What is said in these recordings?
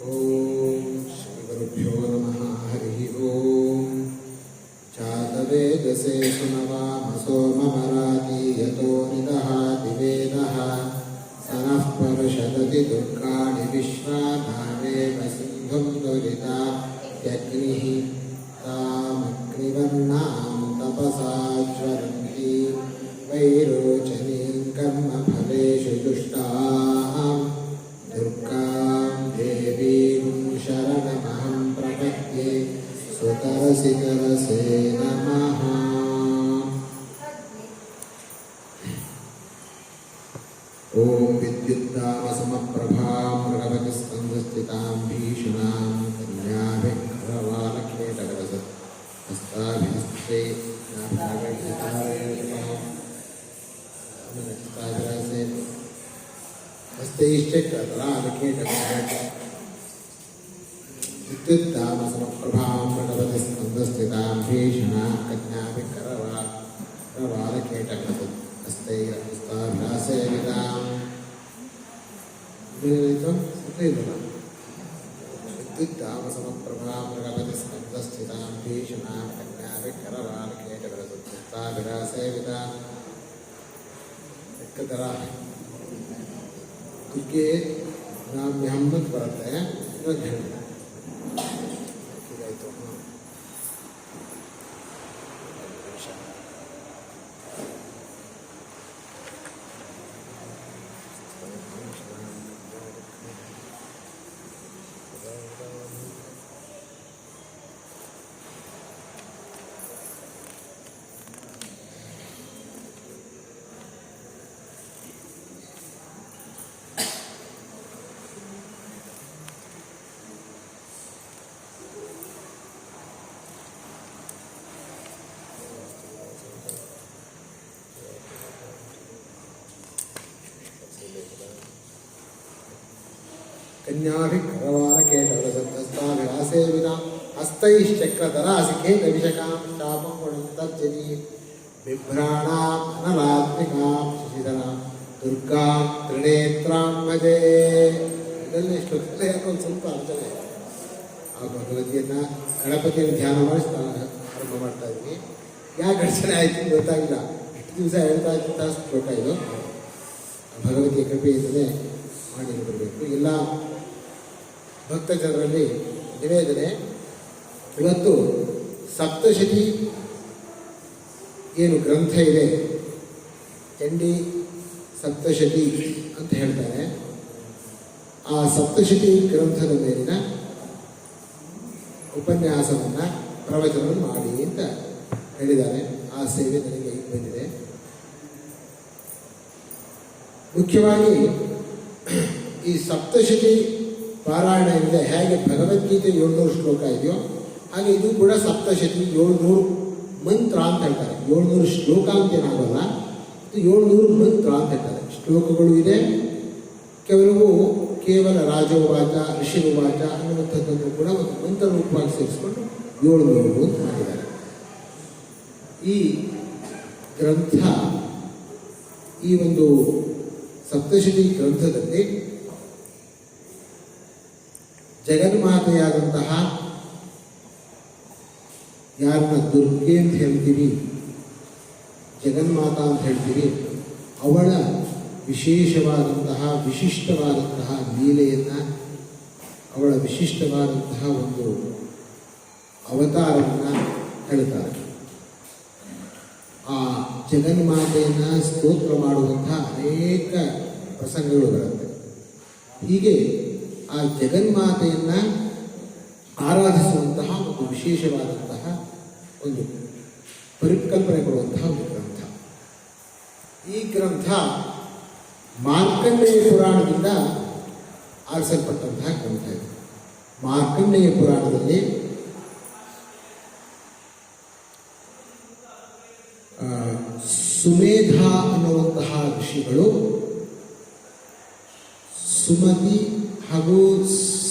ಓಂ ಶ್ರೀ ಗುರುಭ್ಯೋ ನಮಃ. ಹರಿ ಓಂ. ಚಾತವೇದಸೇ ಸುನವಾಮಸೋ ಮಮರಾತಿ ಯತೋ ನಿದಹಾತಿ ವೇದಃ ಸನಃ ಪರುಷದತಿ ದುರ್ಗಾಣಿ ವಿಶ್ವಾಧಾರೇವ ಸಿಂಧುಂ ದುರಿತಾ ಯಜ್ಞಿಃ ತಾಮಗ್ನಿವರ್ಣಾಂ ತಪಸಾ ಜ್ವರಂತಿ ವೈರೋಚನೀಂ ಕರ್ಮಫಲೇಷು ದುಷ್ಟಾಂ ದುರ್ಗಾಂ ದೇವೀಂ ಶರಣಮಹಂ ಪ್ರಪದ್ಯೆ ಸ್ವತರಸಿ ತರಸೇ ನಮಃ. ಓಂ ವಿದ್ಯುದ್ದಾಮಸಮಪ್ರಭಾಂ ಭಗವತಿ ಸ್ಕಂದಸ್ಥಿತಾಂ ಭೀಷಣಾಂ ಕನ್ಯಾಭಿಘ್ರವಾಲಕೇಟಕರಸತ್ ಹಸ್ತಾಭಿಹಸ್ತೆ विद्युत्तामसमप्रभां भगवति स्कंदस्थितां भीषणां कन्याभिकरवालकेटकरसत् हस्तैर्हस्ताभिलासेवितां विद्युत्तामसमप्रभां भगवति स्कंदस्थितां भीषणां कन्याभिकरवालकेटकरसत् हस्ताभिलासेवितां ತರ ತುಕ್ಕೆ ನಾವು ಹಮ್ಮತ್ ಬರುತ್ತೆ ಇವಾಗ ಹೇಳಿ ಹೀಗಾಯಿತು. कन्याभिकरवालकेटकरसत्तस्ताभिलासेवितां हस्तैश्चक्रधरासिकेतविशकां शापं गुणन्तर्जनी बिभ्राणां अनलात्मिकां शशिधरां दुर्गां त्रिनेत्रां भजे. ಇದರಲ್ಲಿ ಶ್ಲೋಕದಲ್ಲಿ ಯಾಕೊಂದು ಸ್ವಲ್ಪ ಅರ್ಚನೆ ಆ ಭಗವತಿಯನ್ನು ಗಣಪತಿಯನ್ನು ಧ್ಯಾನ ಮಾಡಿ ಆರಂಭ ಮಾಡ್ತಾ ಇದ್ವಿ. ಯಾಕೆ ಅರ್ಚನೆ ಆಯಿತು ಗೊತ್ತಾಗಿಲ್ಲ. ಇಷ್ಟು ದಿವಸ ಹೇಳ್ತಾ ಇದ್ದಂಥ ಶ್ಲೋಕ ಇದು. ಭಗವತಿಯ ಕೃಪೆಯಿಂದಲೇ ಮಾಡಿ ಬರಬೇಕು. ಎಲ್ಲ ಭಕ್ತಜನರಲ್ಲಿ ನಿವೇದನೆ. ಇವತ್ತು ಸಪ್ತಶತಿ ಏನು ಗ್ರಂಥ ಇದೆ, ಚಂಡಿ ಸಪ್ತಶತಿ ಅಂತ ಹೇಳ್ತಾರೆ. ಆ ಸಪ್ತಶತಿ ಗ್ರಂಥದ ಮೇಲಿನ ಉಪನ್ಯಾಸವನ್ನು ಪ್ರವಚನವನ್ನು ಮಾಡಿ ಅಂತ ಹೇಳಿದ್ದಾರೆ. ಆ ಸೇವೆ ನನಗೆ ಬಂದಿದೆ. ಮುಖ್ಯವಾಗಿ ಈ ಸಪ್ತಶತಿ ಪಾರಾಯಣ ಇದೆ. ಹೇಗೆ ಭಗವದ್ಗೀತೆ 700 ಶ್ಲೋಕ ಇದೆಯೋ ಹಾಗೆ ಇದು ಕೂಡ ಸಪ್ತಶತಿ 700 ಮಂತ್ರ ಅಂತ ಹೇಳ್ತಾರೆ. 700 ಶ್ಲೋಕ ಅಂತೇನಾಗಲ್ಲ, ಇದು 700 ಮಂತ್ರ ಅಂತ ಹೇಳ್ತಾರೆ. ಶ್ಲೋಕಗಳು ಇದೆ, ಕೆಲವು ಕೇವಲ ರಾಜೋವಾಚ ಋಷಿವಾಚ ಅನ್ನುವಂಥದ್ದನ್ನು ಕೂಡ ಒಂದು ಮಂತ್ರ ರೂಪವಾಗಿ ಸೇರಿಸಿಕೊಂಡು 700 ಅಂತ ಮಾಡಿದ್ದಾರೆ. ಈ ಗ್ರಂಥ, ಈ ಒಂದು ಸಪ್ತಶತಿ ಗ್ರಂಥದಲ್ಲಿ ಜಗನ್ಮಾತೆಯಾದಂತಹ ಯಾರನ್ನ ದುರ್ಗೆ ಅಂತ ಹೇಳ್ತೀವಿ, ಜಗನ್ಮಾತಾ ಅಂತ ಹೇಳ್ತೀವಿ, ಅವಳ ವಿಶೇಷವಾದಂತಹ ವಿಶಿಷ್ಟವಾದಂತಹ ಲೀಲೆಯನ್ನು, ಅವಳ ವಿಶಿಷ್ಟವಾದಂತಹ ಒಂದು ಅವತಾರವನ್ನು ಹೇಳ್ತಾರೆ. ಆ ಜಗನ್ಮಾತೆಯನ್ನು ಸ್ತೋತ್ರ ಮಾಡುವಂತಹ ಅನೇಕ ಪ್ರಸಂಗಗಳು ಬರುತ್ತೆ. ಹೀಗೆ ಆ ಜಗನ್ಮಾತೆಯನ್ನು ಆರಾಧಿಸುವಂತಹ ಒಂದು ವಿಶೇಷವಾದಂತಹ ಒಂದು ಪರಿಕಲ್ಪನೆ ಕೊಡುವಂತಹ ಒಂದು ಗ್ರಂಥ. ಈ ಗ್ರಂಥ ಮಾರ್ಕಂಡೇಯ ಪುರಾಣದಿಂದ ಆರಿಸಲ್ಪಟ್ಟಂತಹ ಗ್ರಂಥ ಇದೆ. ಮಾರ್ಕಂಡೇಯ ಪುರಾಣದಲ್ಲಿ ಸುಮೇಧ ಅನ್ನುವಂತಹ ಋಷಿಗಳು ಸುಮತಿ ಹಾಗೂ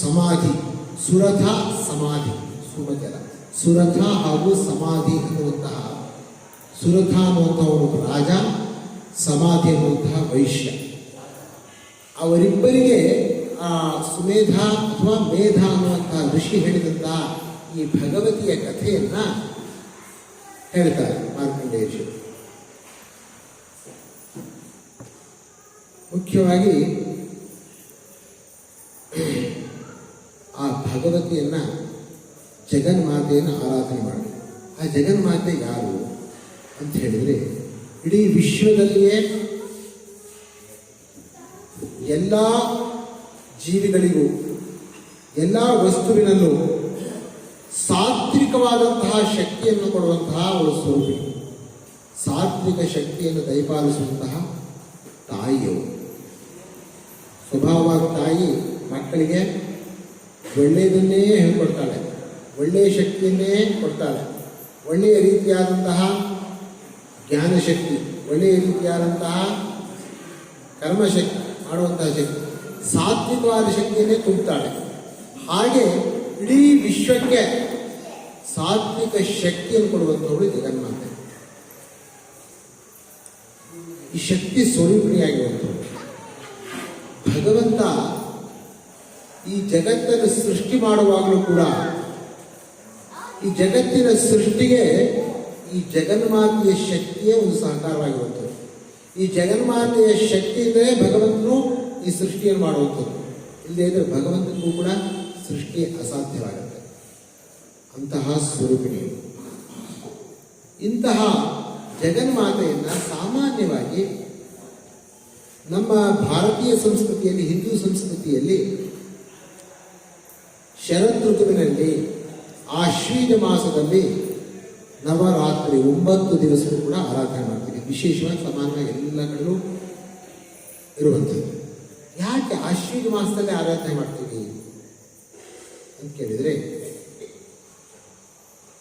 ಸಮಾಧಿ, ಸುರಥ ಸಮಾಧಿ, ಸುಮಜಲ ಸುರಥ ಹಾಗೂ ಸಮಾಧಿ ಅನ್ನುವಂತಹ, ಸುರಥ ಅನ್ನುವಂತಹ ಒಂದು ರಾಜ, ಸಮಾಧಿ ಅನ್ನುವಂತಹ ವೈಶ್ಯ, ಅವರಿಬ್ಬರಿಗೆ ಸುಮೇಧ ಅಥವಾ ಮೇಧ ಅನ್ನುವಂತಹ ಋಷಿ ಹೇಳಿದಂತಹ ಈ ಭಗವತಿಯ ಕಥೆಯನ್ನ ಹೇಳ್ತಾರೆ ಮಾರ್ಕಂಡೇಯ ಋಷಿ. ಮುಖ್ಯವಾಗಿ ಆ ಭಗವತಿಯನ್ನ ಜಗನ್ಮಾತೆಯನ್ನು ಆರಾಧನೆ ಮಾಡಿ. ಆ ಜಗನ್ಮಾತೆ ಯಾರು ಅಂತ ಹೇಳಿದರೆ, ಇಡೀ ವಿಶ್ವದಲ್ಲಿಯೇ ಎಲ್ಲ ಜೀವಿಗಳಿಗೂ ಎಲ್ಲ ವಸ್ತುವಿನಲ್ಲೂ ಸಾತ್ವಿಕವಾದಂತಹ ಶಕ್ತಿಯನ್ನು ಕೊಡುವಂತಹ ಒಂದು ಸ್ವರೂಪಿ, ಸಾತ್ವಿಕ ಶಕ್ತಿಯನ್ನು ದಯಪಾಲಿಸುವಂತಹ ತಾಯಿಯವರು. ಸ್ವಭಾವವಾಗಿ ತಾಯಿ ಮಕ್ಕಳಿಗೆ ಒಳ್ಳೆಯದನ್ನೇ ಹೇಳ್ಕೊಡ್ತಾಳೆ, ಒಳ್ಳೆಯ ಶಕ್ತಿಯನ್ನೇ ಕೊಡ್ತಾಳೆ. ಒಳ್ಳೆಯ ರೀತಿಯಾದಂತಹ ಜ್ಞಾನಶಕ್ತಿ, ಒಳ್ಳೆಯ ರೀತಿಯಾದಂತಹ ಕರ್ಮಶಕ್ತಿ ಮಾಡುವಂತಹ ಶಕ್ತಿ, ಸಾತ್ವಿಕವಾದ ಶಕ್ತಿಯನ್ನೇ ತುಂಬುತ್ತಾಳೆ. ಹಾಗೆ ಇಡೀ ವಿಶ್ವಕ್ಕೆ ಸಾತ್ವಿಕ ಶಕ್ತಿಯನ್ನು ಕೊಡುವಂಥವಳು ಜಗನ್ಮಾತೆ. ಈ ಶಕ್ತಿ ಸ್ವರೂಪಿಣಿಯಾಗಿರುವಂಥವಳು. ಭಗವಂತ ಈ ಜಗತ್ತನ್ನು ಸೃಷ್ಟಿ ಮಾಡುವಾಗಲೂ ಕೂಡ ಈ ಜಗತ್ತಿನ ಸೃಷ್ಟಿಗೆ ಈ ಜಗನ್ಮಾತೆಯ ಶಕ್ತಿಯೇ ಒಂದು ಸಹಕಾರವಾಗಿರುವಂಥದ್ದು. ಈ ಜಗನ್ಮಾತೆಯ ಶಕ್ತಿಯಿಂದಲೇ ಭಗವಂತನು ಈ ಸೃಷ್ಟಿಯನ್ನು ಮಾಡುವಂಥದ್ದು. ಇಲ್ಲದೇ ಇದ್ರೆ ಭಗವಂತನಿಗೂ ಕೂಡ ಸೃಷ್ಟಿ ಅಸಾಧ್ಯವಾಗುತ್ತೆ. ಅಂತಹ ಸ್ವರೂಪಿಣಿ. ಇಂತಹ ಜಗನ್ಮಾತೆಯನ್ನು ಸಾಮಾನ್ಯವಾಗಿ ನಮ್ಮ ಭಾರತೀಯ ಸಂಸ್ಕೃತಿಯಲ್ಲಿ, ಹಿಂದೂ ಸಂಸ್ಕೃತಿಯಲ್ಲಿ ಶರತ್ ಋತುವಿನಲ್ಲಿ ಆಶ್ವೀಜ ಮಾಸದಲ್ಲಿ ನವರಾತ್ರಿ 9 ದಿವಸವೂ ಕೂಡ ಆರಾಧನೆ ಮಾಡ್ತೀವಿ. ವಿಶೇಷವಾಗಿ ಸಾಮಾನ್ಯವಾಗಿ ಎಲ್ಲ ಕಡೆಯೂ ಇರುವಂಥದ್ದು. ಯಾಕೆ ಆಶ್ವೀಜ ಮಾಸದಲ್ಲಿ ಆರಾಧನೆ ಮಾಡ್ತೀವಿ ಅಂತ ಕೇಳಿದರೆ,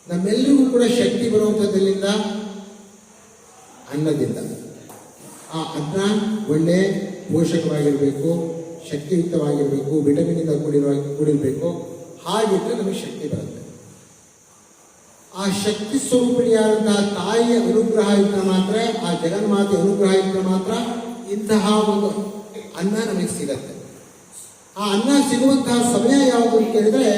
ನಮ್ಮೆಲ್ಲರಿಗೂ ಕೂಡ ಶಕ್ತಿ ಬರುವಂಥದ್ದೆಲ್ಲಿಂದ? ಅನ್ನದಿಂದ. ಆ ಅನ್ನ ಒಳ್ಳೆ ಪೋಷಕವಾಗಿರಬೇಕು, ಶಕ್ತಿಯುಕ್ತವಾಗಿರಬೇಕು, ವಿಟಮಿನಿಂದ ಕೂಡಿರಬೇಕು. ಹಾಗಿದ್ರೆ ನಮಗೆ ಶಕ್ತಿ ಬರುತ್ತೆ. ಆ ಶಕ್ತಿ ಸ್ವರೂಪಿಣಿಯಾದಂತಹ ತಾಯಿಯ ಅನುಗ್ರಹ ಇದ್ದರೆ ಮಾತ್ರ, ಆ ಜಗನ್ಮಾತೆ ಅನುಗ್ರಹ ಇದ್ದರೆ ಮಾತ್ರ ಇಂತಹ ಒಂದು ಅನ್ನ ನಮಗೆ ಸಿಗತ್ತೆ. ಆ ಅನ್ನ ಸಿಗುವಂತಹ ಸಮಯ ಯಾವುದು ಅಂತ ಕೇಳಿದರೆ,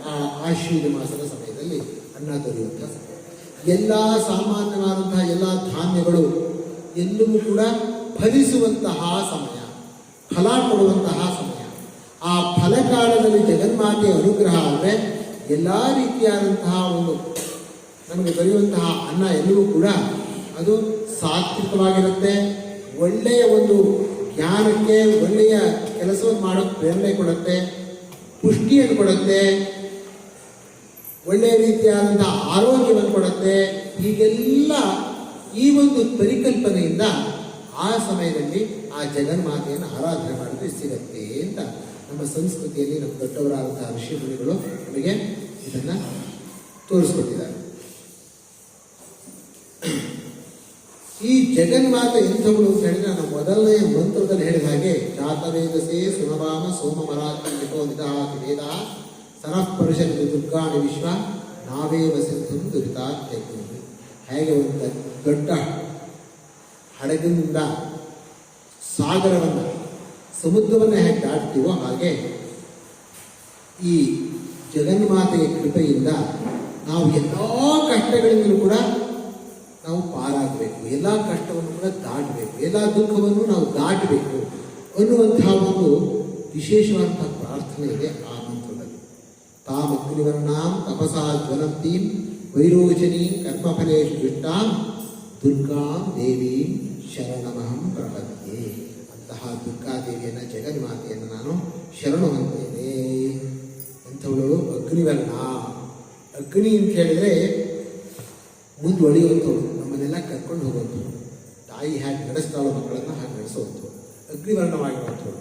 ಆ ಆಶ್ವೀಜ ಮಾಸದ ಸಮಯದಲ್ಲಿ ಅನ್ನ ದೊರೆಯುವಂತಹ ಸಮಯ. ಎಲ್ಲ ಸಾಮಾನ್ಯವಾದಂತಹ ಎಲ್ಲ ಧಾನ್ಯಗಳು ಎಲ್ಲವೂ ಕೂಡ ಫಲಿಸುವಂತಹ ಸಮಯ, ಫಲ ಕೊಡುವಂತಹ ಸಮಯ. ಆ ಫಲಕಾಲದಲ್ಲಿ ಜಗನ್ಮಾತೆಯ ಅನುಗ್ರಹ ಅಂದರೆ ಎಲ್ಲ ರೀತಿಯಾದಂತಹ ಒಂದು ನಮಗೆ ದೊರೆಯುವಂತಹ ಅನ್ನ ಎಲ್ಲವೂ ಕೂಡ ಅದು ಸಾತ್ವಿಕವಾಗಿರುತ್ತೆ. ಒಳ್ಳೆಯ ಒಂದು ಜ್ಞಾನಕ್ಕೆ, ಒಳ್ಳೆಯ ಕೆಲಸವನ್ನು ಮಾಡೋಕ್ಕೆ ಪ್ರೇರಣೆ ಕೊಡುತ್ತೆ, ಪುಷ್ಟಿಯನ್ನು ಕೊಡುತ್ತೆ, ಒಳ್ಳೆಯ ರೀತಿಯಾದಂತಹ ಆರೋಗ್ಯವನ್ನು ಕೊಡುತ್ತೆ. ಹೀಗೆಲ್ಲ ಈ ಒಂದು ಪರಿಕಲ್ಪನೆಯಿಂದ ಆ ಸಮಯದಲ್ಲಿ ಆ ಜಗನ್ಮಾತೆಯನ್ನು ಆರಾಧನೆ ಮಾಡಿದ್ರೆ ಸಿಗತ್ತೆ ಅಂತ ನಮ್ಮ ಸಂಸ್ಕೃತಿಯಲ್ಲಿ ನಮ್ಮ ದೊಡ್ಡವರಾದಂತಹ ಋಷಿ ಮುನಿಗಳು ನಮಗೆ ಇದನ್ನು ತೋರಿಸ್ಕೊಟ್ಟಿದ್ದಾರೆ. ಈ ಜಗನ್ಮಾತೆ ಎಂಥವಳು ಅಂತ ಹೇಳಿದ್ರೆ, ನಾನು ಮೊದಲನೆಯ ಮಂತ್ರದಲ್ಲಿ ಹೇಳಿದ ಹಾಗೆ, ಜಾತವೇದಸೇ ಸುನಭಾಮ ಸೋಮಮರಾತ್ಮಿಕೋದಿತಾತಿ ವೇದ ಸನಃ ಪರುಷನಿಗೆ ದುರ್ಗಾಣಿ ವಿಶ್ವ ನಾವೇವ ಸಿದ್ಧಂ ದುರಿತಾತ್ಯಜ್ಞ. ಹೇಗೆ ಒಂದು ದೊಡ್ಡ ಹಡಗಿನಿಂದ ಸಾಗರವನ್ನು, ಸಮುದ್ರವನ್ನು ಹೇಗೆ ದಾಟ್ತೀವೋ ಹಾಗೆ ಈ ಜಗನ್ಮಾತೆಯ ಕೃಪೆಯಿಂದ ನಾವು ಎಲ್ಲ ಕಷ್ಟಗಳಿಂದಲೂ ಕೂಡ ನಾವು ಪಾರಾಗಬೇಕು, ಎಲ್ಲ ಕಷ್ಟವನ್ನು ಕೂಡ ದಾಟಬೇಕು, ಎಲ್ಲ ದುಃಖವನ್ನು ನಾವು ದಾಟಬೇಕು ಅನ್ನುವಂತಹ ಒಂದು ವಿಶೇಷವಾದಂತಹ ಪ್ರಾರ್ಥನೆ ಇದೆ ಆ ಮಂತ್ರದಲ್ಲಿ. ತಾಮಗ್ನಿವರ್ಣಾಂ ತಪಸಾ ಜ್ವಲಂತೀಂ ವೈರೋಚನೀಂ ಕರ್ಮಫಲೇಷು ದುಷ್ಟಾಂ ದುರ್ಗಾಂ ದೇವೀಂ ಶರಣಮಹಂ ಪ್ರಪದ್ಯೆ. ಅಂತಹ ದುರ್ಗಾದೇವಿಯನ್ನು, ಜಗನ್ಮಾತೆಯನ್ನು ನಾನು ಶರಣು ಅಂತೇನೆ. ಎಂಥವಳು? ಅಗ್ನಿವರ್ಣ. ಅಗ್ನಿ ಅಂತ ಹೇಳಿದರೆ ಮುಂದುವಳಿಯುವಂಥವಳು, ನಮ್ಮನ್ನೆಲ್ಲ ಕರ್ಕೊಂಡು ಹೋಗುವಂಥವಳು. ತಾಯಿ ಹೇಗೆ ನಡೆಸ್ತಾಳೋ ಮಕ್ಕಳನ್ನು ಹಾಗೆ ನಡೆಸುವಂಥವಳು ಅಗ್ನಿವರ್ಣವಾಗಿರುವಂಥವಳು.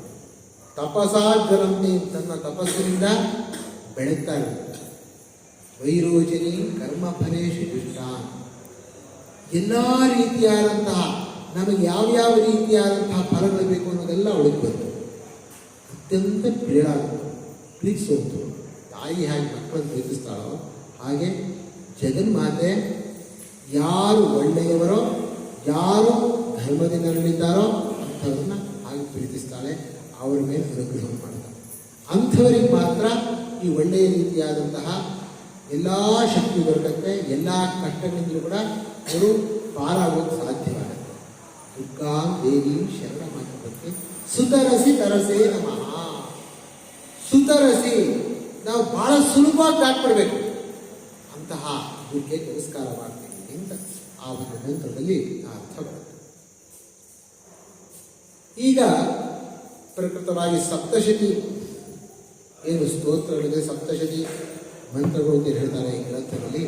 ತಪಸಾ ಜ್ವಲಂತಿ, ತನ್ನ ತಪಸ್ಸಿನಿಂದ ಬೆಳಗ್ತಾ ಇರುವಂಥವಳು. ವೈರೋಚನಿ ಕರ್ಮಫಲೇಷು ದುಷ್ಟ. ಎಲ್ಲ ರೀತಿಯಾದಂತಹ ನಮಗೆ ಯಾವ್ಯಾವ ರೀತಿಯಾದಂತಹ ಫಲಗಳು ಬೇಕು ಅನ್ನೋದೆಲ್ಲ ಅವಳಿಗೆ ಬಂತು. ಅತ್ಯಂತ ಪ್ರೀತಿಸುವಂಥವಳು. ತಾಯಿ ಹಾಗೆ ಮಕ್ಕಳನ್ನು ಪ್ರೀತಿಸ್ತಾಳೋ ಹಾಗೆ ಜಗನ್ಮಾತೆ ಯಾರು ಒಳ್ಳೆಯವರೋ, ಯಾರು ಧರ್ಮದಿಂದ ನಡೆದಿದ್ದಾರೋ ಅಂಥವ್ರನ್ನ ಹಾಗೆ ಪ್ರೀತಿಸ್ತಾಳೆ, ಅವರ ಮೇಲೆ ಅನುಗ್ರಹ ಮಾಡ್ತಾಳೆ. ಅಂಥವರಿಗೆ ಮಾತ್ರ ಈ ಒಳ್ಳೆಯ ರೀತಿಯಾದಂತಹ ಎಲ್ಲ ಶಕ್ತಿ ದೊರಕತ್ತೆ, ಎಲ್ಲ ಕಷ್ಟಗಳಿಂದಲೂ ಕೂಡ ಅವರು ಪಾರಾಗೋದು ಸಾಧ್ಯವಾಗುತ್ತೆ. ದುರ್ಗಾ ದೇವಿ ಶರಣ ಮಾತಕ್ಕೆ ಸುತರಸಿ ತರಸೇ ನಮಃ. ಸುತರಸಿ ನಾವು ಬಹಳ ಸುಲಭವಾಗಿ ದಾಟ್ಬಿಡ್ಬೇಕು, ಅಂತಹ ದುರ್ಗೆ ನಮಸ್ಕಾರ ಮಾಡ್ತೀವಿ ಅಂತ ಆ ಒಂದು ಮಂತ್ರದಲ್ಲಿ ಅರ್ಥ ಬರುತ್ತೆ. ಈಗ ಪ್ರಕೃತವಾಗಿ ಸಪ್ತಶತಿ ಏನು ಸ್ತೋತ್ರಗಳಿದೆ, ಸಪ್ತಶತಿ ಮಂತ್ರಗಳು ಅಂತ ಹೇಳ್ತಾರೆ ಈ ಗ್ರಂಥದಲ್ಲಿ.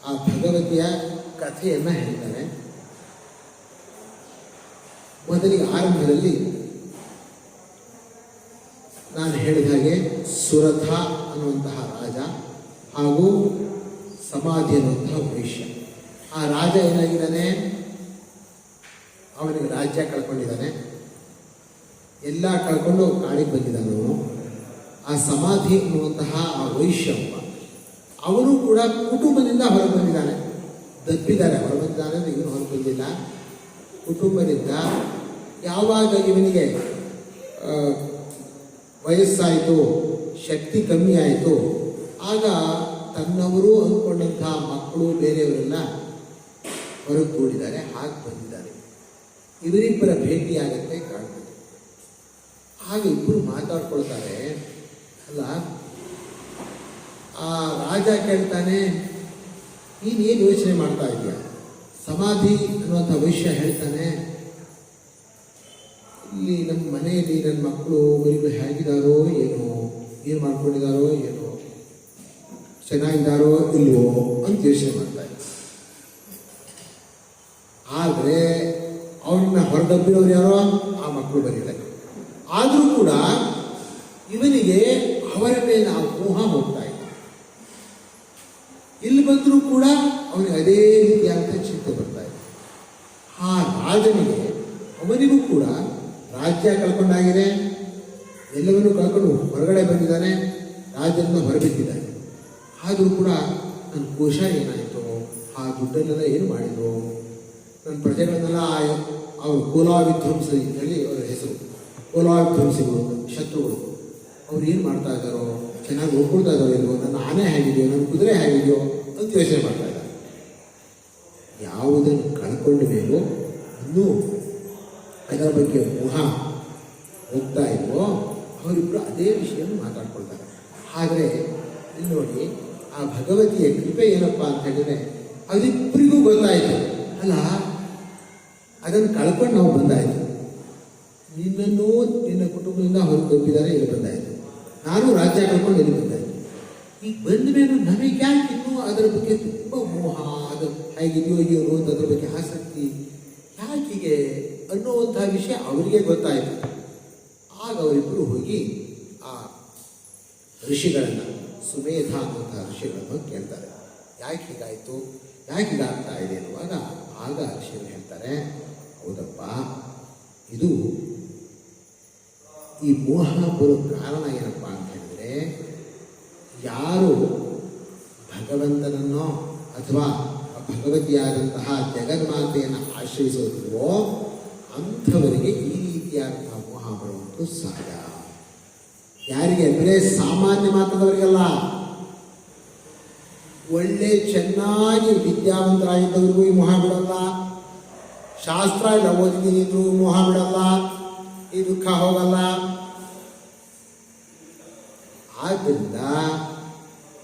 ಆ ಭಗವತಿಯ ಕಥೆಯನ್ನು ಹೇಳ್ತಾರೆ. ಮೊದಲಿಗೆ ಆರಂಭದಲ್ಲಿ ನಾನು ಹೇಳಿದ ಹಾಗೆ ಸುರಥ ಅನ್ನುವಂತಹ ರಾಜ ಹಾಗೂ ಸಮಾಧಿ ಅನ್ನುವಂತಹ ವೈಶ್ಯ. ಆ ರಾಜ ಏನಾಗಿದ್ದಾನೆ, ಅವನಿಗೆ ರಾಜ್ಯ ಕಳ್ಕೊಂಡಿದ್ದಾನೆ, ಎಲ್ಲ ಕಳ್ಕೊಂಡು ಕಾಡಿಗೆ ಬಂದಿದ್ದಾನೆ ಅವನು. ಆ ಸಮಾಧಿ ಅನ್ನುವಂತಹ ಆ ವೈಶ್ಯ ಅವನು ಕೂಡ ಕುಟುಂಬದಿಂದ ಹೊರಗೆ ಬಂದಿದ್ದಾನೆ, ದಬ್ಬಿದ್ದಾನೆ. ಹೊರ ಬಂದಿದ್ದಾನೆ ಅಂದರೆ ಇವನು ಹೊರಗೆ ಬಂದಿಲ್ಲ, ಕುಟುಂಬದಿಂದ. ಯಾವಾಗ ಇವನಿಗೆ ವಯಸ್ಸಾಯಿತು, ಶಕ್ತಿ ಕಮ್ಮಿ ಆಯಿತು, ಆಗ ತನ್ನವರು ಅಂದ್ಕೊಂಡಂತಹ ಮಕ್ಕಳು ಬೇರೆಯವರೆಲ್ಲ ಹೊರಗೆ ಕೂಡಿದ್ದಾರೆ, ಹಾಗೆ ಬಂದಿದ್ದಾರೆ. ಇವರಿಬ್ಬರ ಭೇಟಿಯಾಗತ್ತೆ ಕಾಣ್ತದೆ. ಆಗ ಇಬ್ಬರು ಮಾತಾಡ್ಕೊಳ್ತಾರೆ. ಅಲ್ಲ, ಆ ರಾಜ ಕೇಳ್ತಾನೆ, ನೀನೇನು ಯೋಚನೆ ಮಾಡ್ತಾ ಇದೆಯಾ? ಸಮಾಧಿ ಅನ್ನುವಂಥ ವೈಶ್ಯ ಹೇಳ್ತಾನೆ, ಇಲ್ಲಿ ನಮ್ಮ ಮನೆಯಲ್ಲಿ ನನ್ನ ಮಕ್ಕಳು ಮರಿಗಳು ಹೇಗಿದ್ದಾರೋ ಏನೋ, ಏನು ಮಾಡ್ಕೊಂಡಿದ್ದಾರೋ ಏನೋ, ಚೆನ್ನಾಗಿದ್ದಾರೋ ಇಲ್ವೋ ಅಂತ ಯೋಚನೆ ಮಾಡ್ತಾ ಇದ್ದ. ಆದರೆ ಅವನ್ನ ಹೊರದಬ್ಬಿರೋರು ಯಾರೋ ಆ ಮಕ್ಕಳು ಬರೀತಾರೆ. ಆದರೂ ಕೂಡ ಇವನಿಗೆ ಅವರ ಮೇಲೆ ಆ ಮೋಹ ಹೋಗ್ತಾ ಇಲ್ಲ. ಇಲ್ಲಿ ಬಂದರೂ ಕೂಡ ಅವನಿಗೆ ಅದೇ ರೀತಿಯಾದಂಥ ಚಿಂತೆ ಬರ್ತಾ ಇದೆ. ಆ ರಾಜನಿಗೆ ಅವನಿಗೂ ಕೂಡ ರಾಜ್ಯ ಕಳ್ಕೊಂಡಾಗಿದೆ, ಎಲ್ಲವನ್ನೂ ಕಳ್ಕೊಂಡು ಹೊರಗಡೆ ಬಂದಿದ್ದಾನೆ, ರಾಜ್ಯದಿಂದ ಹೊರಬಿದ್ದಿದ್ದಾನೆ. ಆದರೂ ಕೂಡ ನನ್ನ ಕೋಶ ಏನಾಯಿತು, ಆ ದುಡ್ಡನ್ನೆಲ್ಲ ಏನು ಮಾಡಿದ್ರು, ನನ್ನ ಪ್ರಜೆಗಳನ್ನೆಲ್ಲ ಅವರು ಕೋಲಾವಿಧ್ವಂಸ ಅಂತೇಳಿ ಅವರ ಹೆಸರು, ಕೋಲಾವಿಧ್ವಂಸಿಗಳು, ಶತ್ರುಗಳು. ಅವ್ರು ಏನು ಮಾಡ್ತಾ ಇದ್ದಾರೋ, ಚೆನ್ನಾಗಿ ಹೋಗ್ಕೊಳ್ತಾ ಇದ್ದಾರೋ ಇಲ್ವೋ, ನನ್ನ ಆನೆ ಹೇಗಿದೆಯೋ, ನನ್ನ ಕುದುರೆ ಹೇಗಿದೆಯೋ ಅಂತ ಯೋಚನೆ ಮಾಡ್ತಾ ಇದ್ದಾರೆ. ಯಾವುದನ್ನು ಕಳ್ಕೊಂಡ ಮೇಲೂ ಇನ್ನೂ ಅದರ ಬಗ್ಗೆ ಮೋಹ ಹೋಗ್ತಾ ಇಲ್ವೋ ಅವರಿಬ್ಬರು ಅದೇ ವಿಷಯವನ್ನು ಮಾತಾಡ್ಕೊಳ್ತಾರೆ. ಆದರೆ ಇಲ್ಲಿ ನೋಡಿ, ಆ ಭಗವತಿಯ ಕೃಪೆ ಏನಪ್ಪ ಅಂತ ಹೇಳಿದರೆ ಅವರಿಬ್ಬರಿಗೂ ಗೊತ್ತಾಯಿತು. ಅಲ್ಲ, ಅದನ್ನು ಕಳ್ಕೊಂಡು ನಾವು ಬಂದಾಯಿತು, ನಿನ್ನನ್ನು ನಿನ್ನ ಕುಟುಂಬದಿಂದ ಹೊರಗೆ ತಪ್ಪಿದ್ದಾರೆ, ಇಲ್ಲಿ ಬಂದಾಯಿತು, ನಾನು ರಾಜ್ಯ ಕಳ್ಕೊಂಡು ಇಲ್ಲಿ ಬಂದಾಯಿತು. ಈಗ ಬಂದ ಮೇಲೆ ನಮಗೆ ಯಾಕೆ ಇನ್ನೂ ಅದರ ಬಗ್ಗೆ ತುಂಬ ಮೋಹ, ಅದು ಹೇಗಿದೆಯೋ ಏನು ಅಂತ ಅದ್ರ ಬಗ್ಗೆ ಆಸಕ್ತಿ ಯಾಕಿಗೆ ಅನ್ನುವಂಥ ವಿಷಯ ಅವರಿಗೆ ಗೊತ್ತಾಯಿತು. ಆಗ ಅವರಿಬ್ಬರು ಹೋಗಿ ಆ ಋಷಿಗಳನ್ನು, ಸುಮೇಧ ಅನ್ನುವಂಥ ಋಷಿಗಳನ್ನು ಕೇಳ್ತಾರೆ, ಯಾಕೆ ಹೀಗಾಯಿತು, ಯಾಕೆ ಹೀಗಾಗ್ತಾ ಇದೆ ಅನ್ನುವಾಗ ಆಗ ಋಷಿಗಳು ಹೇಳ್ತಾರೆ, ಹೌದಪ್ಪ, ಇದು ಈ ಮೋಹ ಬರೋ ಕಾರಣ ಏನಪ್ಪ ಅಂತ ಹೇಳಿದ್ರೆ, ಯಾರು ಭಗವಂತನನ್ನೋ ಅಥವಾ ಭಗವತಿಯಾದಂತಹ ಜಗನ್ಮಾತೆಯನ್ನು ಆಶ್ರಯಿಸೋದಿಲ್ವೋ ಅಂಥವರಿಗೆ ಈ ರೀತಿಯಾದಂತಹ ಮೋಹ ಬರುವಂತೂ ಸಹಜ. ಯಾರಿಗೆ ಅಂದರೆ ಸಾಮಾನ್ಯ ಮಾತ್ರದವರಿಗಲ್ಲ, ಒಳ್ಳೆ ಚೆನ್ನಾಗಿ ವಿದ್ಯಾವಂತರಾಗಿದ್ದವ್ರಿಗೂ ಈ ಮೋಹ ಬಿಡಲ್ಲ, ಶಾಸ್ತ್ರ ಎಲ್ಲ ಓದಿದ್ದೀನಿ ಇದ್ರು ಮೋಹ ಬಿಡಲ್ಲ, ಈ ದುಃಖ ಹೋಗಲ್ಲ. ಆದ್ದರಿಂದ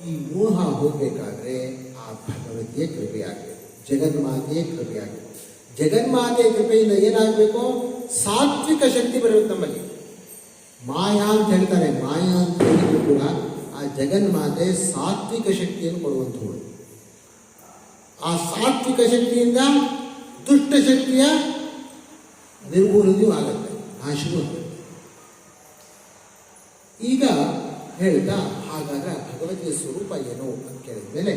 ಈ ಮೋಹ ಹೋಗಬೇಕಾದ್ರೆ ಆ ಭಗವತಿಯ ಕೃಪೆಯಾಗಬೇಕು, ಜಗನ್ಮಾತೆಯ ಕೃಪೆಯಾಗಬೇಕು. ಜಗನ್ಮಾತೆಯ ಕೃಪೆಯಿಂದ ಏನಾಗಬೇಕು, ಸಾತ್ವಿಕ ಶಕ್ತಿ ಬರಬೇಕು ನಮ್ಮಲ್ಲಿ. ಮಾಯಾ ಅಂತ ಹೇಳ್ತಾರೆ, ಮಾಯಾ ಅಂತ ಹೇಳಿದ್ರು ಕೂಡ ಆ ಜಗನ್ಮಾತೆ ಸಾತ್ವಿಕ ಶಕ್ತಿಯನ್ನು ಕೊಡುವಂಥವಳು. ಆ ಸಾತ್ವಿಕ ಶಕ್ತಿಯಿಂದ ದುಷ್ಟ ಶಕ್ತಿಯ ನಿರ್ಮೂಲನೆಯೂ ಆಗತ್ತೆ, ನಾಶವೂ ಆಗುತ್ತೆ. ಈಗ ಹೇಳ್ತಾ, ಹಾಗಾದ್ರೆ ಭಗವತಿಯ ಸ್ವರೂಪ ಏನು ಅಂತ ಕೇಳಿದ ಮೇಲೆ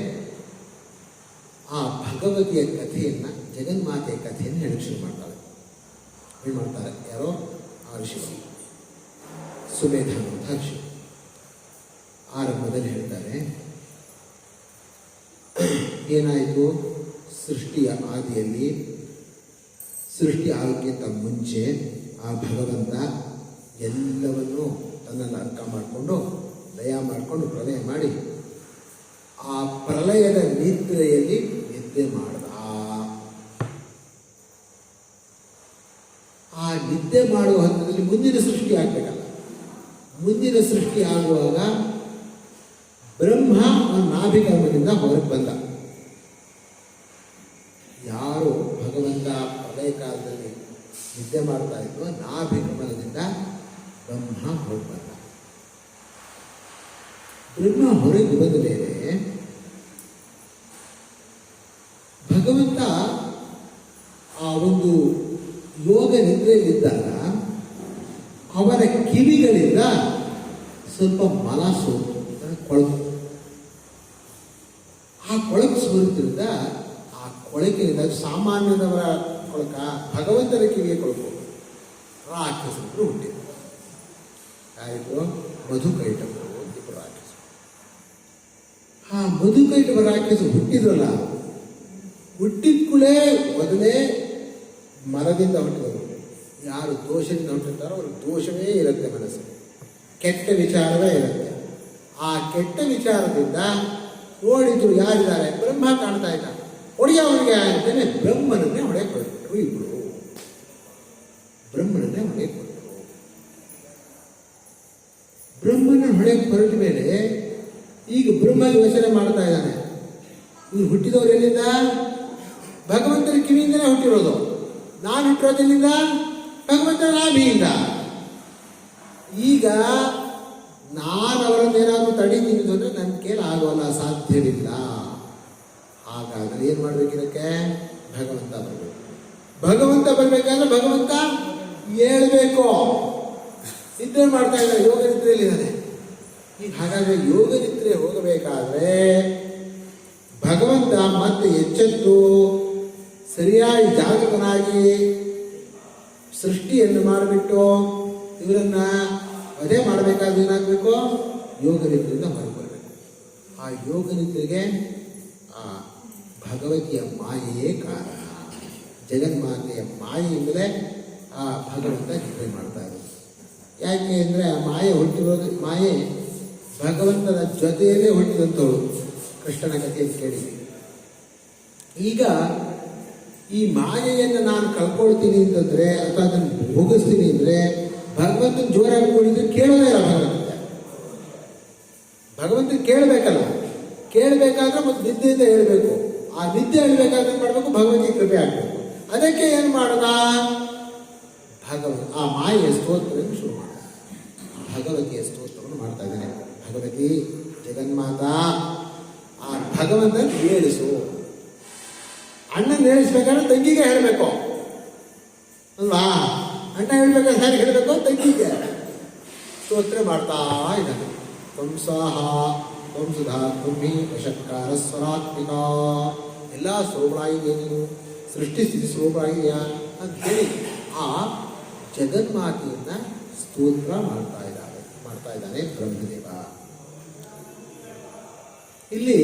ಆ ಭಗವತಿಯ ಕಥೆಯನ್ನು, ಜಗನ್ಮಾತೆಯ ಕಥೆಯನ್ನು ಹೇಳಕ್ಕೆ ಶುರು ಮಾಡ್ತಾರೆ. ಏನು ಮಾಡ್ತಾರೆ, ಯಾರೋ ಆ ಋಷಿಗಳು, ಸುಮೇಧ ಅನ್ನುವಂಥ ಋಷಿ ಆರಂಭದಲ್ಲಿ ಹೇಳ್ತಾರೆ, ಏನಾಯಿತು, ಸೃಷ್ಟಿಯ ಆದಿಯಲ್ಲಿ, ಸೃಷ್ಟಿ ಆಗೋಕ್ಕಿಂತ ಮುಂಚೆ ಆ ಭಗವಂತ ಎಲ್ಲವನ್ನೂ ತನ್ನನ್ನು ಅರ್ಥ ಮಾಡಿಕೊಂಡು ಲಯ ಮಾಡಿಕೊಂಡು ಪ್ರಳಯ ಮಾಡಿ ಆ ಪ್ರಳಯದ ನಿದ್ರೆಯಲ್ಲಿ ನಿದ್ದೆ ಮಾಡ್ದ. ಆ ನಿದ್ದೆ ಮಾಡುವ ಹಂತದಲ್ಲಿ ಮುಂದಿನ ಸೃಷ್ಟಿ ಆಗಬೇಕಲ್ಲ. ಮುಂದಿನ ಸೃಷ್ಟಿ ಆಗುವಾಗ ಬ್ರಹ್ಮ ನಾಭಿಕರ್ಮದಿಂದ ಹೊರಗೆ ಬಂದ. ಯಾರು ಭಗವಂತ ಪ್ರಳಯ ಕಾಲದಲ್ಲಿ ನಿದ್ದೆ ಮಾಡ್ತಾ ಇದ್ವೋ ನಾಭಿಕರ್ಮದಿಂದ ಬ್ರಹ್ಮ ಹೊರಗೆ ಬಂದ. ಬ್ರಹ್ಮ ಹೊರಗೆ ಬಂದ ಮೇಲೆ ಭಗವಂತ ಆ ಒಂದು ಯೋಗ ನಿದ್ರೆಯಲ್ಲಿದ್ದಾಗ ಅವರ ಕಿವಿಗಳಿಂದ ಸ್ವಲ್ಪ ಮಲ ಕೊಳಕು. ಆ ಕೊಳಕು ಸೋರುತ್ತಿದ್ದ ಆ ಕೊಳಕಿನಿಂದ ಸಾಮಾನ್ಯದವರ ಕೊಳಕ ಭಗವಂತನ ಕಿವಿಯ ಕೊಳಕು. ರಾಕ್ಷಸರು ಹುಟ್ಟಿದ್ರು. ಆಯಿತು ಮಧುಕೈಟವರು ಇಬ್ಬರು ರಾಕ್ಷಸರು. ಆ ಮಧುಕೈಟವ ರಾಕ್ಷಸರು ಹುಟ್ಟಿದ್ರಲ್ಲ, ಹುಟ್ಟಿದ ಕೂಡಲೇ ಮೊದಲೇ ಮರದಿಂದ ಹುಟ್ಟಿದವರು. ಯಾರು ದೋಷದಿಂದ ಹುಟ್ಟಿರ್ತಾರೋ ಅವ್ರಿಗೆ ದೋಷವೇ ಇರುತ್ತೆ, ಮನಸ್ಸು ಕೆಟ್ಟ ವಿಚಾರವೇ ಇರುತ್ತೆ. ಆ ಕೆಟ್ಟ ವಿಚಾರದಿಂದ ನೋಡಿದ್ರು ಯಾರಿದ್ದಾರೆ, ಬ್ರಹ್ಮ ಕಾಣ್ತಾ ಇದ್ದ. ಹೊಡೆಯ ಅವನಿಗೆ ಅಂತಲೇ ಬ್ರಹ್ಮನನ್ನೇ ಹೊಡೆಯಕೊಟ್ರು. ಇಬ್ಬರು ಬ್ರಹ್ಮನನ್ನೇ ಹೊಡೆಯಕೊಟ್ರು. ಬ್ರಹ್ಮನ ಹೊಡೆಯಕ್ಕೆ ಹೊರಟ ಮೇಲೆ ಈಗ ಬ್ರಹ್ಮ ಯೋಚನೆ ಮಾಡ್ತಾ ಇದ್ದಾನೆ. ಇವ್ರು ಹುಟ್ಟಿದವರು ಎಲ್ಲಿಂದ? ಭಗವಂತನ ಕಿವಿಯಿಂದಲೇ ಹುಟ್ಟಿರೋದು. ನಾನು ಹುಟ್ಟಿರೋದೆಲ್ಲಿಂದ? ಭಗವಂತನ ನಾಭಿಯಿಂದ. ಈಗ ನಾನು ಅವರನ್ನೇನಾದರೂ ತಡೀತೀನಿ ಅಂದರೆ ನನ್ನ ಕೈಲಿ ಆಗೋಲ್ಲ, ಸಾಧ್ಯವಿಲ್ಲ. ಹಾಗಾದರೆ ಏನು ಮಾಡಬೇಕು? ಇದಕ್ಕೆ ಭಗವಂತ ಬರಬೇಕು. ಭಗವಂತ ಬರಬೇಕಾದ್ರೆ ಭಗವಂತ ಹೇಳ್ಬೇಕು. ನಿದ್ರೆ ಮಾಡ್ತಾ ಇದ್ದಾರೆ, ಯೋಗ ನಿದ್ರೆಯಲ್ಲಿದ್ದಾನೆ. ಈಗ ಹಾಗಾದರೆ ಯೋಗ ನಿದ್ರೆ ಹೋಗಬೇಕಾದ್ರೆ ಭಗವಂತ ಮತ್ತೆ ಎಚ್ಚೆತ್ತು ಸರಿಯಾಗಿ ಜಾಗೃತನಾಗಿ ಸೃಷ್ಟಿಯನ್ನು ಮಾಡಿಬಿಟ್ಟು ಇವರನ್ನ ವಧೆ ಮಾಡಬೇಕಾದ್ರೆ ಏನಾಗಬೇಕು? ಯೋಗ ನಿದ್ರೆಯಿಂದ ಹೊರಬರಬೇಕು. ಆ ಯೋಗ ನಿದ್ರೆಗೆ ಆ ಭಗವತಿಯ ಮಾಯೆಯೇ ಕಾರಣ. ಜಗನ್ಮಾತೆಯ ಮಾಯೆಯಿಂದಲೇ ಆ ಭಗವಂತ ನಿದ್ರೆ ಮಾಡ್ತಾ ಇರೋದು. ಯಾಕೆ ಅಂದರೆ ಆ ಮಾಯೆ ಹುಟ್ಟಿರೋದು, ಮಾಯೆ ಭಗವಂತನ ಜೊತೆಯಲ್ಲೇ ಹುಟ್ಟಿದಂಥವಳು. ಕೃಷ್ಣನ ಕಥೆಯನ್ನು ಕೇಳಿದೆ. ಈಗ ಈ ಮಾಯೆಯನ್ನು ನಾನು ಕಳ್ಕೊಳ್ತೀನಿ ಅಂತಂದರೆ ಅಥವಾ ಅದನ್ನು ಭೋಗಿಸ್ತೀನಿ ಅಂದರೆ ಭಗವಂತನ ಜೋರಾಗಿ ಕೂಡಿದ್ರೆ ಕೇಳೋದೇ ಇಲ್ಲ. ಭಗವಂತನ ಕೇಳಬೇಕಲ್ಲ. ಕೇಳಬೇಕಾದ್ರೆ ಮತ್ತು ನಿದ್ದೆಯಿಂದ ಹೇಳಬೇಕು. ಆ ನಿದ್ದೆ ಹೇಳಬೇಕಾದ್ರೆ ಏನು ಮಾಡಬೇಕು? ಭಗವತಿ ಕೃಪೆ ಆಗಬೇಕು. ಅದಕ್ಕೆ ಏನು ಮಾಡೋದ? ಆ ಮಾಯೆಯ ಸ್ತೋತ್ರವನ್ನು ಶುರು ಮಾಡ. ಭಗವತಿಯ ಸ್ತೋತ್ರವನ್ನು ಮಾಡ್ತಾ ಇದ್ದಾನೆ. ಭಗವತಿ ಜಗನ್ಮಾತಾ, ಆ ಭಗವಂತನ ಹೇಳಿಸು. ಅಣ್ಣನ ಹೇಳಿಸ್ಬೇಕಾದ್ರೆ ತಂಗಿಗೆ ಹೇಳಬೇಕು ಅಲ್ವಾ? ಅಣ್ಣ ಹೇಳ್ಬೇಕಾದ್ರೆ ಯಾರು ಹೇಳಬೇಕು? ತಂಗಿಗೆ. ಸ್ತೋತ್ರ ಮಾಡ್ತಾ ಇದ್ದಾನೆ. ವಂಸಾಹ ವಂಸುಧಾ ಬ್ರಹ್ಮಿ ವಶಕ್ಕಾರ ಸ್ವರಾತ್ಮಿಕ. ಎಲ್ಲ ಸ್ವರೂಪಗಳಾಗಿದೆಯಾ ನೀನು? ಸೃಷ್ಟಿ ಸ್ಥಿತಿ ಸ್ವರೂಪಗಳಾಗಿದೆಯಾ ಅಂತ ಹೇಳಿ ಆ ಜಗನ್ಮಾತೆಯನ್ನ ಸ್ತೋತ್ರ ಮಾಡ್ತಾ ಇದ್ದಾನೆ ಬ್ರಹ್ಮದೇವ. ಇಲ್ಲಿ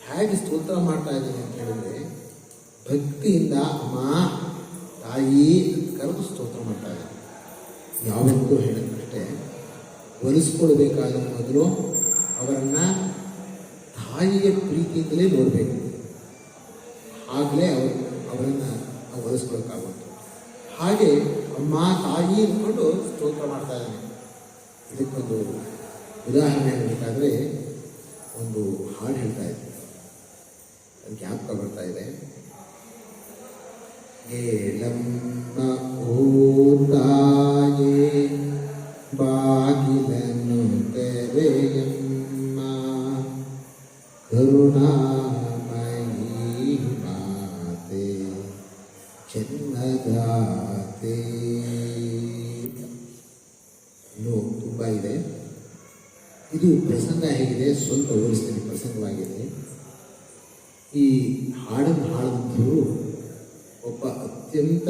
ಹೇಗೆ ಸ್ತೋತ್ರ ಮಾಡ್ತಾ ಇದ್ದಾನೆ ಅಂತ ಹೇಳಿದ್ರೆ ಭಕ್ತಿಯಿಂದ ಅಮ್ಮ ತಾಯಿ ಅಂತ ಕರೆದು ಸ್ತೋತ್ರ ಮಾಡ್ತಾ ಇದ್ದಾನೆ. ಯಾವತ್ತೂ ಹೇಳಿದ್ರಷ್ಟೇ ಒಲಿಸ್ಕೊಳ್ಬೇಕಾದ ಮೊದಲು ಅವರನ್ನು ತಾಯಿಯ ಪ್ರೀತಿಯಿಂದಲೇ ನೋಡಬೇಕು. ಆಗಲೇ ಅವರನ್ನು ನಾವು ಒಲಿಸ್ಕೊಳಕ್ಕಾಗುತ್ತೆ. ಹಾಗೆ ಅಮ್ಮ ತಾಯಿ ಅಂದ್ಕೊಂಡು ಸ್ತೋತ್ರ ಮಾಡ್ತಾ ಇದ್ದಾನೆ. ಇದಕ್ಕೊಂದು ಉದಾಹರಣೆ ಹೇಳಬೇಕಾದ್ರೆ ಒಂದು ಹಾಡು ಹೇಳ್ತಾ ಇದ್ದೆ, ಅದು ಜ್ಞಾಪಕ ಬರ್ತಾ ಇದೆ. ಏಲಮ್ಮ ಓ ತಾಯೇ ಬಾಗಿಲನ್ನು ತೆರೆಯಮ್ಮ, ಕರುಣಾಮಯಿ ಮಾತೆ ಜನ್ಮದಾತೆ. ಇನ್ನು ತುಂಬ ಇದೆ. ಇದು ಪ್ರಸಂಗ ಹೇಗಿದೆ ಸ್ವಲ್ಪ ವಿವರಿಸ್ತೀನಿ. ಪ್ರಸಂಗವಾಗಿದೆ. ಈ ಹಾಡನ್ನು ಹಾಡಿದಂಥವರು ಒಬ್ಬ ಅತ್ಯಂತ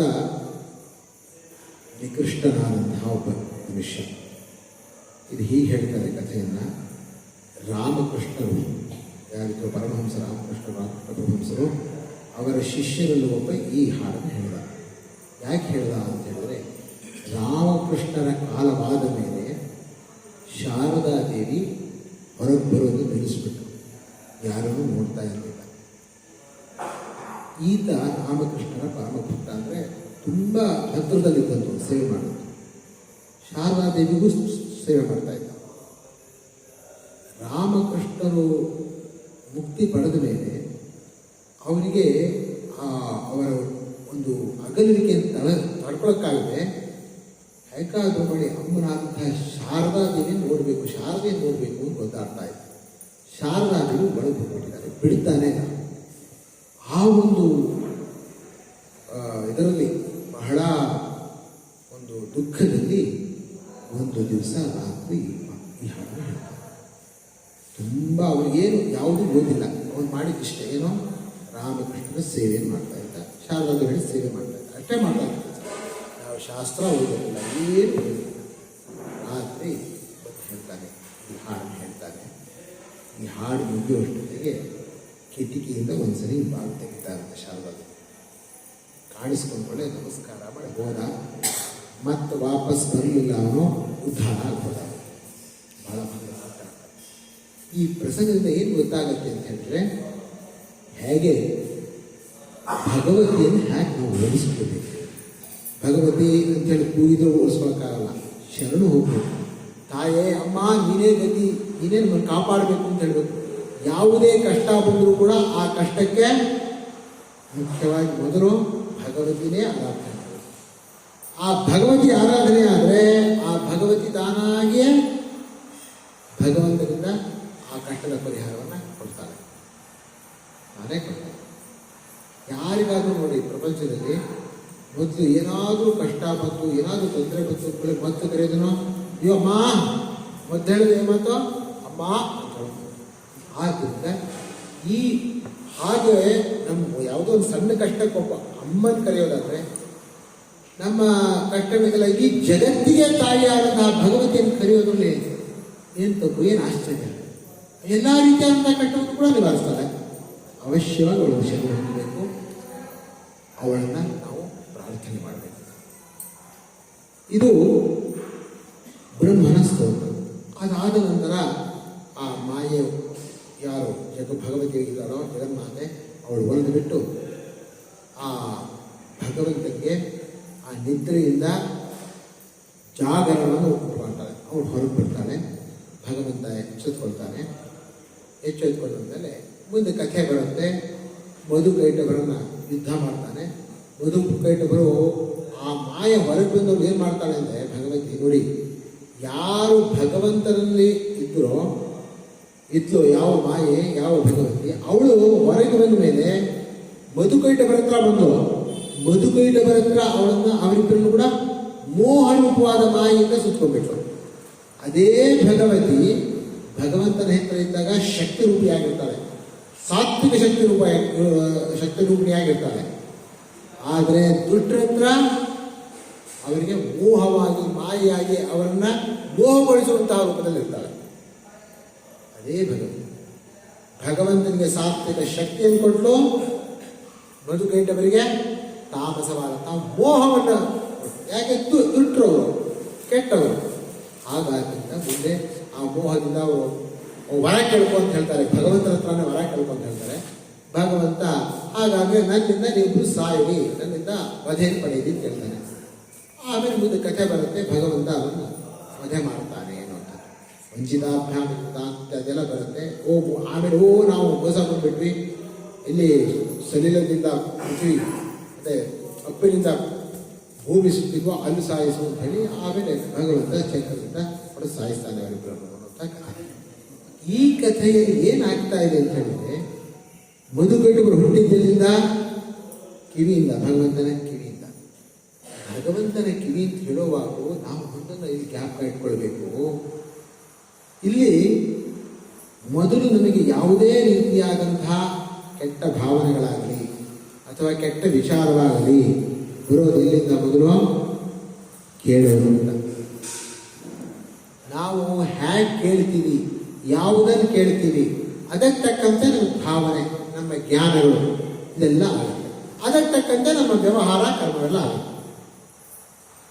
ನಿಕೃಷ್ಟನಾದಂತಹ ಒಬ್ಬ ಮನುಷ್ಯ. ಇದು ಹೀಗೆ ಹೇಳ್ತಾರೆ ಕಥೆಯನ್ನು. ರಾಮಕೃಷ್ಣರು, ಯಾರಿಗೂ ಪರಮಹಂಸ ರಾಮಕೃಷ್ಣ ಪರಮಹಂಸರು, ಅವರ ಶಿಷ್ಯರಲ್ಲಿ ಒಬ್ಬ ಈ ಹಾಡನ್ನು ಹೇಳಿದ. ಯಾಕೆ ಹೇಳ್ದ ಅಂತ ಹೇಳಿದ್ರೆ, ರಾಮಕೃಷ್ಣರ ಕಾಲವಾದ ಮೇಲೆ ಶಾರದಾದೇವಿ ಹೊರಗೆ ಬರೋದು ನಿಲ್ಲಿಸ್ಬಿಟ್ರು. ಯಾರನ್ನೂ ನೋಡ್ತಾ ಇರಲಿಲ್ಲ. ಈತ ರಾಮಕೃಷ್ಣರ ಪರಮಭಕ್ತ, ಅಂದರೆ ತುಂಬ ಹತ್ತಿರದಲ್ಲಿ ಬಂದು ಸೇವೆ ಮಾಡೋದು. ಶಾರದಾದೇವಿಗೂ ಸೇವೆ ಮಾಡ್ತಾ ಇದ್ದ. ರಾಮಕೃಷ್ಣರು ಮುಕ್ತಿ ಪಡೆದ ಮೇಲೆ ಅವರಿಗೆ ಅವರ ಒಂದು ಅಗಲಿಕೆಯನ್ನು ತಡ್ಕೊಳಕ್ಕಾಗದೆ ಹೇಗಾದರೂ ಮಾಡಿ ಅಮ್ಮನಾದಂತಹ ಶಾರದಾದೇವಿಯನ್ನು ನೋಡಬೇಕು, ಶಾರದೆಯನ್ನು ನೋಡಬೇಕು ಅಂತ ಗೊತ್ತಾಗ್ತಾ ಇದೆ. ಶಾರದಾದೇವಿ ಒಳಗೆ ಹೋಗ್ಬಿಟ್ಟಿದ್ದಾರೆ, ಬಿಡ್ತಾನೆ ಇಲ್ಲ. ಆ ಒಂದು ಇದರಲ್ಲಿ ಬಹಳ ಒಂದು ದುಃಖದಲ್ಲಿ ಒಂದು ದಿವಸ ರಾತ್ರಿ ಈ ಹಾಡನ್ನು ಹೇಳ್ತಾರೆ. ತುಂಬ ಅವ್ರಿಗೇನು ಯಾವುದೂ ಓದಿಲ್ಲ, ಅವ್ನು ಮಾಡಿದಿಷ್ಟೇ, ಏನೋ ರಾಮಕೃಷ್ಣನ ಸೇವೆಯನ್ನು ಮಾಡ್ತಾ ಇದ್ದ, ಶಾರದಾದೇವಿ ಸೇವೆ ಮಾಡ್ತಾ ಇದ್ದ, ಅಷ್ಟೇ ಮಾಡ್ತಾ ಇದ್ದ. ನಾವು ಶಾಸ್ತ್ರ ಓದೋದಿಲ್ಲ, ಏನು ಓದಿಲ್ಲ. ರಾತ್ರಿ ಹೇಳ್ತಾನೆ, ಈ ಹಾಡನ್ನು ಹೇಳ್ತಾನೆ. ಈ ಹಾಡು ಮುಗಿಯುವಷ್ಟೊತ್ತಿಗೆ ಕಿಟಕಿಯಿಂದ ಒಂದ್ಸರಿ ಬಾಗಿಲು ತೆಗಿತಾ ಇರುತ್ತೆ. ಶಾರದಾದೇವಿ ಕಾಣಿಸ್ಕೊಂಡ್ಕೊಳ್ಳೆ ನಮಸ್ಕಾರ ಮಾಡಿ ಹೋದ. ಮತ್ತೆ ವಾಪಸ್ ಬರಲಿಲ್ಲ, ಅವನು ಉದ್ಧಾರ ಆಗ್ಬೋದ. ಬಹಳ ಮಾತಾಡ್ತಾರೆ. ಈ ಪ್ರಸಂಗದಿಂದ ಏನು ಗೊತ್ತಾಗತ್ತೆ ಅಂತ ಹೇಳಿದ್ರೆ, ಹೇಗೆ ಭಗವತಿಯನ್ನು ಹ್ಯಾಕ್ ನಾವು ಓಡಿಸ್ಕೋಬೇಕು. ಭಗವತಿ ಅಂತೇಳಿ ಕೂಗಿದ್ರು ಓಡಿಸ್ಕೊಳಕ್ಕಾಗಲ್ಲ, ಶರಣು ಹೋಗ್ಬೇಕು. ತಾಯೇ ಅಮ್ಮ ನೀನೇ ಗತಿ, ನೀನೇ ನಮ್ಮನ್ನು ಕಾಪಾಡಬೇಕು ಅಂತ ಹೇಳಬೇಕು. ಯಾವುದೇ ಕಷ್ಟ ಬಂದರೂ ಕೂಡ ಆ ಕಷ್ಟಕ್ಕೆ ಮುಖ್ಯವಾಗಿ ಮೊದಲು ಭಗವತಿನೇ ಆರಾಧನೆ ಮಾಡಬೇಕು. ಆ ಭಗವತಿ ಆರಾಧನೆ ಆದರೆ ಆ ಭಗವತಿ ತಾನಾಗಿಯೇ ಭಗವಂತನಿಂದ ಆ ಕಷ್ಟದ ಪರಿಹಾರವನ್ನು ಕೊಡ್ತಾಳೆ, ನಾನೇ ಕೊಡ್ತಾಳೆ. ಯಾರಿಗಾದರೂ ನೋಡಿ ಪ್ರಪಂಚದಲ್ಲಿ ಮೊದಲು ಏನಾದರೂ ಕಷ್ಟ ಬಂತು, ಏನಾದರೂ ತೊಂದರೆ ಬಂತು, ಮತ್ತು ಕರೆಯೋದನೋ ಅಯ್ಯೋ ಅಮ್ಮ, ಮೊದಲು ಹೇಳಿದೆ ಮಾತು ಅಮ್ಮ ಅಂತ ಹೇಳೋದು. ಆದ್ದರಿಂದ ಈ ಹಾಗೆ ನಮ್ಮ ಯಾವುದೋ ಒಂದು ಸಣ್ಣ ಕಷ್ಟಕ್ಕೊಬ್ಬ ಅಮ್ಮನ ಕರೆಯೋದಾದರೆ, ನಮ್ಮ ಕಷ್ಟಗಳಿಗೆಲ್ಲ ಇಡೀ ಜಗತ್ತಿಗೆ ತಾಯಿಯಾದಂತಹ ಭಗವತಿಯನ್ನು ಕರೆಯೋದ್ರಲ್ಲಿ ಏನು ತಪ್ಪು, ಏನು ಆಶ್ಚರ್ಯ. ಎಲ್ಲ ರೀತಿಯಾದಂತಹ ಕಷ್ಟವನ್ನು ಕೂಡ ನಿವಾರಿಸ್ತಾರೆ. ಅವಶ್ಯವಾಗಿ ಅವಳ ವಿಷಯಗಳು ಹೊಂದಬೇಕು, ಅವಳನ್ನು ನಾವು ಪ್ರಾರ್ಥನೆ ಮಾಡಬೇಕು. ಇದು ಬ್ರಹ್ಮನ ಸ್ತೋತ್ರ. ಅದಾದ ನಂತರ ಆ ಮಾಯೆ ಯಾರು ಭಗವತಿ ಇದ್ದಾರೋ ಜಗನ್ಮಾತೆ, ಅವಳು ಹೊರದು ಬಿಟ್ಟು ಆ ಭಗವಂತನಿಗೆ ಆ ನಿದ್ರೆಯಿಂದ ಜಾಗರಣವನ್ನು ಉಂಟು ಮಾಡ್ತಾಳೆ. ಅವಳು ಹೊರಗೆ ಬರ್ತಾನೆ, ಭಗವಂತ ಎಚ್ಚೆತ್ಕೊಳ್ತಾನೆ. ಎಚ್ಚೆತ್ಕೊಂಡ್ಮೇಲೆ ಮುಂದೆ ಕಥೆ ಬರುತ್ತೆ. ಮಧುಕೈಟಭರನ್ನು ಯುದ್ಧ ಮಾಡ್ತಾನೆ. ಮಧುಕೈಟಭರು ಆ ಮಾಯ ಹೊರಗೆ ಬಂದವ್ರು ಏನು ಮಾಡ್ತಾಳೆ ಅಂದರೆ, ಭಗವತಿ ನೋಡಿ, ಯಾರು ಭಗವಂತನಲ್ಲಿ ಇದ್ಲು ಯಾವ ಮಾಯೆ, ಯಾವ ಭಗವತಿ, ಅವಳು ಹೊರಗೆ ಬಂದ ಮೇಲೆ ಮಧುಕೈಟಭರ ಹತ್ರ ಬಂದು, ಮಧುಕೈಟಭರ ಹತ್ರ ಅವರಿಬ್ಬರನ್ನು ಕೂಡ ಮೋಹರೂಪವಾದ ಮಾಯೆಯಿಂದ ಸುತ್ಕೊಂಡ್ಬಿಟ್ರು. ಅದೇ ಭಗವತಿ ಭಗವಂತನ ಹತ್ರ ಇದ್ದಾಗ ಶಕ್ತಿ ರೂಪಿಯಾಗಿರ್ತಾಳೆ, ಸಾತ್ವಿಕ ಶಕ್ತಿ ರೂಪಿಣಿಯಾಗಿರ್ತಾಳೆ. ಆದರೆ ದುಷ್ಟರ ಹತ್ರ ಅವರಿಗೆ ಮೋಹವಾಗಿ ಮಾಯೆಯಾಗಿ ಅವರನ್ನು ಮೋಹಗೊಳಿಸುವಂತಹ ರೂಪದಲ್ಲಿ ಇರ್ತಾಳೆ. ಅದೇ ಭಗವಂತನಿಗೆ ಸಾತ್ವಿಕ ಶಕ್ತಿಯನ್ನು ಕೊಟ್ಟಲು, ಮಧುಕೈಟವರಿಗೆ ತಾಮಸವಾದಂತಹ ಮೋಹವನ್ನು, ಯಾಕೆ ದುಷ್ಟರವರು, ಕೆಟ್ಟವರು. ಹಾಗಾದ್ದರಿಂದ ಮುಂದೆ ಆ ಮೋಹದಿಂದ ಅವರು ವರ ಕೇಳ್ಕೊ ಅಂತ ಹೇಳ್ತಾರೆ, ಭಗವಂತನ ಹತ್ರನೇ ವರ ಕೇಳ್ಕೊ ಅಂತ ಹೇಳ್ತಾರೆ. ಭಗವಂತ ಹಾಗಾದರೆ ನನ್ನಿಂದ ನೀವು ಸಾಯಿರಿ, ನನ್ನಿಂದ ವಧೆಯನ್ನು ಪಡೆಯಿರಿ ಅಂತ ಹೇಳ್ತಾನೆ. ಆಮೇಲೆ ಮುಂದೆ ಕಥೆ ಬರುತ್ತೆ, ಭಗವಂತ ಅವನ್ನ ವಧೆ ಮಾಡ್ತಾನೆ ಅನ್ನೋಂಥದ್ದು. ವಂಚಿತಾಭ್ಯಾಮ ಅದೆಲ್ಲ ಬರುತ್ತೆ. ಆಮೇಲೆ ನಾವು ಮೋಸ ಬಂದುಬಿಟ್ವಿ, ಇಲ್ಲಿ ಸಲಿಲದಿಂದ ಪೃಥ್ವಿ ಮತ್ತು ಅಪ್ಪಿನಿಂದ ಭೂಮಿ ಸುತ್ತಿದ್ವೋ ಅಲ್ಲಿ ಸಾಯಿಸು ಅಂತ ಹೇಳಿ ಆಮೇಲೆ ಭಗವಂತ ಚಕ್ರದಿಂದ ಹೊಡೆದು ಸಾಯಿಸ್ತಾನೆ ಅವರಿಬ್ಬರನ್ನು ಅನ್ನೋಂಥ ಕಥೆ. ಈ ಕಥೆಯಲ್ಲಿ ಏನಾಗ್ತಾ ಇದೆ ಅಂತ ಹೇಳಿದರೆ, ಮಧುಕೈಟಭರು ಹುಟ್ಟಿದ್ದರಿಂದ ಕಿವಿಯಿಂದ, ಭಗವಂತನ ಕಿವಿಯಿಂದ. ಭಗವಂತನ ಕಿವಿ ಅಂತ ಹೇಳುವಾಗ ನಾವು ಒಂದನ್ನು ಇಲ್ಲಿ ಜ್ಞಾಪಕ ಇಟ್ಕೊಳ್ಬೇಕು. ಇಲ್ಲಿ ಮೊದಲು ನಮಗೆ ಯಾವುದೇ ರೀತಿಯಾದಂತಹ ಕೆಟ್ಟ ಭಾವನೆಗಳಾಗಲಿ ಅಥವಾ ಕೆಟ್ಟ ವಿಚಾರವಾಗಲಿ ಬರೋದು ಎಲ್ಲಿಂದ? ಮೊದಲು ಕೇಳೋದ್ರಿಂದ. ನಾವು ಹೇಗೆ ಕೇಳ್ತೀವಿ, ಯಾವುದನ್ನು ಕೇಳ್ತೀವಿ, ಅದಕ್ಕೆ ತಕ್ಕಂತೆ ನಮ್ಮ ಭಾವನೆ, ನಮ್ಮ ಜ್ಞಾನಗಳು ಇದೆಲ್ಲ ಆಗುತ್ತೆ. ಅದಕ್ಕೆ ತಕ್ಕಂತೆ ನಮ್ಮ ವ್ಯವಹಾರ ಕರ್ಮವೆಲ್ಲ ಆಗುತ್ತೆ.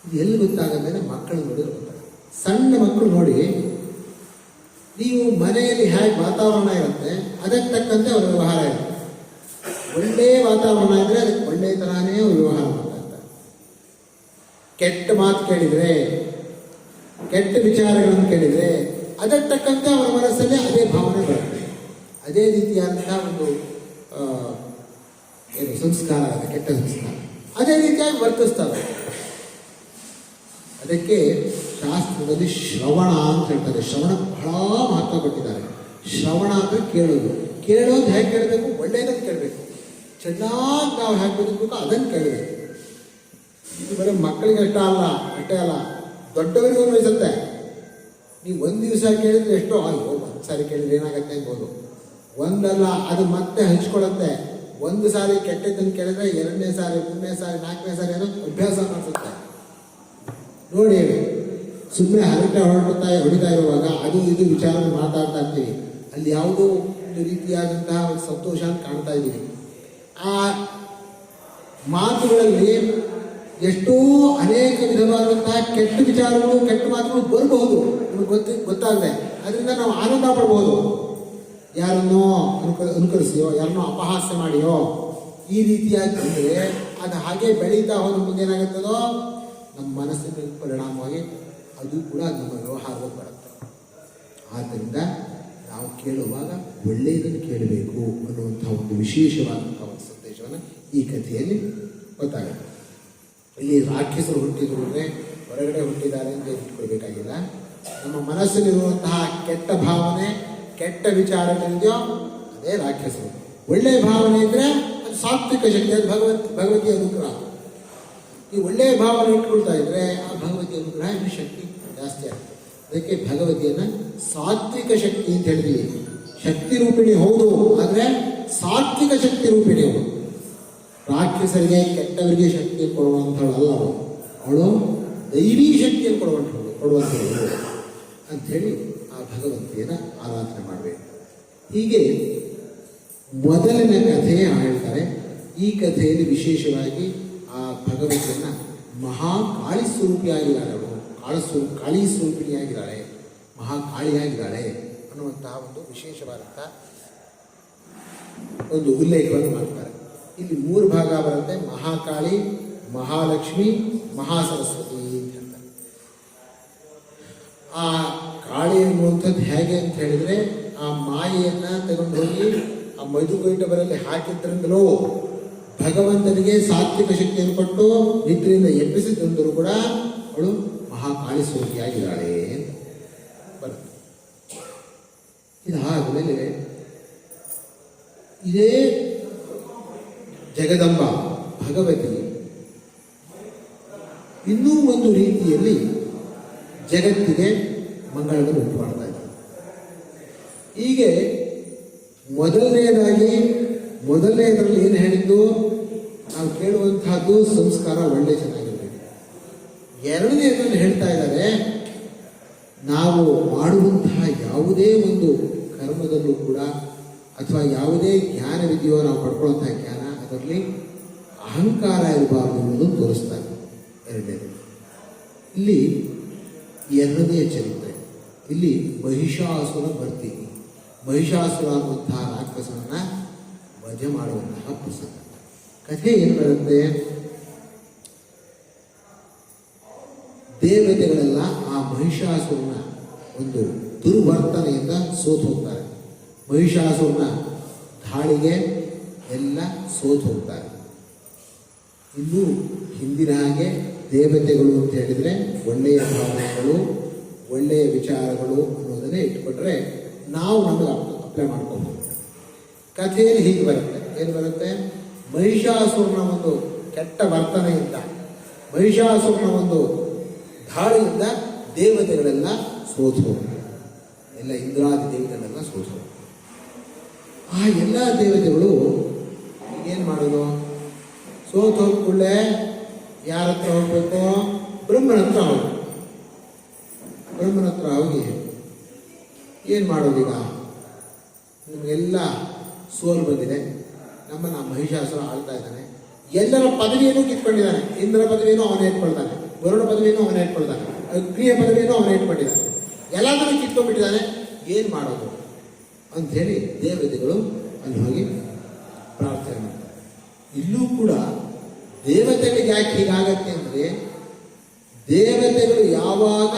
ಇದು ಎಲ್ಲಿ ಗೊತ್ತಾಗಂದ್ರೆ ಮಕ್ಕಳು ನೋಡಿದ್ರೆ ಗೊತ್ತಾಗುತ್ತೆ. ಸಣ್ಣ ಮಕ್ಕಳು ನೋಡಿ, ನೀವು ಮನೆಯಲ್ಲಿ ಹೇಗೆ ವಾತಾವರಣ ಇರುತ್ತೆ ಅದಕ್ಕೆ ತಕ್ಕಂತೆ ಅವ್ರ ವ್ಯವಹಾರ ಇರುತ್ತೆ. ಒಳ್ಳೆಯ ವಾತಾವರಣ ಇದ್ರೆ ಅದಕ್ಕೆ ಒಳ್ಳೆಯ ತರನೇ ವ್ಯವಹಾರ ಮಾಡ್ತಾ ಇರ್ತಾರೆ. ಕೆಟ್ಟ ಮಾತು ಕೇಳಿದರೆ, ಕೆಟ್ಟ ವಿಚಾರಗಳನ್ನು ಕೇಳಿದರೆ ಅದಕ್ಕೆ ತಕ್ಕಂತೆ ಅವರ ಮನಸ್ಸಲ್ಲಿ ಅದೇ ಭಾವನೆ ಬರುತ್ತೆ. ಅದೇ ರೀತಿಯಾದಂತಹ ಒಂದು ಸಂಸ್ಕಾರ ಆಗುತ್ತೆ, ಕೆಟ್ಟ ಸಂಸ್ಕಾರ. ಅದೇ ರೀತಿಯಾಗಿ ವರ್ತಿಸ್ತಾರೆ. ಅದಕ್ಕೆ ಶಾಸ್ತ್ರದಲ್ಲಿ ಶ್ರವಣ ಅಂತ ಹೇಳ್ತಾರೆ. ಶ್ರವಣ ಬಹಳ ಮಹತ್ವ ಕೊಟ್ಟಿದ್ದಾರೆ. ಶ್ರವಣ ಅಂದರೆ ಕೇಳೋದು. ಕೇಳೋದು ಹೇಗೆ ಕೇಳಬೇಕು? ಒಳ್ಳೆಯದನ್ನು ಕೇಳಬೇಕು. ಚೆನ್ನಾಗಿ ನಾವು ಹೇಗೆ ಬದುಕಬೇಕು ಅದನ್ನು ಕೇಳಬೇಕು. ಇದು ಬರೀ ಮಕ್ಕಳಿಗೆ ಅಷ್ಟೇ ಅಲ್ಲ, ದೊಡ್ಡವರಿಗೂ ಅನಿಸುತ್ತೆ. ನೀವು ಒಂದು ದಿವಸ ಕೇಳಿದ್ರೆ ಎಷ್ಟೋ, ಅಯ್ಯೋ ಒಂದು ಸಾರಿ ಕೇಳಿದ್ರೆ ಏನಾಗತ್ತೆ ಅನ್ಬೋದು. ಒಂದಲ್ಲ, ಅದು ಮತ್ತೆ ಹಂಚ್ಕೊಳ್ಳುತ್ತೆ. ಒಂದು ಸಾರಿ ಕೆಟ್ಟದ್ದನ್ನು ಕೇಳಿದ್ರೆ 2ನೇ ಸಾರಿ, 3ನೇ ಸಾರಿ, 4ನೇ ಸಾರಿ ಅನ್ನೋ ಅಭ್ಯಾಸ ಮಾಡಿಸುತ್ತೆ. ನೋಡಿ, ಸುಮ್ಮನೆ ಹರಟೆ ಹೊಡಿತಾ ಇರುವಾಗ ಅದು ಇದು ವಿಚಾರ ಮಾತಾಡ್ತಾ ಇರ್ತೀವಿ. ಅಲ್ಲಿ ಯಾವುದೋ ಒಂದು ರೀತಿಯಾದಂತಹ ಒಂದು ಸಂತೋಷ ಅಂತ ಕಾಣ್ತಾ ಇದ್ದೀವಿ. ಆ ಮಾತುಗಳಲ್ಲಿ ಎಷ್ಟೋ ಅನೇಕ ವಿಧವಾದಂತಹ ಕೆಟ್ಟ ವಿಚಾರಗಳು, ಕೆಟ್ಟ ಮಾತುಗಳು ಬರಬಹುದು, ನಮಗೆ ಗೊತ್ತಾಗದೆ. ಅದರಿಂದ ನಾವು ಆನಂದ ಪಡ್ಬೋದು. ಯಾರನ್ನೋ ಅನುಕರಿಸಿಯೋ, ಯಾರನ್ನೋ ಅಪಹಾಸ್ಯ ಮಾಡಿಯೋ, ಈ ರೀತಿಯಾಗಿ ಅಂದರೆ ಅದು ಹಾಗೆ ಬೆಳೀತಾ ಹೋದ ಮುಂದೆ ಏನಾಗುತ್ತದೋ ನಮ್ಮ ಮನಸ್ಸಿನ ಪರಿಣಾಮವಾಗಿ ಅದು ಕೂಡ ನಮ್ಮ ವ್ಯವಹಾರದಲ್ಲಿ ಬರುತ್ತೆ. ಆದ್ದರಿಂದ ನಾವು ಕೇಳುವಾಗ ಒಳ್ಳೆಯದನ್ನು ಕೇಳಬೇಕು ಅನ್ನುವಂಥ ಒಂದು ವಿಶೇಷವಾದಂಥ ಒಂದು ಸಂದೇಶವನ್ನು ಈ ಕಥೆಯಲ್ಲಿ ಗೊತ್ತಾಗುತ್ತೆ. ಇಲ್ಲಿ ರಾಕ್ಷಸರು ಹುಟ್ಟಿದ್ರು ಅಂದರೆ ಹೊರಗಡೆ ಹುಟ್ಟಿದ್ದಾರೆ ಅಂತ ಇಟ್ಕೊಳ್ಬೇಕಾಗಿಲ್ಲ. ನಮ್ಮ ಮನಸ್ಸಲ್ಲಿರುವಂತಹ ಕೆಟ್ಟ ಭಾವನೆ, ಕೆಟ್ಟ ವಿಚಾರಗಳಿದೆಯೋ ಅದೇ ರಾಕ್ಷಸರು. ಒಳ್ಳೆಯ ಭಾವನೆ ಇದ್ದರೆ ಅದು ಸಾತ್ವಿಕ ಶಕ್ತಿ, ಅದು ಭಗವತಿ ಅನುಗ್ರಹ. ಈ ಒಳ್ಳೆಯ ಭಾವನೆ ಇಟ್ಕೊಳ್ತಾ ಇದ್ರೆ ಆ ಭಗವತಿ ಅನುಗ್ರಹ ಇನ್ನು ಶಕ್ತಿ ಜಾಸ್ತಿ ಆಗ್ತದೆ. ಅದಕ್ಕೆ ಭಗವತಿಯನ್ನು ಸಾತ್ವಿಕ ಶಕ್ತಿ ಅಂತ ಹೇಳಿದ್ವಿ. ಶಕ್ತಿ ರೂಪಿಣಿ ಹೌದು, ಆದರೆ ಸಾತ್ವಿಕ ಶಕ್ತಿ ರೂಪಿಣಿ ಅವಳು. ರಾಕ್ಷಸರಿಗೆ, ಕೆಟ್ಟವರಿಗೆ ಶಕ್ತಿ ಕೊಡುವಂಥವಳು ಅಲ್ಲ ಅವಳು ದೈವೀ ಶಕ್ತಿಯನ್ನು ಕೊಡುವಂಥವಳು ಅಂಥೇಳಿ ಆ ಭಗವಂತಿಯನ್ನು ಆರಾಧನೆ ಮಾಡಬೇಕು. ಹೀಗೆ ಮೊದಲಿನ ಕಥೆ ಹೇಳ್ತಾರೆ. ಈ ಕಥೆಯಲ್ಲಿ ವಿಶೇಷವಾಗಿ ಆ ಭಗವಂತನ ಮಹಾಕಾಳಿ ಸ್ವರೂಪಿಯಾಗಿದ್ದಾಳೆ. ಅವಳು ಕಾಳಿ ಸ್ವರೂಪಿಣಿಯಾಗಿದ್ದಾಳೆ, ಮಹಾಕಾಳಿಯಾಗಿದ್ದಾಳೆ ಅನ್ನುವಂತಹ ಒಂದು ವಿಶೇಷವಾದಂಥ ಒಂದು ಉಲ್ಲೇಖವನ್ನು ಮಾಡ್ತಾರೆ. ಇಲ್ಲಿ 3 ಭಾಗ ಬರುತ್ತೆ. ಮಹಾಕಾಳಿ, ಮಹಾಲಕ್ಷ್ಮಿ, ಮಹಾಸರಸ್ವತಿ ಅಂತ ಹೇಳ್ತಾರೆ. ಆ ಕಾಳಿ ಎನ್ನುವಂಥದ್ದು ಹೇಗೆ ಅಂತ ಹೇಳಿದರೆ, ಆ ಮಾಯೆಯನ್ನು ತಗೊಂಡು ಹೋಗಿ ಆ ಮಧುಕೈಟಬರಲ್ಲಿ ಹಾಕಿದ್ರಿಂದಲೂ ಭಗವಂತನಿಗೆ ಸಾತ್ವಿಕ ಶಕ್ತಿಯನ್ನು ಕೊಟ್ಟು ನಿದ್ರೆಯಿಂದ ಎಬ್ಬಿಸಿದ್ರೂ ಕೂಡ ಅವಳು ಮಹಾಕಾಳಿ ಸ್ವರೂಪಿಯಾಗಿದ್ದಾಳೆ ಅಂತ ಬರುತ್ತೆ. ಇದಾದಮೇಲೆ ಇದೇ ಜಗದಂಬ ಭಗವತಿ ಇನ್ನೂ ಒಂದು ರೀತಿಯಲ್ಲಿ ಜಗತ್ತಿಗೆ ಮಂಗಳವನ್ನು ಉಂಟು ಮಾಡ್ತಾ ಇದ್ದಾರೆ. ಹೀಗೆ ಮೊದಲನೇದರಲ್ಲಿ ಏನು ಹೇಳಿದ್ದು, ನಾವು ಕೇಳುವಂತಹದ್ದು ಸಂಸ್ಕಾರ ಒಳ್ಳೆ ಚೆನ್ನಾಗಿರಬೇಕು. ಎರಡನೇದರಲ್ಲಿ ಹೇಳ್ತಾ ಇದ್ದಾರೆ, ನಾವು ಮಾಡುವಂತಹ ಯಾವುದೇ ಒಂದು ಕರ್ಮದಲ್ಲೂ ಕೂಡ ಅಥವಾ ಯಾವುದೇ ಜ್ಞಾನವಿದೆಯೋ ನಾವು ಪಡ್ಕೊಳ್ಳುವಂತಹ ಜ್ಞಾನ, ಅದರಲ್ಲಿ ಅಹಂಕಾರ ಇರಬಾರ್ದು ಅನ್ನೋದು ತೋರಿಸ್ತಾರೆ. ಎರಡನೇದು ಇಲ್ಲಿ ಎರಡನೆಯ ಚರಿತ್ರೆ. ಇಲ್ಲಿ ಮಹಿಷಾಸುರ ಬರ್ತೀನಿ, ಮಹಿಷಾಸುರ ಅನ್ನುವಂತಹ ರಾಕ್ಷಸನನ್ನ ವಧೆ ಮಾಡುವಂತಹ ಪ್ರಸಂಗ. ಕಥೆ ಏನು ಬರುತ್ತೆ, ದೇವತೆಗಳೆಲ್ಲ ಆ ಮಹಿಷಾಸುರನ ಒಂದು ದುರ್ವರ್ತನೆಯಿಂದ ಸೋತು ಹೋಗ್ತಾರೆ. ಮಹಿಷಾಸುರನ ದಾಳಿಗೆ ಎಲ್ಲ ಸೋತು ಹೋಗ್ತಾರೆ. ಇನ್ನು ಹಿಂದಿನ ಹಾಗೆ ದೇವತೆಗಳು ಅಂತ ಹೇಳಿದರೆ ಒಳ್ಳೆಯ ಭಾವನೆಗಳು, ಒಳ್ಳೆಯ ವಿಚಾರಗಳು ಅನ್ನೋದನ್ನೇ ಇಟ್ಕೊಂಡ್ರೆ ನಾವು ನಮಗೆ ಅಪ್ಲೈ ಮಾಡ್ಕೋಬಹುದು. ಕಥೆಯಲ್ಲಿ ಹೀಗೆ ಬರುತ್ತೆ. ಏನು ಬರುತ್ತೆ, ಮಹಿಷಾಸುರನ ಒಂದು ಕೆಟ್ಟ ವರ್ತನೆಯಿಂದ, ಮಹಿಷಾಸುರನ ಒಂದು ದಾಳಿಯಿಂದ ದೇವತೆಗಳೆಲ್ಲ ಸೋತು ಹೋಗ್ತಾರೆ. ಎಲ್ಲ ಇಂದ್ರಾದಿ ದೇವತೆಗಳೆಲ್ಲ ಸೋತು ಹೋಗ್ತಾರೆ. ಆ ಎಲ್ಲ ದೇವತೆಗಳು ಏನು ಮಾಡೋದು, ಸೋತು ಹೋದ ಕೂಡಲೇ ಯಾರ ಹತ್ರ ಹೋಗ್ಬೇಕು, ಬ್ರಹ್ಮನ ಹತ್ರ ಹೋಗಿ. ಬ್ರಹ್ಮನ ಹತ್ರ ಹೋಗಿ ಏನು ಮಾಡೋದೀಗ, ನಿಮಗೆಲ್ಲ ಸೋಲು ಬಂದಿದೆ, ನಮ್ಮನ್ನು ಮಹಿಷಾಸುರ ಆಳ್ತಾ ಇದ್ದಾನೆ, ಎಲ್ಲರ ಪದವಿಯನ್ನು ಕಿತ್ಕೊಂಡಿದ್ದಾನೆ, ಇಂದ್ರ ಪದವಿಯನ್ನು ಅವನೇ ಇಟ್ಕೊಳ್ತಾನೆ, ಗರುಡ ಪದವಿಯನ್ನು ಅವನೇ ಇಟ್ಕೊಳ್ತಾನೆ, ಅಗ್ನಿಯ ಪದವಿಯನ್ನು ಅವನೇ ಇಟ್ಕೊಂಡಿದ್ದಾನೆ, ಎಲ್ಲದನ್ನು ಕಿತ್ಕೊಂಡ್ಬಿಟ್ಟಿದ್ದಾನೆ. ಏನು ಮಾಡೋದು ಅಂಥೇಳಿ ದೇವತೆಗಳು ಅಲ್ಲಿ ಹೋಗಿ ಪ್ರಾರ್ಥನೆ ಮಾಡ್ತಾರೆ. ಇಲ್ಲೂ ಕೂಡ ದೇವತೆಗಳಿಗೆ ಯಾಕೆ ಹೀಗಾಗತ್ತೆ ಅಂದರೆ, ದೇವತೆಗಳು ಯಾವಾಗ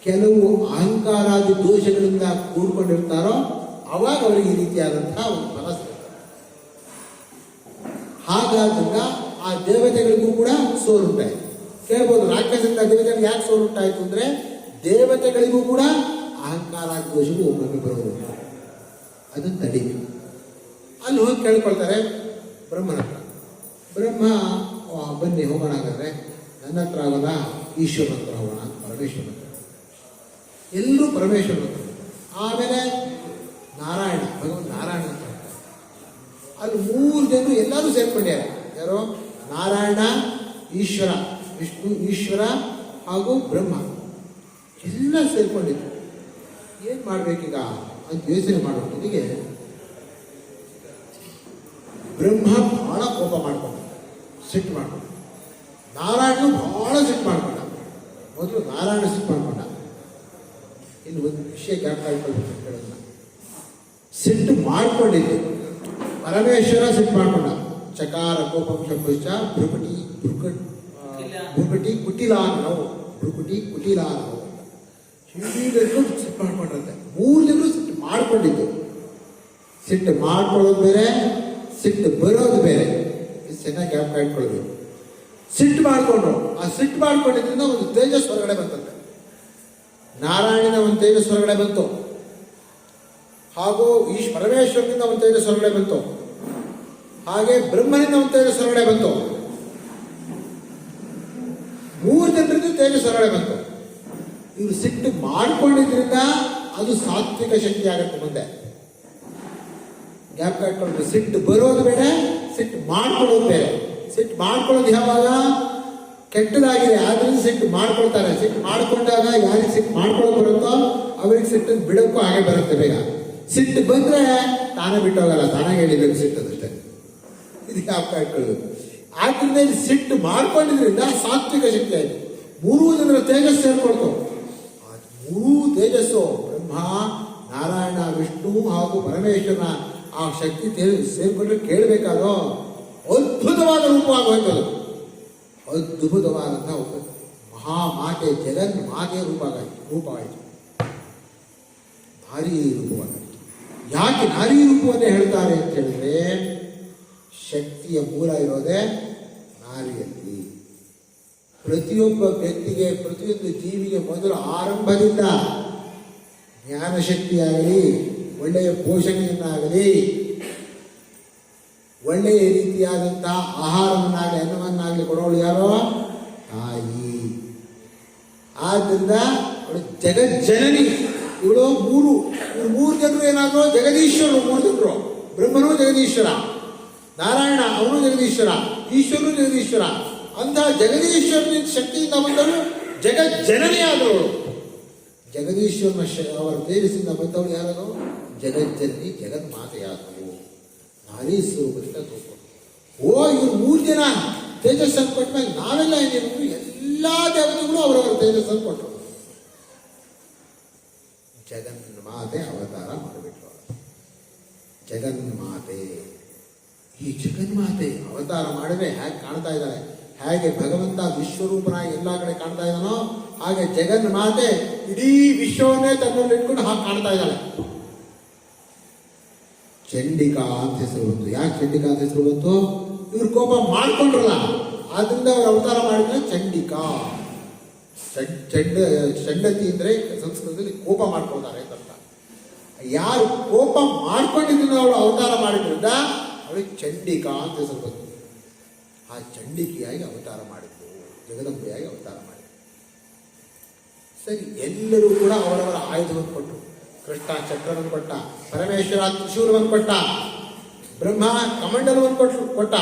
ಕೆಲವು ಅಹಂಕಾರಾದಿ ದೋಷಗಳಿಂದ ಕೂಡ್ಕೊಂಡಿರ್ತಾರೋ ಅವಾಗ ಅವರಿಗೆ ಈ ರೀತಿಯಾದಂತಹ ಒಂದು ಫಲ ಸಿಗುತ್ತೆ. ಹಾಗಾದಾಗ ಆ ದೇವತೆಗಳಿಗೂ ಕೂಡ ಸೋಲುಂಟಾಯಿತು. ಕೇಳ್ಬೋದು, ರಾಕ್ಷಸರಿಂದ ದೇವತೆಗಳಿಗೆ ಯಾಕೆ ಸೋಲುಂಟಾಯಿತು ಅಂದರೆ, ದೇವತೆಗಳಿಗೂ ಕೂಡ ಅಹಂಕಾರಾದಿ ದೋಷಗಳು ಒಮ್ಮೊಮ್ಮೆ ಬರೋದು, ಅದನ್ನು ತಡಿಬೇಕು. ಅಲ್ಲಿ ಹೋಗಿ ಕೇಳ್ಕೊಳ್ತಾರೆ ಬ್ರಹ್ಮನ ಹತ್ರ. ಬ್ರಹ್ಮ ಬನ್ನಿ ಹೋಗೋಣ, ಹಾಗಾದ್ರೆ ನನ್ನ ಹತ್ರ ಆಗೋಲ್ಲ, ಈಶ್ವರನ ಹತ್ರ ಹೋಗೋಣ ಅಂತ ಪರಮೇಶ್ವರನ ಹತ್ರ. ಎಲ್ಲರೂ ಪರಮೇಶ್ವರನ ಹತ್ರ. ಆಮೇಲೆ ನಾರಾಯಣ, ಭಗವಂತ ನಾರಾಯಣ ಹತ್ರ. ಅಲ್ಲಿ 3 ಜನರು ಎಲ್ಲರೂ ಸೇರ್ಕೊಂಡಿದ್ದಾರೆ. ಯಾರೋ ನಾರಾಯಣ, ಈಶ್ವರ, ವಿಷ್ಣು, ಈಶ್ವರ ಹಾಗೂ ಬ್ರಹ್ಮ ಎಲ್ಲ ಸೇರ್ಕೊಂಡಿದ್ರು. ಏನು ಮಾಡಬೇಕೀಗ ಅಂತ ಯೋಚನೆ ಮಾಡೋದಿಗೆ ಬ್ರಹ್ಮ ಬಹಳ ಕೋಪ ಮಾಡ್ಕೊಂಡ, ಸಿಟ್ಟು ಮಾಡ್ಕೊಂಡ. ನಾರಾಯಣ ಬಹಳ ಸಿಟ್ಟು ಮಾಡ್ಕೊಂಡ. ಮೊದಲು ನಾರಾಯಣ ಸಿಟ್ಟು ಮಾಡ್ಕೊಂಡ. ಇಲ್ಲಿ ಒಂದು ವಿಷಯ ಜ್ಞಾಪಕ ಇಟ್ಕೊಳ್ಬೇಕು ಹೇಳೋದನ್ನ. ಸಿಟ್ಟು ಮಾಡ್ಕೊಂಡಿದ್ದು ಪರಮೇಶ್ವರ ಸಿಟ್ಟು ಮಾಡ್ಕೊಂಡ. ಚಕಾರ ಕೋಪಂ ಶಂಭುಶ್ಚ ಭೃಕುಟಿ ಕುಟಿಲಾನವು, ಭೃಕುಟಿ ಕುಟಿಲಾನವು ಹೀಗೆಲ್ಲೂ ಸಿಟ್ಟು ಮಾಡ್ಕೊಂಡ್ರಂತೆ. 3 ಜನರು ಸಿಟ್ಟು ಮಾಡ್ಕೊಂಡಿದ್ದು. ಸಿಟ್ಟು ಮಾಡ್ಕೊಳ್ಳೋದು ಬೇರೆ, ಸಿಟ್ಟು ಬರೋದು ಬೇರೆ. ಇದು ಚೆನ್ನಾಗಿ ಜ್ಞಾಪಕ ಇಟ್ಕೊಳ್ಬೇಕು. ಸಿಟ್ಟು ಮಾಡ್ಕೊಂಡ್ರು. ಆ ಸಿಟ್ಟು ಮಾಡ್ಕೊಂಡಿದ್ರಿಂದ ಒಂದು ತೇಜಸ್ ಹೊರಗಡೆ ಬಂತಂತೆ. ನಾರಾಯಣನ ಒಂದು ತೇಜಸ್ ಹೊರಗಡೆ ಬಂತು, ಹಾಗೂ ಪರಮೇಶ್ವರನಿಂದ ಒಂದು ತೇಜಸ್ ಹೊರಗಡೆ ಬಂತು, ಹಾಗೆ ಬ್ರಹ್ಮನಿಂದ ಒಂದು ತೇಜಸ್ ಹೊರಗಡೆ ಬಂತು. 3 ಜನರಿಗೂ ತೇಜಸ್ ಹೊರಗಡೆ ಬಂತು. ಇವರು ಸಿಟ್ಟು ಮಾಡ್ಕೊಂಡಿದ್ರಿಂದ ಅದು ಸಾತ್ವಿಕ ಶಕ್ತಿ ಆಗುತ್ತೆ ಮುಂದೆ. ಜ್ಞಾಪಕ ಇಟ್ಕೊಂಡು, ಸಿಟ್ಟು ಬರೋದು ಬೇರೆ, ಸಿಟ್ಟು ಮಾಡ್ಕೊಳ್ಳೋದು ಬೇರೆ. ಸಿಟ್ಟು ಮಾಡ್ಕೊಳ್ಳೋದು ಯಾವಾಗ ಕೆಟ್ಟದಾಗಿದೆ, ಆದ್ರಿಂದ ಸಿಟ್ಟು ಮಾಡ್ಕೊಳ್ತಾರೆ. ಸಿಟ್ಟು ಮಾಡ್ಕೊಂಡಾಗ ಯಾರಿಗೆ ಸಿಟ್ಟು ಮಾಡ್ಕೊಳ್ಳೋದು ಬರುತ್ತೋ ಅವ್ರಿಗೆ ಸಿಟ್ಟು ಬಿಡೋಕ್ಕೂ ಹಾಗೆ ಬರುತ್ತೆ ಬೇಗ. ಸಿಟ್ಟು ಬಂದ್ರೆ ತಾನೇ ಬಿಟ್ಟೋಗಲ್ಲ, ತಾನಾಗಿ ಹೇಳಿಬೇಕು ಸಿಟ್ಟದಷ್ಟೇ. ಇದು ಜ್ಞಾಪಕ ಇಟ್ಕೊಳ್ಬೇಕು. ಆದ್ರಿಂದ ಇಲ್ಲಿ ಸಿಟ್ಟು ಮಾಡ್ಕೊಂಡಿದ್ರಿಂದ ಸಾತ್ವಿಕ ಶಕ್ತಿ ಆಯಿತು. 3 ಜನರ ತೇಜಸ್ಸು ಸೇರ್ಕೊಳ್ತು. 3 ತೇಜಸ್ಸು ಬ್ರಹ್ಮ, ನಾರಾಯಣ, ವಿಷ್ಣು ಹಾಗೂ ಪರಮೇಶ್ವರನ ಆ ಶಕ್ತಿ ಸೇರ್ಕೊಂಡ್ರೆ ಕೇಳಬೇಕಾದೋ ಅದ್ಭುತವಾದ ರೂಪವಾಗೋಯ್ತದು. ಅದ್ಭುತವಾದಂತಹ ಮಹಾಮಾತೆ, ಜಗನ್ಮಾತೆ ರೂಪವಾಯಿತು. ನಾರಿ ರೂಪವಾಯಿತು. ಯಾಕೆ ನಾರಿ ರೂಪವನ್ನೇ ಹೇಳ್ತಾರೆ ಅಂತ ಹೇಳಿದ್ರೆ, ಶಕ್ತಿಯ ಮೂಲ ಇರೋದೇ ನಾರಿಯಲ್ಲಿ. ಪ್ರತಿಯೊಬ್ಬ ವ್ಯಕ್ತಿಗೆ, ಪ್ರತಿಯೊಂದು ಜೀವಿಗೆ ಮೊದಲು ಆರಂಭದಿಂದ ಜ್ಞಾನಶಕ್ತಿಯಾಗಲಿ, ಒಳ್ಳೆಯ ಪೋಷಣೆಯನ್ನಾಗಲಿ, ಒಳ್ಳೆಯ ರೀತಿಯಾದಂತಹ ಆಹಾರವನ್ನಾಗಲಿ, ಅನ್ನವನ್ನಾಗಲಿ ಕೊಡೋಳು ಯಾರೋ? ತಾಯಿ. ಆದ್ದರಿಂದ ಅವಳು ಜಗಜ್ಜನನಿ. ಇವಳು 3 ಜನರು ಏನಾದ್ರು ಜಗದೀಶ್ವರರು. 3 ಜನರು, ಬ್ರಹ್ಮನು ಜಗದೀಶ್ವರ, ನಾರಾಯಣ ಅವನು ಜಗದೀಶ್ವರ, ಈಶ್ವರನು ಜಗದೀಶ್ವರ. ಅಂತಹ ಜಗದೀಶ್ವರನ ಶಕ್ತಿಯಿಂದ ಬಂದವರು ಜಗಜ್ಜನನಿ ಆದವಳು. ಜಗದೀಶ್ವರನ ಅವರ ತೇಜಸ್ಸಿಂದ ಬಂದವಳು ಯಾರು? ಜಗಜ್ಜನನಿ, ಜಗನ್ಮಾತೆಯಾದವು. ನಾರೀ ಸ್ವರೂಪದಿಂದ ತೋರ್ಕೊಂಡು ಇವರು 3 ಜನ ತೇಜಸ್ಸನ್ನು ಕೊಟ್ಟ ಮೇಲೆ ನಾವೆಲ್ಲ ಏನೇನು ಎಲ್ಲ ದೇವತೆಗಳು ಅವರವರ ತೇಜಸ್ಸನ್ನು ಕೊಟ್ಟರು. ಜಗನ್ಮಾತೆ ಅವತಾರ ಮಾಡಿಬಿಟ್ರು. ಜಗನ್ಮಾತೆ, ಈ ಜಗನ್ಮಾತೆ ಅವತಾರ ಮಾಡಿದ್ರೆ ಹೇಗೆ ಕಾಣ್ತಾ ಇದ್ದಾಳೆ? ಹೇಗೆ ಭಗವಂತ ವಿಶ್ವರೂಪನಾಗಿ ಎಲ್ಲ ಕಡೆ ಕಾಣ್ತಾ ಇದ್ದಾನೋ ಹಾಗೆ ಜಗನ್ಮಾತೆ ಇಡೀ ವಿಶ್ವವನ್ನೇ ತನ್ನಲ್ಲಿ ಇಟ್ಕೊಂಡು ಹಾಗೆ ಕಾಣ್ತಾ ಇದ್ದಾಳೆ. ಚಂಡಿಕಾ ಅಂತ ಹೆಸರು ಬಂತು. ಯಾಕೆ ಚಂಡಿಕಾ ಅಂತ ಹೆಸರು ಬಂತು? ಇವ್ರು ಕೋಪ ಮಾಡ್ಕೊಂಡ್ರಲ್ಲ, ಆದ್ರಿಂದ ಅವ್ರು ಅವತಾರ ಮಾಡಿದ್ರೆ ಚಂಡಿಕಾ. ಚಂಡತಿ ಅಂದ್ರೆ ಸಂಸ್ಕೃತದಲ್ಲಿ ಕೋಪ ಮಾಡ್ಕೊಳ್ತಾರೆ ಅಂತ. ಯಾರು ಕೋಪ ಮಾಡ್ಕೊಂಡಿದ್ರು ಅವಳು ಅವತಾರ ಮಾಡಿದ್ರಿಂದ ಅವಳಿಗೆ ಚಂಡಿಕಾ ಅಂತ ಹೆಸರು ಬಂತು. ಆ ಚಂಡಿಕೆಯಾಗಿ ಅವತಾರ ಮಾಡಿದ್ರು, ಜಗದಂಬೆಯಾಗಿ ಅವತಾರ ಮಾಡಿದ್ರು. ಸರಿ, ಎಲ್ಲರೂ ಕೂಡ ಅವರವರ ಆಯುಧವನ್ನು ಕೊಟ್ಟರು. ಕೃಷ್ಣ ಚಕ್ರವನ್ನು ಕೊಟ್ಟ, ಪರಮೇಶ್ವರ ತ್ರಿಶೂಲವನ್ನು ಕೊಟ್ಟ, ಬ್ರಹ್ಮ ಕಮಂಡಲವನ್ನು ಕೊಟ್ಟ,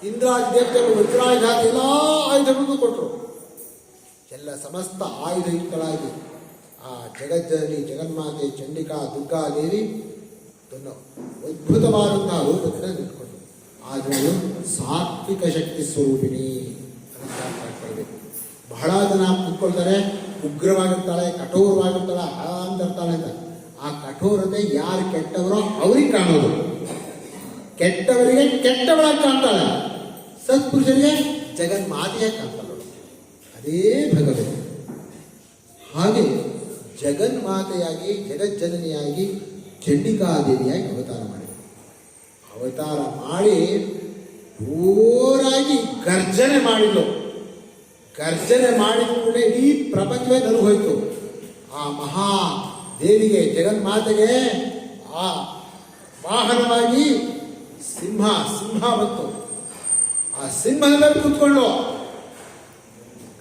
ಇಂದ್ರಾಜ ದೇವತೆಗಳು ವಜ್ರಾಯುಧಾದಿ ಎಲ್ಲ ಆಯುಧಗಳನ್ನು ಕೊಟ್ಟರು. ಎಲ್ಲ ಸಮಸ್ತ ಆಯುಧಯುಕ್ತಳಾಗಿ ಆ ಜಗಜ್ಜನನಿ ಜಗನ್ಮಾತೆ ಚಂಡಿಕಾ ದುರ್ಗಾದೇವಿ ತನ್ನ ಅದ್ಭುತವಾದಂತಹ ರೂಪದಿಂದ ನಿಂತ್ಕೊಂಡ್ರು. ಆದರೆ ಸಾತ್ವಿಕ ಶಕ್ತಿ ಸ್ವರೂಪಿಣಿ ಅಂತ ಮಾಡ್ಕೊಳ್ಬೇಕು. ಬಹಳ ಜನ ಕೂತ್ಕೊಳ್ತಾರೆ, ಉಗ್ರವಾಗಿರ್ತಾಳೆ, ಕಠೋರವಾಗಿರ್ತಾಳೆ, ಅಂತ ಇರ್ತಾಳೆ ಅಂತ. ಆ ಕಠೋರತೆ ಯಾರು ಕೆಟ್ಟವರೋ ಅವ್ರಿಗೆ ಕಾಣೋದು, ಕೆಟ್ಟವರಿಗೆ ಕೆಟ್ಟವಳಾಗಿ ಕಾಣ್ತಾಳೆ, ಸತ್ಪುರುಷರಿಗೆ ಜಗನ್ಮಾತೆಯಾಗಿ ಕಾಣ್ತಾಳೆ. ಅದೇ ಭಗವಂತ. ಹಾಗೆ ಜಗನ್ಮಾತೆಯಾಗಿ ಜಗಜ್ಜನನಿಯಾಗಿ ಚಂಡಿಕಾದೇವಿಯಾಗಿ ಅವತಾರ ಮಾಡಿದರು. ಅವತಾರ ಮಾಡಿ ಜೋರಾಗಿ ಗರ್ಜನೆ ಮಾಡಿದ್ಲು. ಗರ್ಜನೆ ಮಾಡಿದ ಕೂಡಲೇ ಇಡೀ ಪ್ರಪಂಚವೇ ನಲುಗೋಯ್ತು. ಆ ಮಹಾ ದೇವಿಗೆ, ಜಗನ್ಮಾತೆಗೆ ಆ ವಾಹನವಾಗಿ ಸಿಂಹ ಬಂತು. ಆ ಸಿಂಹದ ಮೇಲೆ ಕೂತ್ಕೊಂಡು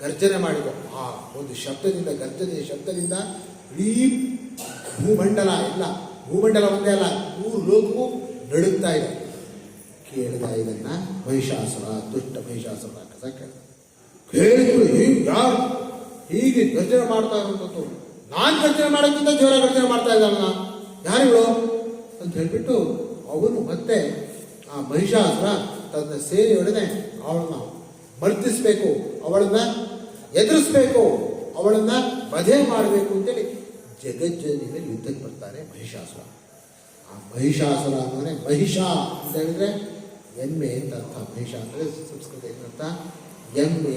ಗರ್ಜನೆ ಮಾಡಿದ್ರು. ಆ ಒಂದು ಶಬ್ದದಿಂದ, ಗರ್ಜನೆಯ ಶಬ್ದದಿಂದ ಇಡೀ ಭೂಮಂಡಲ, ಎಲ್ಲ ಭೂಮಂಡಲ ಒಂದೇ ಅಲ್ಲ, 3 ಲೋಕವೂ ನಡುಗ್ತಾ ಇದೆ. ಕೇಳಿದ ಇದನ್ನ ಮಹಿಷಾಸುರ, ದುಷ್ಟ ಮಹಿಷಾಸುರ ಕಸ ಕೇಳಿದ್ರು. ಯಾರು ಹೀಗೆ ಗರ್ಜನೆ ಮಾಡ್ತಾ ಇರೋದು? ನಾನು ಗರ್ಜನೆ ಮಾಡೋಕ್ಕಿಂತ ಜೋರ ಗರ್ಜನೆ ಮಾಡ್ತಾ ಇದ್ದಾನ, ಯಾರಿಗಳು ಅಂತ ಹೇಳ್ಬಿಟ್ಟು ಅವನು ಮತ್ತೆ ಆ ಮಹಿಷಾಸುರ ತನ್ನ ಸೇನೆಯೊಡನೆ ಅವಳನ್ನ ಮರ್ದಿಸ್ಬೇಕು, ಅವಳನ್ನ ಎದುರಿಸ್ಬೇಕು, ಅವಳನ್ನ ವಧೆ ಮಾಡಬೇಕು ಅಂತೇಳಿ ಜಗಜ್ಜನಿ ಮೇಲೆ ಯುದ್ಧಕ್ಕೆ ಬರ್ತಾನೆ ಮಹಿಷಾಸುರ. ಆ ಮಹಿಷಾಸುರ ಅಂದರೆ ಮಹಿಷ ಅಂತ ಹೇಳಿದ್ರೆ ಎಮ್ಮೆ ಅಂತ ಅರ್ಥ. ಮಹಿಷ ಅಂದರೆ ಸಂಸ್ಕೃತ ಏನಂತ? ಎಮ್ಮೆ.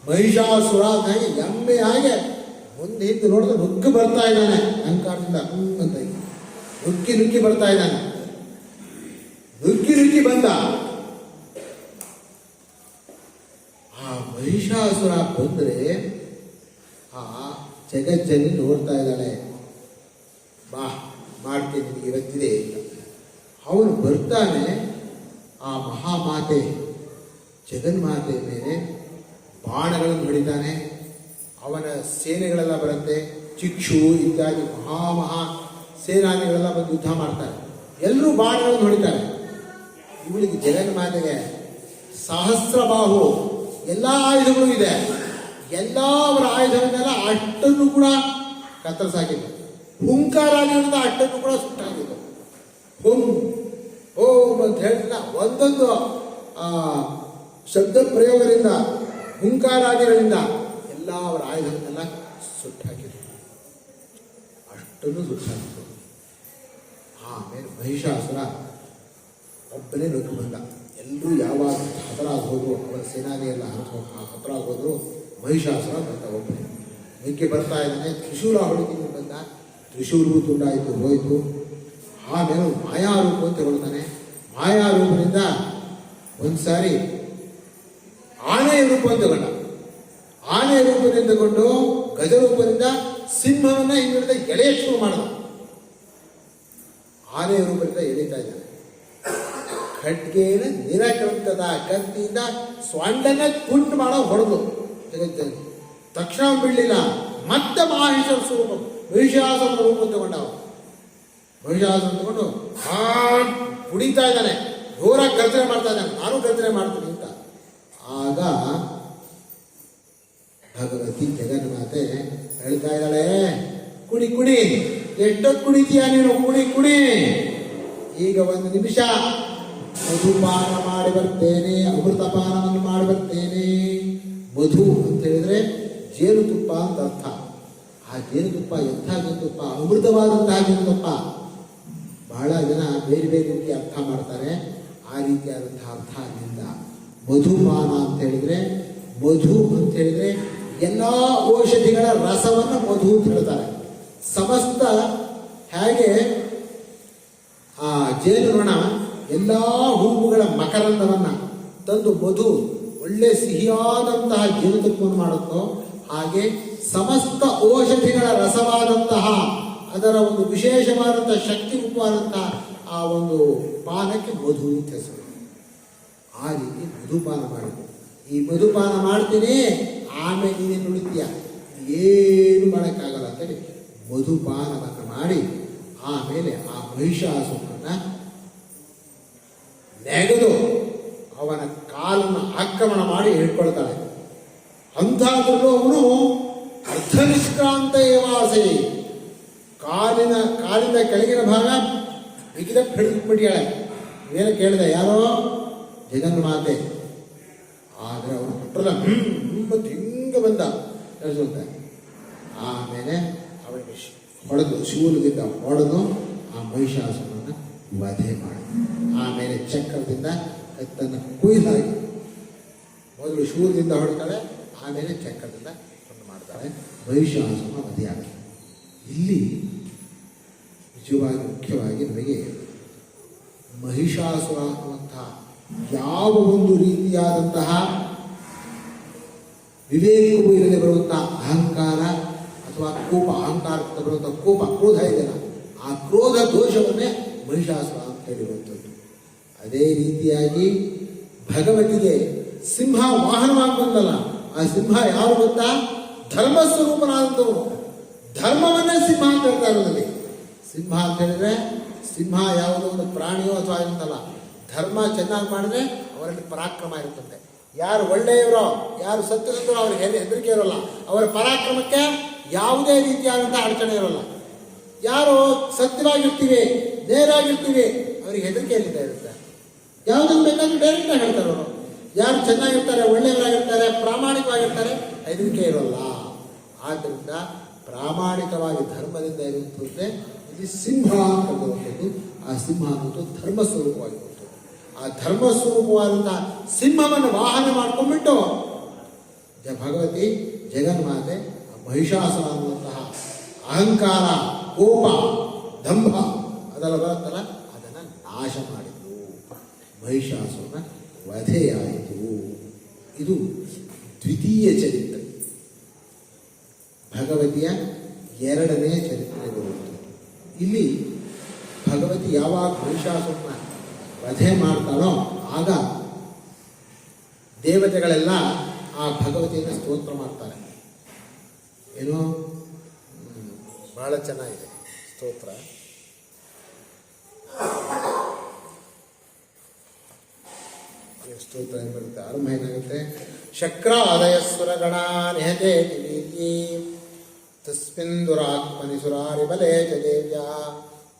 ಮಹಿಷಾಸುರ ಹಾಗೆ ಎಮ್ಮೆ ಹಾಗೆ ಮುಂದೆ ಹಿಂದೆ ನೋಡಿದ್ರೆ ನುಗ್ಗಿ ಬರ್ತಾ ಇದ್ದಾನೆ ಅಹಂಕಾರದಿಂದ ಅಂತ. ನುಗ್ಗಿ ಬರ್ತಾ ಇದ್ದಾನೆ. ನುಗ್ಗಿ ಬಂದ. ಆ ಮಹಿಷಾಸುರ ಬಂದ್ರೆ ಆ ಜಗಜ್ಜನಿ ನೋಡ್ತಾ ಇದ್ದಾಳೆ. ಬಾ ಮಾಡ್ತೀನಿ ನಿನಗೆ ಇವತ್ತಿದೆ ಅಂತ. ಅವನು ಬರ್ತಾನೆ. ಆ ಮಹಾಮಾತೆ ಜಗನ್ಮಾತೆ ಮೇಲೆ ಬಾಣಗಳನ್ನು ಹೊಡಿತಾನೆ. ಅವನ ಸೇನೆಗಳೆಲ್ಲ ಬರುತ್ತೆ, ಚಿಕ್ಷು ಇತ್ಯಾದಿ ಮಹಾ ಸೇನಾನಿಗಳೆಲ್ಲ ಬಂದು ಯುದ್ಧ ಮಾಡ್ತಾರೆ. ಎಲ್ಲರೂ ಬಾಣಗಳನ್ನು ಹೊಡಿತಾರೆ. ಇವಳಿಗೆ ಜಗನ್ಮಾತೆಗೆ ಸಹಸ್ರಬಾಹು, ಎಲ್ಲ ಆಯುಧಗಳು ಇದೆ. ಎಲ್ಲ ಅವರ ಆಯುಧಗಳನ್ನೆಲ್ಲ ಅಷ್ಟನ್ನು ಕೂಡ ಕತ್ತರಿಸಾಕಿದ್ರು. ಹುಂಕಾರಾದಿಗಳಿಂದ ಅಷ್ಟನ್ನು ಕೂಡ ಸುಟ್ಟಾಗಿತ್ತು. ಓಂ ಅಂತ ಹೇಳಿದ ಒಂದೊಂದು ಶಬ್ದ ಪ್ರಯೋಗದಿಂದ, ಹುಂಕಾರಾದಿಗಳಿಂದ ಎಲ್ಲ ಅವರ ಆಯುಧಗಳನ್ನೆಲ್ಲ ಸುಟ್ಟಾಕಿದ್ರು. ಅಷ್ಟನ್ನು ಸುಟ್ಟಾಕಿದ್ರು. ಆಮೇಲೆ ಮಹಿಷಾಸುರ ಒಬ್ಬನೇ ನುಗ್ಗಿ ಬಂದ. ಎಲ್ಲರೂ ಯಾವಾಗ ಹತರಾಗಿ ಹೋದ್ರು, ಅವರ ಸೇನಾನಿ ಎಲ್ಲ ಹತರಾಗಿ ಹೋದ್ರು, ಮಹಿಷಾಸುರ ಬಂದ ಒಬ್ಬನೇ. ನುಗ್ಗಿ ಬರ್ತಾ ಇದ್ದಾನೆ. ತ್ರಿಶೂಲ ಹೊಡಿತೀನಿ ಬಂದ. ತ್ರಿಶೂಲವು ತುಂಡಾಯಿತು, ಹೋಯಿತು. ಆಮೇಲೆ ಮಾಯಾರೂಪ ಅಂತ ಹೊಡ್ತಾನೆ. ಮಾಯಾರೂಪದಿಂದ ಒಂದ್ಸಾರಿ ಆನೆಯ ರೂಪ ತಗೊಂಡ. ಆನೆಯ ರೂಪದಿಂದ ತಗೊಂಡು ಗಜರೂಪದಿಂದ ಸಿಂಹವನ್ನ ಹಿಂದಿಡಿದ ಎಳೆಯ ಶುರು ಮಾಡಿದ. ಆನೆಯ ರೂಪದಿಂದ ಎಳೀತಾ ಇದ್ದಾನೆ. ಖಡ್ಗೇನ ನಿರಾಕ್ರಂತದ ಕತ್ತಿಯಿಂದ ಸ್ವಾಂಡನ ತುಂಡು ಮಾಡೋ ಹೊಡೆದು ಜಗಜ್ಜನಿ. ತಕ್ಷಣ ಬಿಡಲಿಲ್ಲ. ಮತ್ತೆ ಮಹಿಷಾಸುರ ಸ್ವರೂಪ, ಮಹಿಷಾಸುರನ ರೂಪ ತಗೊಂಡ. ಮಹಿಷಾಸುರ ತಗೊಂಡು ಕುಡಿತಾ ಇದ್ದಾನೆ, ಜೋರಾಗಿ ಗರ್ಜನೆ ಮಾಡ್ತಾ ಇದ್ದಾನೆ. ನಾನು ಗರ್ಜನೆ ಮಾಡ್ತೀನಿ ಅಂತ. ಆಗ ಭಗವತಿ ಜಗನ್ಮಾತೆ ಹೇಳ್ತಾ ಇದ್ದಾಳೆ, ಕುಡಿ ಎಷ್ಟೊತ್ತು ಕುಡಿತೀಯ ನೀನು? ಕುಡಿ. ಈಗ 1 ನಿಮಿಷ ಮಧುಪಾನ ಮಾಡಿ ಬರ್ತೇನೆ, ಅಮೃತಪಾನವನ್ನು ಮಾಡಿ ಬರ್ತೇನೆ. ಮಧು ಅಂತ ಹೇಳಿದ್ರೆ ಜೇನುತುಪ್ಪ ಅಂತ ಅರ್ಥ. ಆ ಜೇನುತುಪ್ಪ ಎಂಥ ಜೇನುತುಪ್ಪ? ಅಮೃತವಾದಂತಹ ಜೇನುತುಪ್ಪ. ಬಹಳ ಜನ ಬೇರೆ ರೀತಿ ಅರ್ಥ ಮಾಡ್ತಾರೆ. ಆ ರೀತಿಯಾದಂತಹ ಅರ್ಥ ಅಲ್ಲಿಂದ. ಮಧುಪಾನ ಅಂತ ಹೇಳಿದ್ರೆ, ಮಧು ಅಂತ ಹೇಳಿದ್ರೆ ಎಲ್ಲ ಔಷಧಿಗಳ ರಸವನ್ನು ಮಧು ಅಂತ ಹೇಳ್ತಾರೆ. ಸಮಸ್ತ ಹೇಗೆ ಆ ಜೇನುನೊಣ ಎಲ್ಲ ಹೂವುಗಳ ಮಕರಂದವನ್ನ ತಂದು ಮಧು ಒಳ್ಳೆ ಸಿಹಿಯಾದಂತಹ ಜೇನುತುಪ್ಪವನ್ನು ಮಾಡುತ್ತೋ, ಹಾಗೆ ಸಮಸ್ತ ಔಷಧಿಗಳ ರಸವಾದಂತಹ ಅದರ ಒಂದು ವಿಶೇಷವಾದಂತಹ ಶಕ್ತಿ ರೂಪವಾದಂತಹ ಆ ಒಂದು ಪಾನಕ್ಕೆ ಮಧು ಅಂತ ಹೆಸರು. ಆ ರೀತಿ ಮಧುಪಾನ ಮಾಡಿದ್ರು. ಈ ಮಧುಪಾನ ಮಾಡ್ತೀನಿ, ಆಮೇಲೆ ನೀನೇನು ಉಳಿತೀಯ, ಏನು ಮಾಡೋಕ್ಕಾಗಲ್ಲ ಅಂತೇಳಿ ಮಧುಪಾನವನ್ನು ಮಾಡಿ ಆಮೇಲೆ ಆ ಮಹಿಷಾಸುರನನ್ನ ನೆಗೆದು ಅವನ ಕಾಲನ್ನು ಆಕ್ರಮಣ ಮಾಡಿ ಹಿಡ್ಕೊಳ್ತಾಳೆ. ಅಂಥದ್ರಲ್ಲೂ ಅವನು ಅರ್ಧನಿಷ್ಕ್ರಾಂತ ಏವಾಸೆ, ಕಾಲಿನ ಕೆಳಗಿನ ಭಾಗ ಬಿಗಿದ ಹಿಡಿದ್ಬಿಟ್ಟಿಯಾಳೆ. ಏನು ಕೇಳಿದೆ? ಯಾರೋ ಜಗನ್ಮಾತೆ. ಆದರೆ ಅವನು ಕೊಟ್ಟಲ್ಲ, ಮತ್ತೆ ಹಿಂಗೆ ಹಿಂಗೆ ಬಂದ ಅರ್ಜುನ. ಆಮೇಲೆ ಅವನಿಗೆ ಹೊಡೆದು ಶೂಲದಿಂದ ಹೊಡೆದು ಆ ಮಹಿಷಾಸುರನನ್ನು ವಧೆ ಮಾಡಿ ಆಮೇಲೆ ಚಕ್ರದಿಂದ ಕತ್ತನ್ನು ಕೊಯ್ದಾಗಿ ಮೊದಲು ಶೂಲದಿಂದ ಹೊಡ್ತಾಳೆ, ಆಮೇಲೆ ಚಕ್ರದಿಂದ ಕೊಂಡು ಮಾಡ್ತಾಳೆ. ಮಹಿಷಾಸುರನ ವಧೆಯಾಗುತ್ತೆ. ಇಲ್ಲಿ ನಿಜವಾಗಿ ಮುಖ್ಯವಾಗಿ ನಮಗೆ ಮಹಿಷಾಸುರ ಅನ್ನುವಂತಹ ಯಾವ ಒಂದು ರೀತಿಯಾದಂತಹ ವಿವೇಕವೂ ಇಲ್ಲದೆ ಬರುವಂತಹ ಅಹಂಕಾರ ಅಥವಾ ಕೋಪ, ಅಹಂಕಾರದಿಂದ ಬರುವಂತಹ ಕೋಪ, ಕ್ರೋಧ ಇದೆಯಲ್ಲ, ಆ ಕ್ರೋಧ ದೋಷವನ್ನೇ ಮಹಿಷಾಸುರ ಅಂತ ಹೇಳಿರುವಂಥದ್ದು. ಅದೇ ರೀತಿಯಾಗಿ ಭಗವತಿಗೆ ಸಿಂಹ ವಾಹನವಾಗಿ ಬಂದಲ್ಲ, ಆ ಸಿಂಹ ಯಾರು ಗೊತ್ತಾ? ಧರ್ಮಸ್ವರೂಪನಾದಂಥವು. ಧರ್ಮವನ್ನೇ ಸಿಂಹ ಅಂತ ಹೇಳ್ತಾ ಇರೋದಲ್ಲಿ. ಸಿಂಹ ಅಂತ ಹೇಳಿದ್ರೆ ಸಿಂಹ ಯಾವುದೋ ಒಂದು ಪ್ರಾಣಿಯೋ ಅಥವಾ ಇರುತ್ತಲ್ಲ, ಧರ್ಮ ಚೆನ್ನಾಗಿ ಮಾಡಿದ್ರೆ ಅವರಲ್ಲಿ ಪರಾಕ್ರಮ ಇರುತ್ತದೆ. ಯಾರು ಒಳ್ಳೆಯವರೋ, ಯಾರು ಸತ್ಯವಂತರೋ ಅವ್ರಿಗೆ ಹೆದರಿಕೆ ಇರೋಲ್ಲ, ಅವರ ಪರಾಕ್ರಮಕ್ಕೆ ಯಾವುದೇ ರೀತಿಯಾದಂಥ ಅಡಚಣೆ ಇರೋಲ್ಲ. ಯಾರು ಸತ್ಯವಾಗಿರ್ತೀವಿ, ನೇರಾಗಿರ್ತೀವಿ, ಅವರಿಗೆ ಹೆದರಿಕೆ ಎಲ್ಲಿಂದ ಇರುತ್ತೆ? ಯಾವುದನ್ನು ಬೇಕಾದ್ರೂ ಡೈರೆಕ್ಟಾಗಿ ಹೇಳ್ತಾರೆ ಅವರು. ಯಾರು ಚೆನ್ನಾಗಿರ್ತಾರೆ, ಒಳ್ಳೆಯವರಾಗಿರ್ತಾರೆ, ಪ್ರಾಮಾಣಿಕವಾಗಿರ್ತಾರೆ, ಹೆದರಿಕೆ ಇರೋಲ್ಲ. ಆದ್ದರಿಂದ ಪ್ರಾಮಾಣಿಕವಾಗಿ ಧರ್ಮದಿಂದ ಇರುವಂಥದ್ದೇ ಇಲ್ಲಿ ಸಿಂಹ ಅಂತಕ್ಕಂಥದ್ದು. ಆ ಸಿಂಹ ಅನ್ನೋದು ಧರ್ಮ ಸ್ವರೂಪವಾಗಿರುವಂಥದ್ದು. ಆ ಧರ್ಮ ಸ್ವರೂಪವಾದಂಥ ಸಿಂಹವನ್ನು ವಾಹನ ಮಾಡ್ಕೊಂಡ್ಬಿಟ್ಟು ಭಗವತಿ ಜಗನ್ಮಾತೆ ಮಹಿಷಾಸುರ ಅನ್ನುವಂತಹ ಅಹಂಕಾರ, ಕೋಪ, ದಂಭ ಅದೆಲ್ಲ ಬರುತ್ತಲ್ಲ, ಅದನ್ನು ನಾಶ ಮಾಡಿದ್ರು. ಮಹಿಷಾಸುರನ ವಧೆಯಾಯಿತು. ಇದು ದ್ವಿತೀಯ ಚರಿತ್ರೆ, ಭಗವತಿಯ ಎರಡನೇ ಚರಿತ್ರೆ ಬರುವುದು. ಇಲ್ಲಿ ಭಗವತಿ ಯಾವಾಗ ಮಹಿಷಾಸುರನ ವಧೆ ಮಾಡ್ತಾಳೋ ಆಗ ದೇವತೆಗಳೆಲ್ಲ ಆ ಭಗವತಿಯನ್ನು ಸ್ತೋತ್ರ ಮಾಡ್ತಾರೆ. ಏನೋ ಬಹಳ ಚೆನ್ನಾಗಿದೆ ಸ್ತೋತ್ರ. ಸ್ತೋತ್ರ ಏನು ಬರುತ್ತೆ, ಆರಂಭ ಏನಾಗುತ್ತೆ? ಶಕ್ರಾದಯ ಸುರಗಣ ನಿಹತೆ ದಿವೀರ್ಯೇ ತಸ್ಮಿನ್ ದುರಾತ್ಮನಿ ಸುರಾರಿ ಬಲೆ ಚ ದೇವ್ಯಾ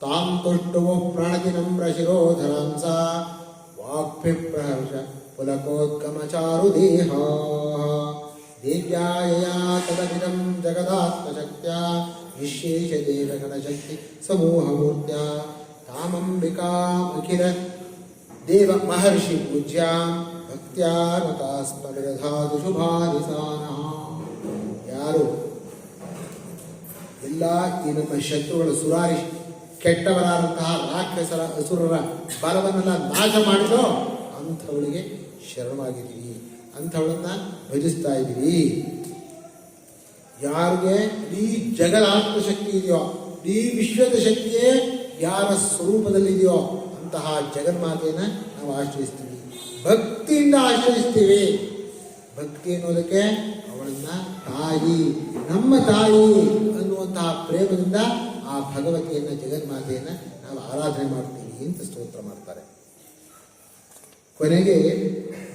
ತಾಂ ತುಷ್ಟುವು ಪ್ರಣತಿ ನಮ್ರ ಶಿರೋಧರಾಂಸ ವಾಕ್ಭಿ ಪ್ರಹರ್ಷ ಪುಲಕೋದ್ಗಮ ಚಾರು ದೇಹ ದೇವ್ಯಾಯಯಾ ತದಭಿದಂ ಜಗದಾತ್ಮಶಕ್ತ್ಯಾ ವಿಶೇಷ ದೇವಗಣಶಕ್ತಿ ಸಮೂಹಮೂರ್ತ್ಯ ತಾಮಂಬಿಕಾಮಖಿಲ ದೇವ ಮಹರ್ಷಿ ಪೂಜ್ಯ ಭಕ್ತ್ಯಾನತಾಸ್ಮ ವಿರಧಾದು ಶುಭಾನಿಸಾನಃ. ಯಾರು ಎಲ್ಲ ಈ ನಮ್ಮ ಶತ್ರುಗಳ ಸುರಾರಿ ಕೆಟ್ಟವರಾದಂತಹ ರಾಕ್ಷಸರ ಅಸುರರ ಬಲವನ್ನೆಲ್ಲ ನಾಶ ಮಾಡಿದೋ ಅಂಥವಳಿಗೆ ಶರಣವಾಗಿದ್ದೀವಿ, ಅಂಥವಳನ್ನ ಭಜಿಸ್ತಾ ಇದ್ದೀವಿ. ಯಾರಿಗೆ ಈ ಜಗದ ಆತ್ಮಶಕ್ತಿ ಇದೆಯೋ, ಈ ವಿಶ್ವದ ಶಕ್ತಿಯೇ ಯಾರ ಸ್ವರೂಪದಲ್ಲಿದೆಯೋ ಅಂತಹ ಜಗನ್ಮಾತೆಯನ್ನು ನಾವು ಆಶ್ರಯಿಸ್ತೀವಿ, ಭಕ್ತಿಯಿಂದ ಆಶ್ರಯಿಸ್ತೀವಿ. ಭಕ್ತಿ ಅನ್ನೋದಕ್ಕೆ ಅವಳನ್ನ ತಾಯಿ, ನಮ್ಮ ತಾಯಿ ಅನ್ನುವಂತಹ ಪ್ರೇಮದಿಂದ ಆ ಭಗವತಿಯನ್ನು, ಜಗನ್ಮಾತೆಯನ್ನು ನಾವು ಆರಾಧನೆ ಮಾಡ್ತೀವಿ ಅಂತ ಸ್ತೋತ್ರ ಮಾಡ್ತಾರೆ. ಕೊನೆಗೆ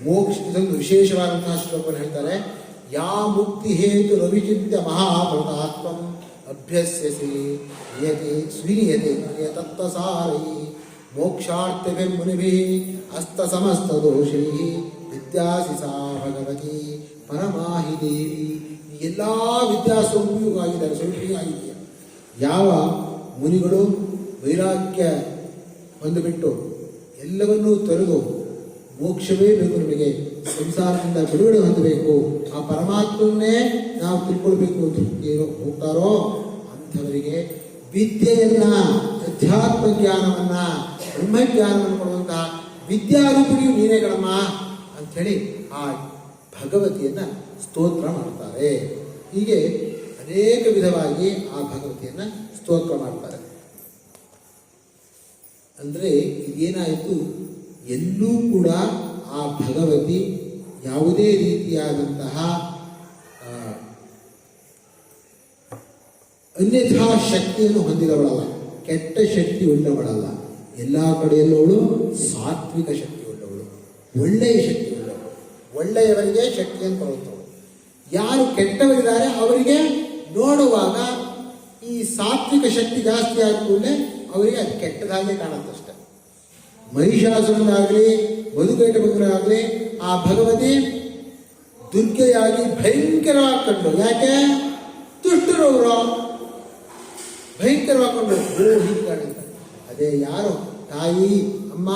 ಮೋಕ್ಷ, ಇದೊಂದು ವಿಶೇಷವಾದಂತಹ ಶ್ಲೋಕವನ್ನು ಹೇಳ್ತಾರೆ. ಯಾ ಮುಕ್ತಿ ಹೇತು ರವಿಚಿತ್ಯ ಮಹಾಭೃತಾತ್ಮಂ ಅಭ್ಯಸ್ಯಸಿ ನಿಯತಿ ಸ್ವೀಯತೆ ತತ್ವಸಾರೈ ಮೋಕ್ಷಾರ್ಥಿಭಿ ಮುನಿಭಿ ಅಸ್ತ ಸಮಸ್ತ ದೋಷೈ ವಿದ್ಯಾಸಿ ಸಾ ಭಗವತಿ ಪರಮಾಹಿ ದೇವಿ. ಎಲ್ಲ ವಿದ್ಯಾಸ್ವರೂಪಿಯೂ ಆಗಿದ್ದಾರೆ, ಸ್ವರೂಪಿಯೂ ಆಗಿದೆಯಾ. ಯಾವ ಮುನಿಗಳು ವೈರಾಗ್ಯ ಹೊಂದಿಬಿಟ್ಟು ಎಲ್ಲವನ್ನೂ ತೊರೆದು ಮೋಕ್ಷವೇ ಬೇಕು, ನಮಗೆ ಸಂಸಾರದಿಂದ ಬಿಡುಗಡೆ ಹೊಂದಬೇಕು, ಆ ಪರಮಾತ್ಮನ್ನೇ ನಾವು ತಿಳ್ಕೊಳ್ಬೇಕು ಅಂತ ಏನು ಹೋಗ್ತಾರೋ ಅಂಥವರಿಗೆ ವಿದ್ಯೆಯನ್ನ, ಅಧ್ಯಾತ್ಮ ಜ್ಞಾನವನ್ನ, ಬ್ರಹ್ಮಜ್ಞಾನವನ್ನು ಕೊಡುವಂತಹ ವಿದ್ಯಾರೂಪಿಣಿಯು ನೀನೇ ಕಣಮ್ಮ ಅಂಥೇಳಿ ಆ ಭಗವತಿಯನ್ನ ಸ್ತೋತ್ರ ಮಾಡ್ತಾರೆ. ಹೀಗೆ ಅನೇಕ ವಿಧವಾಗಿ ಆ ಭಗವತಿಯನ್ನ ಸ್ತೋತ್ರ ಮಾಡ್ತಾರೆ. ಅಂದರೆ ಇದೇನಾಯಿತು, ಎಲ್ಲೂ ಕೂಡ ಆ ಭಗವತಿ ಯಾವುದೇ ರೀತಿಯಾದಂತಹ ಅನ್ಯಥಾ ಶಕ್ತಿಯನ್ನು ಹೊಂದಿದವಳಲ್ಲ, ಕೆಟ್ಟ ಶಕ್ತಿ ಉಳ್ಳವಳಲ್ಲ. ಎಲ್ಲ ಕಡೆಯಲ್ಲವಳು ಸಾತ್ವಿಕ ಶಕ್ತಿ ಉಳ್ಳವಳು, ಒಳ್ಳೆಯ ಶಕ್ತಿ ಉಳ್ಳವಳು, ಒಳ್ಳೆಯವರಿಗೆ ಶಕ್ತಿಯನ್ನು ಕೊಡುತ್ತವಳು. ಯಾರು ಕೆಟ್ಟವರಿದ್ದಾರೆ ಅವರಿಗೆ ನೋಡುವಾಗ ಈ ಸಾತ್ವಿಕ ಶಕ್ತಿ ಜಾಸ್ತಿ ಆದ ಕೂಡಲೇ ಅವರಿಗೆ ಅದು ಕೆಟ್ಟದಾಗೆ ಕಾಣುತ್ತಷ್ಟೆ. ಮಹಿಷಾಸುರನಾಗಲಿ ಮಧುಕೈಟಭನಾಗಲಿ ಆ ಭಗವತಿ ದುರ್ಗೆಯಾಗಿ ಭಯಂಕರವಾಗಿ ಕಂಡು. ಯಾಕೆ? ದುಷ್ಟರು ಅವರು ಭಯಂಕರವಾಗಿ ಕಂಡು ಹೀಗೆ ಕಾಣಿಸ್ತಾರೆ. ಅದೇ ಯಾರು ತಾಯಿ, ಅಮ್ಮ,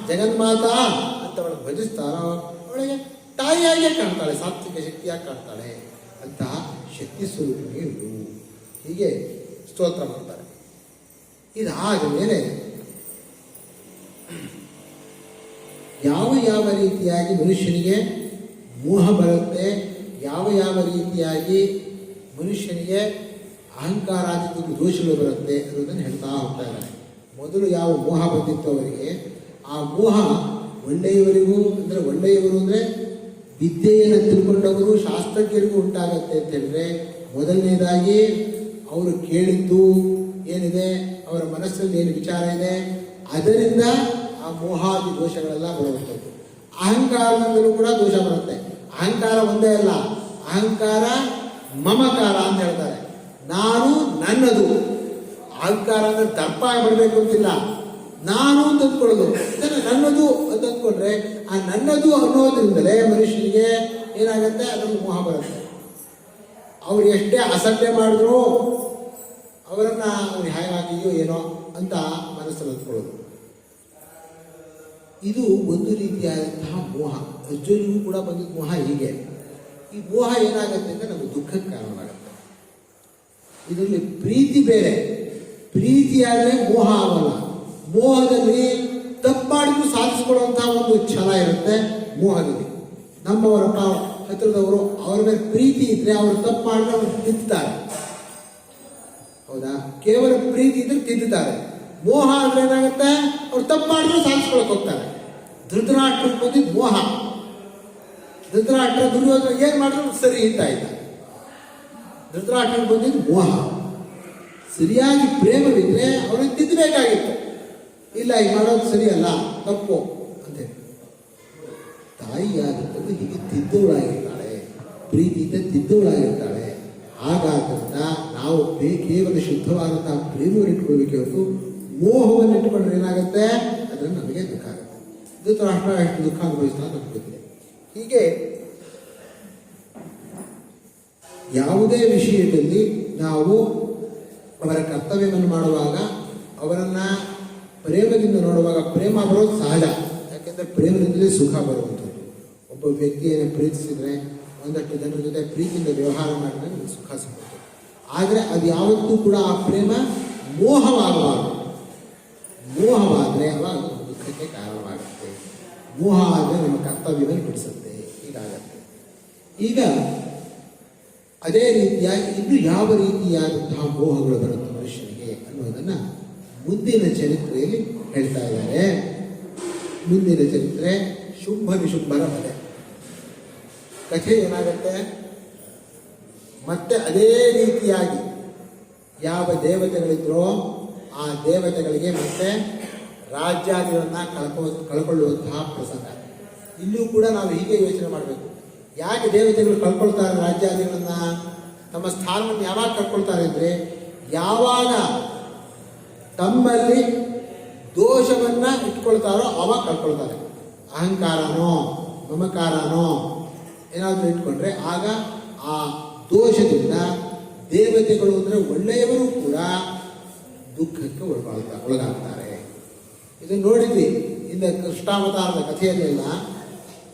ಜಗನ್ಮಾತಾ ಅಂತ ಅವಳು ಭಜಿಸ್ತಾರೋ ಅವಳಿಗೆ ತಾಯಿಯಾಗಿಯೇ ಕಾಣ್ತಾಳೆ, ಸಾತ್ವಿಕ ಶಕ್ತಿಯಾಗಿ ಕಾಣ್ತಾಳೆ ಅಂತ ಶಕ್ತಿ ಸ್ವರೂಪಿಣಿ ಇವರು. ಹೀಗೆ ಸ್ತೋತ್ರ ಮಾಡ್ತಾರೆ. ಇದಾದ ಮೇಲೆ ಯಾವ ಯಾವ ರೀತಿಯಾಗಿ ಮನುಷ್ಯನಿಗೆ ಮೋಹ ಬರುತ್ತೆ, ಯಾವ ಯಾವ ರೀತಿಯಾಗಿ ಮನುಷ್ಯನಿಗೆ ಅಹಂಕಾರಾದಿ ದೋಷಗಳು ಬರುತ್ತೆ ಅನ್ನೋದನ್ನು ಹೇಳ್ತಾ ಹೋಗ್ತಾ ಇದ್ದಾರೆ. ಮೊದಲು ಯಾವ ಮೋಹ ಬಂದಿತ್ತು ಅವರಿಗೆ, ಆ ಮೋಹ ಒಳ್ಳೆಯವರಿಗೂ ಅಂದರೆ ಒಳ್ಳೆಯವರು ಅಂದರೆ ವಿದ್ಯೆಯನ್ನು ತಿಳ್ಕೊಂಡವರು ಶಾಸ್ತ್ರಜ್ಞರಿಗೂ ಉಂಟಾಗತ್ತೆ ಅಂತ ಹೇಳಿದ್ರೆ, ಮೊದಲನೇದಾಗಿ ಅವರು ಕೇಳಿದ್ದು ಏನಿದೆ, ಅವರ ಮನಸ್ಸಲ್ಲಿ ಏನು ವಿಚಾರ ಇದೆ, ಅದರಿಂದ ಆ ಮೋಹಾದಿ ದೋಷಗಳೆಲ್ಲ ಬರುವಂಥದ್ದು. ಅಹಂಕಾರದಿಂದಲೂ ಕೂಡ ದೋಷ ಬರುತ್ತೆ. ಅಹಂಕಾರ ಒಂದೇ ಅಲ್ಲ, ಅಹಂಕಾರ ಮಮಕಾರ ಅಂತ ಹೇಳ್ತಾರೆ. ನಾನು ನನ್ನದು. ಅಹಂಕಾರ ಅಂದರೆ ದರ್ಪ ಬರಬೇಕು ಅಂತಿಲ್ಲ, ನಾನು ಅಂತ ಅಂದ್ಕೊಳ್ಳೋದು, ಇದನ್ನು ನನ್ನದು ಅಂತ ಅಂದ್ಕೊಂಡ್ರೆ ಆ ನನ್ನದು ಅನ್ನೋದ್ರಿಂದಲೇ ಮನುಷ್ಯನಿಗೆ ಏನಾಗುತ್ತೆ, ಅದರಲ್ಲಿ ಮೋಹ ಬರುತ್ತೆ. ಅವ್ರು ಎಷ್ಟೇ ಅಸಡ್ಡೆ ಮಾಡಿದ್ರು ಅವರನ್ನ ಅವ್ರು ಹೇಗಾಗಿದೆಯೋ ಏನೋ ಅಂತ ಮನಸ್ಸಲ್ಲಿ ಅಂದ್ಕೊಳ್ಳೋದು. ಇದು ಒಂದು ರೀತಿಯಾದಂತಹ ಮೋಹ. ಅರ್ಜುನಿಗೂ ಕೂಡ ಬಂದಿದ್ದ ಮೋಹ ಹೀಗೆ. ಈ ಮೋಹ ಏನಾಗುತ್ತೆ ಅಂದರೆ ನಮಗೆ ದುಃಖಕ್ಕೆ ಕಾರಣವಾಗುತ್ತೆ. ಇದರಲ್ಲಿ ಪ್ರೀತಿ ಬೇರೆ, ಪ್ರೀತಿಯಾದರೆ ಮೋಹ ಆಗಲ್ಲ. ಮೋಹದಲ್ಲಿ ತಪ್ಪಾಡಿಗೂ ಸಾಧಿಸ್ಕೊಳ್ಳುವಂತಹ ಒಂದು ಛಲ ಇರುತ್ತೆ ಮೋಹದಲ್ಲಿ. ನಮ್ಮವರ ಹತ್ತಿರದವರು ಅವರ ಮೇಲೆ ಪ್ರೀತಿ ಇದ್ರೆ ಅವರು ತಪ್ಪು ಮಾಡಿದ್ರೆ ಅವರು ತಿದ್ದುತ್ತಾರೆ, ಹೌದಾ? ಕೇವಲ ಪ್ರೀತಿ ಇದ್ರೆ ತಿದ್ದುತ್ತಾರೆ. ಮೋಹ ಅಂದ್ರೆ ಏನಾಗುತ್ತೆ, ಅವ್ರು ತಪ್ಪು ಮಾಡಿದ್ರು ಸಾಧಿಸ್ಕೊಳಕ್ ಹೋಗ್ತಾರೆ. ಧೃತರಾಷ್ಟ್ರಕ್ಕೆ ಬಂದಿದ್ದು ಮೋಹ. ಧೃತರಾಷ್ಟ್ರ ದುರ್ಯೋಧನ ಏನ್ ಮಾಡಿದ್ರು ಸರಿ ಅಂತ ಇದ್ದ. ಧೃತರಾಷ್ಟ್ರಕ್ಕೆ ಬಂದಿದ್ದು ಮೋಹ. ಸರಿಯಾಗಿ ಪ್ರೇಮವಿದ್ರೆ ಅವ್ರಿಗೆ ತಿದ್ದಬೇಕಾಗಿತ್ತು. ಇಲ್ಲ ಈಗ ಮಾಡೋದು ಸರಿಯಲ್ಲ, ತಪ್ಪು ಅಂತ. ತಾಯಿಯಾಗಿರ್ತದೆ ಹೀಗೆ ತಿದ್ದವಳಾಗಿರ್ತಾಳೆ, ಪ್ರೀತಿಯಿಂದ ತಿದ್ದವಳಾಗಿರ್ತಾಳೆ. ಹಾಗಾದ್ರಿಂದ ನಾವು ಕೇವಲ ಶುದ್ಧವಾದಂತಹ ಪ್ರೇಮವನ್ನು ಇಟ್ಕೊಳ್ಬೇಕೆ ಹೊರತು ಮೋಹವನ್ನು ಇಟ್ಟುಕೊಂಡ್ರೆ ಏನಾಗುತ್ತೆ, ಅದನ್ನು ನಮಗೆ ದುಃಖ ಆಗುತ್ತೆ. ಧೃತರಾಷ್ಟ್ರ ಎಷ್ಟು ದುಃಖ ಅನುಭವಿಸ್ತಾ ನಮ್ಗೆ ಗೊತ್ತಿದೆ. ಹೀಗೆ ಯಾವುದೇ ವಿಷಯದಲ್ಲಿ ನಾವು ಅವರ ಕರ್ತವ್ಯವನ್ನು ಮಾಡುವಾಗ, ಅವರನ್ನ ಪ್ರೇಮದಿಂದ ನೋಡುವಾಗ, ಪ್ರೇಮ ಬರೋದು ಸಹಜ. ಯಾಕೆಂದರೆ ಪ್ರೇಮದಿಂದಲೇ ಸುಖ ಬರುವಂಥದ್ದು. ಒಬ್ಬ ವ್ಯಕ್ತಿಯನ್ನು ಪ್ರೀತಿಸಿದರೆ, ಒಂದಷ್ಟು ಜನರ ಜೊತೆ ಪ್ರೀತಿಯಿಂದ ವ್ಯವಹಾರ ಮಾಡಿದರೆ ನಮಗೆ ಸುಖ ಸಿಗುತ್ತೆ. ಆದರೆ ಅದು ಯಾವತ್ತೂ ಕೂಡ ಆ ಪ್ರೇಮ ಮೋಹವಾಗಬಾರದು. ಮೋಹವಾದರೆ ಅವಾಗ ದುಃಖಕ್ಕೆ ಕಾರಣವಾಗುತ್ತೆ. ಮೋಹ ಆದರೆ ನಮ್ಮ ಕರ್ತವ್ಯವನ್ನು ಬಿಡಿಸುತ್ತೆ, ಹೀಗಾಗತ್ತೆ. ಈಗ ಅದೇ ರೀತಿಯಾಗಿ ಇನ್ನು ಯಾವ ರೀತಿಯಾದಂತಹ ಮೋಹಗಳು ಬರುತ್ತೆ ಮನುಷ್ಯನಿಗೆ ಅನ್ನೋದನ್ನು ಮುಂದಿನ ಚರಿತ್ರೆಯಲ್ಲಿ ಹೇಳ್ತಾ ಇದ್ದಾರೆ. ಮುಂದಿನ ಚರಿತ್ರೆ ಶುಂಭ ನಿಶುಂಭರ ವಧೆ. ಕಥೆ ಏನಾಗುತ್ತೆ, ಮತ್ತೆ ಅದೇ ರೀತಿಯಾಗಿ ಯಾವ ದೇವತೆಗಳಿದ್ರೋ ಆ ದೇವತೆಗಳಿಗೆ ಮತ್ತೆ ರಾಜ್ಯಾದಿಗಳನ್ನು ಕಳ್ಕೊಳ್ಳುವಂತಹ ಪ್ರಸಂಗ. ಇಲ್ಲೂ ಕೂಡ ನಾವು ಹೀಗೆ ಯೋಚನೆ ಮಾಡಬೇಕು. ಯಾಕೆ ದೇವತೆಗಳು ಕಳ್ಕೊಳ್ತಾರೆ ರಾಜ್ಯಾದಿಗಳನ್ನು, ತಮ್ಮ ಸ್ಥಾನವನ್ನು ಯಾವಾಗ ಕಳ್ಕೊಳ್ತಾರೆ ಅಂದರೆ, ಯಾವಾಗ ತಮ್ಮಲ್ಲಿ ದೋಷವನ್ನು ಇಟ್ಕೊಳ್ತಾರೋ ಅವಾಗ ಕಳ್ಕೊಳ್ತಾರೆ. ಅಹಂಕಾರನೋ ಮಮಕಾರನೋ ಏನಾದರೂ ಇಟ್ಕೊಂಡ್ರೆ ಆಗ ಆ ದೋಷದಿಂದ ದೇವತೆಗಳು ಅಂದರೆ ಒಳ್ಳೆಯವರು ಕೂಡ ದುಃಖಕ್ಕೆ ಒಳಗಾಗ್ತಾರೆ. ಇದನ್ನು ನೋಡಿದ್ವಿ ಇಂದ ಕೃಷ್ಣಾವತಾರದ ಕಥೆಯಲ್ಲೆಲ್ಲ.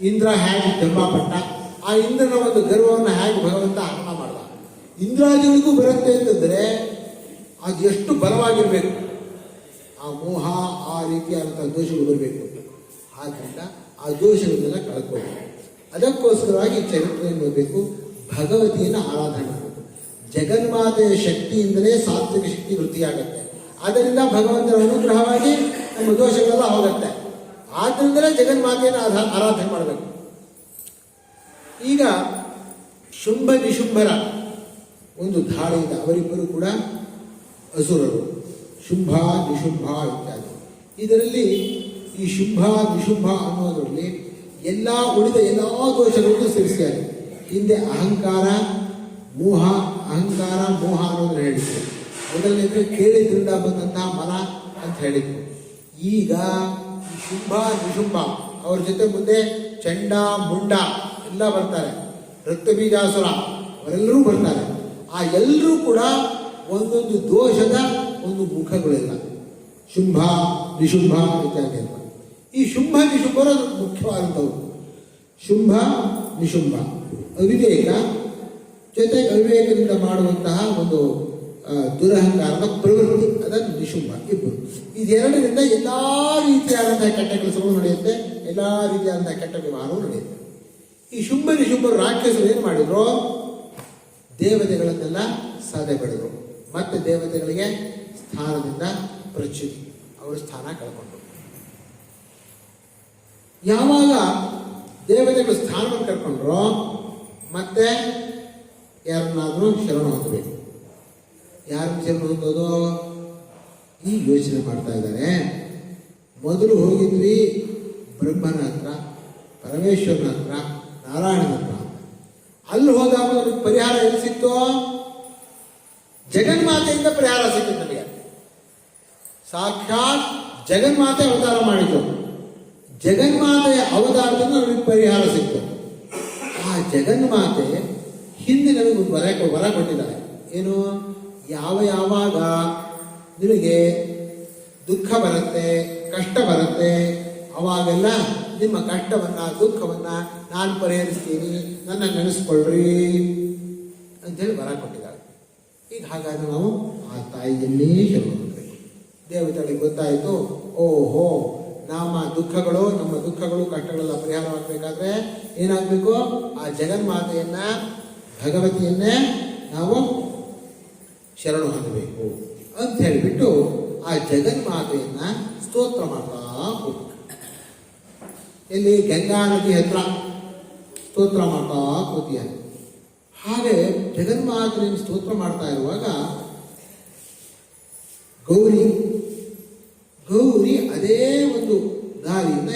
ಇಂದ್ರ ಹೇಗೆ ಜನ್ಮಪಟ್ಟ, ಆ ಇಂದ್ರನ ಒಂದು ಗರ್ವವನ್ನು ಹೇಗೆ ಭಗವಂತ ಹರಣ ಮಾಡಿದ. ಇಂದ್ರಾದಿಗಳಿಗೂ ಬರುತ್ತೆ ಅಂತಂದರೆ ಅದು ಎಷ್ಟು ಬಲವಾಗಿರಬೇಕು. ಆ ಮೋಹ, ಆ ರೀತಿಯಾದಂಥ ದೋಷಗಳು ಬರಬೇಕು. ಆದ್ದರಿಂದ ಆ ದೋಷಗಳನ್ನೆಲ್ಲ ಕಳ್ಕೊಳ್ಬೇಕು. ಅದಕ್ಕೋಸ್ಕರವಾಗಿ ಚರಿತ್ರೆಯನ್ನು ಓದಬೇಕು, ಭಗವತಿಯನ್ನು ಆರಾಧನೆ ಮಾಡಬೇಕು. ಜಗನ್ಮಾತೆಯ ಶಕ್ತಿಯಿಂದಲೇ ಸಾತ್ವಿಕ ಶಕ್ತಿ ವೃದ್ಧಿಯಾಗತ್ತೆ. ಆದ್ದರಿಂದ ಭಗವಂತನ ಅನುಗ್ರಹವಾಗಿ ನಮ್ಮ ದೋಷಗಳೆಲ್ಲ ಹೋಗುತ್ತೆ. ಆದ್ದರಿಂದಲೇ ಜಗನ್ಮಾತೆಯನ್ನು ಆರಾಧನೆ ಮಾಡಬೇಕು. ಈಗ ಶುಂಭ ನಿಶುಂಭರ ಒಂದು ಧಾಳೆಯಿಂದ, ಅವರಿಬ್ಬರು ಕೂಡ ಅಸುರರು, ಶುಂಭ ನಿಶುಂಭ ಇತ್ಯಾದಿ. ಇದರಲ್ಲಿ ಈ ಶುಂಭ ನಿಶುಂಭ ಅನ್ನೋದರಲ್ಲಿ ಎಲ್ಲ ಉಳಿದ ಎಲ್ಲ ದೋಷಗಳನ್ನು ಸೇರಿಸಿದ್ದಾರೆ. ಹಿಂದೆ ಅಹಂಕಾರ ಮೋಹ ಅನ್ನೋದನ್ನು ಹೇಳಿದ್ರು. ಮೊದಲನೇದ್ರೆ ಕೇಳಿದ್ರಿಂದ ಬಂದಂತಹ ಮನ ಅಂತ ಹೇಳಿದ್ರು. ಈಗ ಈ ಶುಂಭ ನಿಶುಂಭ ಅವ್ರ ಜೊತೆ ಮುಂದೆ ಚಂಡ ಮುಂಡ ಎಲ್ಲ ಬರ್ತಾರೆ. ರಕ್ತಬೀಜಾಸುರ ಅವರೆಲ್ಲರೂ ಬರ್ತಾರೆ. ಆ ಎಲ್ಲರೂ ಕೂಡ ಒಂದೊಂದು ದೋಷದ ಒಂದು ಮುಖಗಳಿಲ್ಲ. ಶುಂಭ ನಿಶುಂಭ ಇತ್ಯಾದಿ ಅಂತ. ಈ ಶುಂಭ ನಿಶುಂಭರು ಮುಖ್ಯವಾದಂಥವು. ಶುಂಭ ನಿಶುಂಭ ಅವಿವೇಕ ಜೊತೆಗೆ ಅವಿವೇಕದಿಂದ ಮಾಡುವಂತಹ ಒಂದು ದುರಹಂಕಾರದ ಪ್ರವೃತ್ತಿ, ಅದನ್ನು ನಿಶುಂಭ ಇಬ್ಬರು. ಇದೆರಡರಿಂದ ಎಲ್ಲ ರೀತಿಯಾದಂತಹ ಕೆಟ್ಟ ಕೆಲಸಗಳು ನಡೆಯುತ್ತೆ, ಎಲ್ಲ ರೀತಿಯಾದಂತಹ ಕೆಟ್ಟ ವ್ಯವಹಾರವು ನಡೆಯುತ್ತೆ. ಈ ಶುಂಭ ನಿಶುಂಭರು ರಾಕ್ಷಸರು ಏನು ಮಾಡಿದ್ರು? ದೇವತೆಗಳನ್ನೆಲ್ಲ ಸದೆ ಬಡಿದ್ರು. ಮತ್ತೆ ದೇವತೆಗಳಿಗೆ ಸ್ಥಾನದಿಂದ ಪ್ರಚ್ಯುತಿ, ಅವರು ಸ್ಥಾನ ಕಳ್ಕೊಂಡ್ರು. ಯಾವಾಗ ದೇವತೆಗಳು ಸ್ಥಾನವನ್ನು ಕಳ್ಕೊಂಡ್ರು ಮತ್ತೆ ಯಾರನ್ನಾದ್ರೂ ಶರಣ ಹೊಂದಬೇಕು. ಯಾರನ್ನು ಶರಣ ಹೊಂದೋದು? ಈ ಯೋಚನೆ ಮಾಡ್ತಾ ಇದ್ದಾರೆ. ಮೊದಲು ಹೋಗಿದ್ವಿ ಬ್ರಹ್ಮನ ಹತ್ರ, ಪರಮೇಶ್ವರನ ಹತ್ರ, ನಾರಾಯಣನ ಹತ್ರ. ಅಲ್ಲಿ ಹೋದಾಗ ನಮಗೆ ಪರಿಹಾರ ಎಲ್ಲಿ ಸಿಕ್ತು? ಜಗನ್ಮಾತೆಯಿಂದ ಪರಿಹಾರ ಸಿಕ್ಕಿತು ನಮಗೆ. ಸಾಕ್ಷಾತ್ ಜಗನ್ಮಾತೆ ಅವತಾರ ಮಾಡಿದ್ರು. ಜಗನ್ಮಾತೆಯ ಅವತಾರದಿಂದ ನಮಗೆ ಪರಿಹಾರ ಸಿಕ್ತು. ಆ ಜಗನ್ಮಾತೆ ಹಿಂದೆ ನಮಗೆ ಒಂದು ವರ ಕೊಟ್ಟಿದ್ದಾರೆ. ಏನು? ಯಾವಾಗ ನಿನಗೆ ದುಃಖ ಬರುತ್ತೆ, ಕಷ್ಟ ಬರುತ್ತೆ, ಅವಾಗೆಲ್ಲ ನಿಮ್ಮ ಕಷ್ಟವನ್ನ ದುಃಖವನ್ನ ನಾನು ಪರಿಹರಿಸ್ತೀನಿ, ನನ್ನ ನೆನೆಸ್ಕೊಳ್ರಿ ಅಂತೇಳಿ ವರ ಕೊಟ್ಟಿದ್ದಾರೆ. ಈಗ ಹಾಗಾದ್ರೆ ನಾವು ಆ ತಾಯಿಯನ್ನೇ ಶರಣಬೇಕು. ದೇವತೆಗಳಿಗೆ ಗೊತ್ತಾಯಿತು, ಓಹೋ ನಮ್ಮ ದುಃಖಗಳು ಕಷ್ಟಗಳೆಲ್ಲ ಪರಿಹಾರವಾಗಬೇಕಾದ್ರೆ ಏನಾಗಬೇಕು? ಆ ಜಗನ್ಮಾತೆಯನ್ನ, ಭಗವತಿಯನ್ನೇ ನಾವು ಶರಣು ಹೊಂದಬೇಕು ಅಂತ ಹೇಳಿಬಿಟ್ಟು ಆ ಜಗನ್ಮಾತೆಯನ್ನ ಸ್ತೋತ್ರ ಮಾಡ್ತಾ ಹೋಗ್ಬೇಕು. ಎಲ್ಲಿ? ಗಂಗಾ ನದಿ ಹತ್ರ ಸ್ತೋತ್ರ ಮಾಡ್ತಾ ಕೂತಿಯಾನೆ. ಹಾಗೆ ಜಗನ್ಮಾತೆಯನ್ನು ಸ್ತೋತ್ರ ಮಾಡ್ತಾ ಇರುವಾಗ ಗೌರಿ ಅದೇ ಒಂದು ದಾರಿಯಿಂದ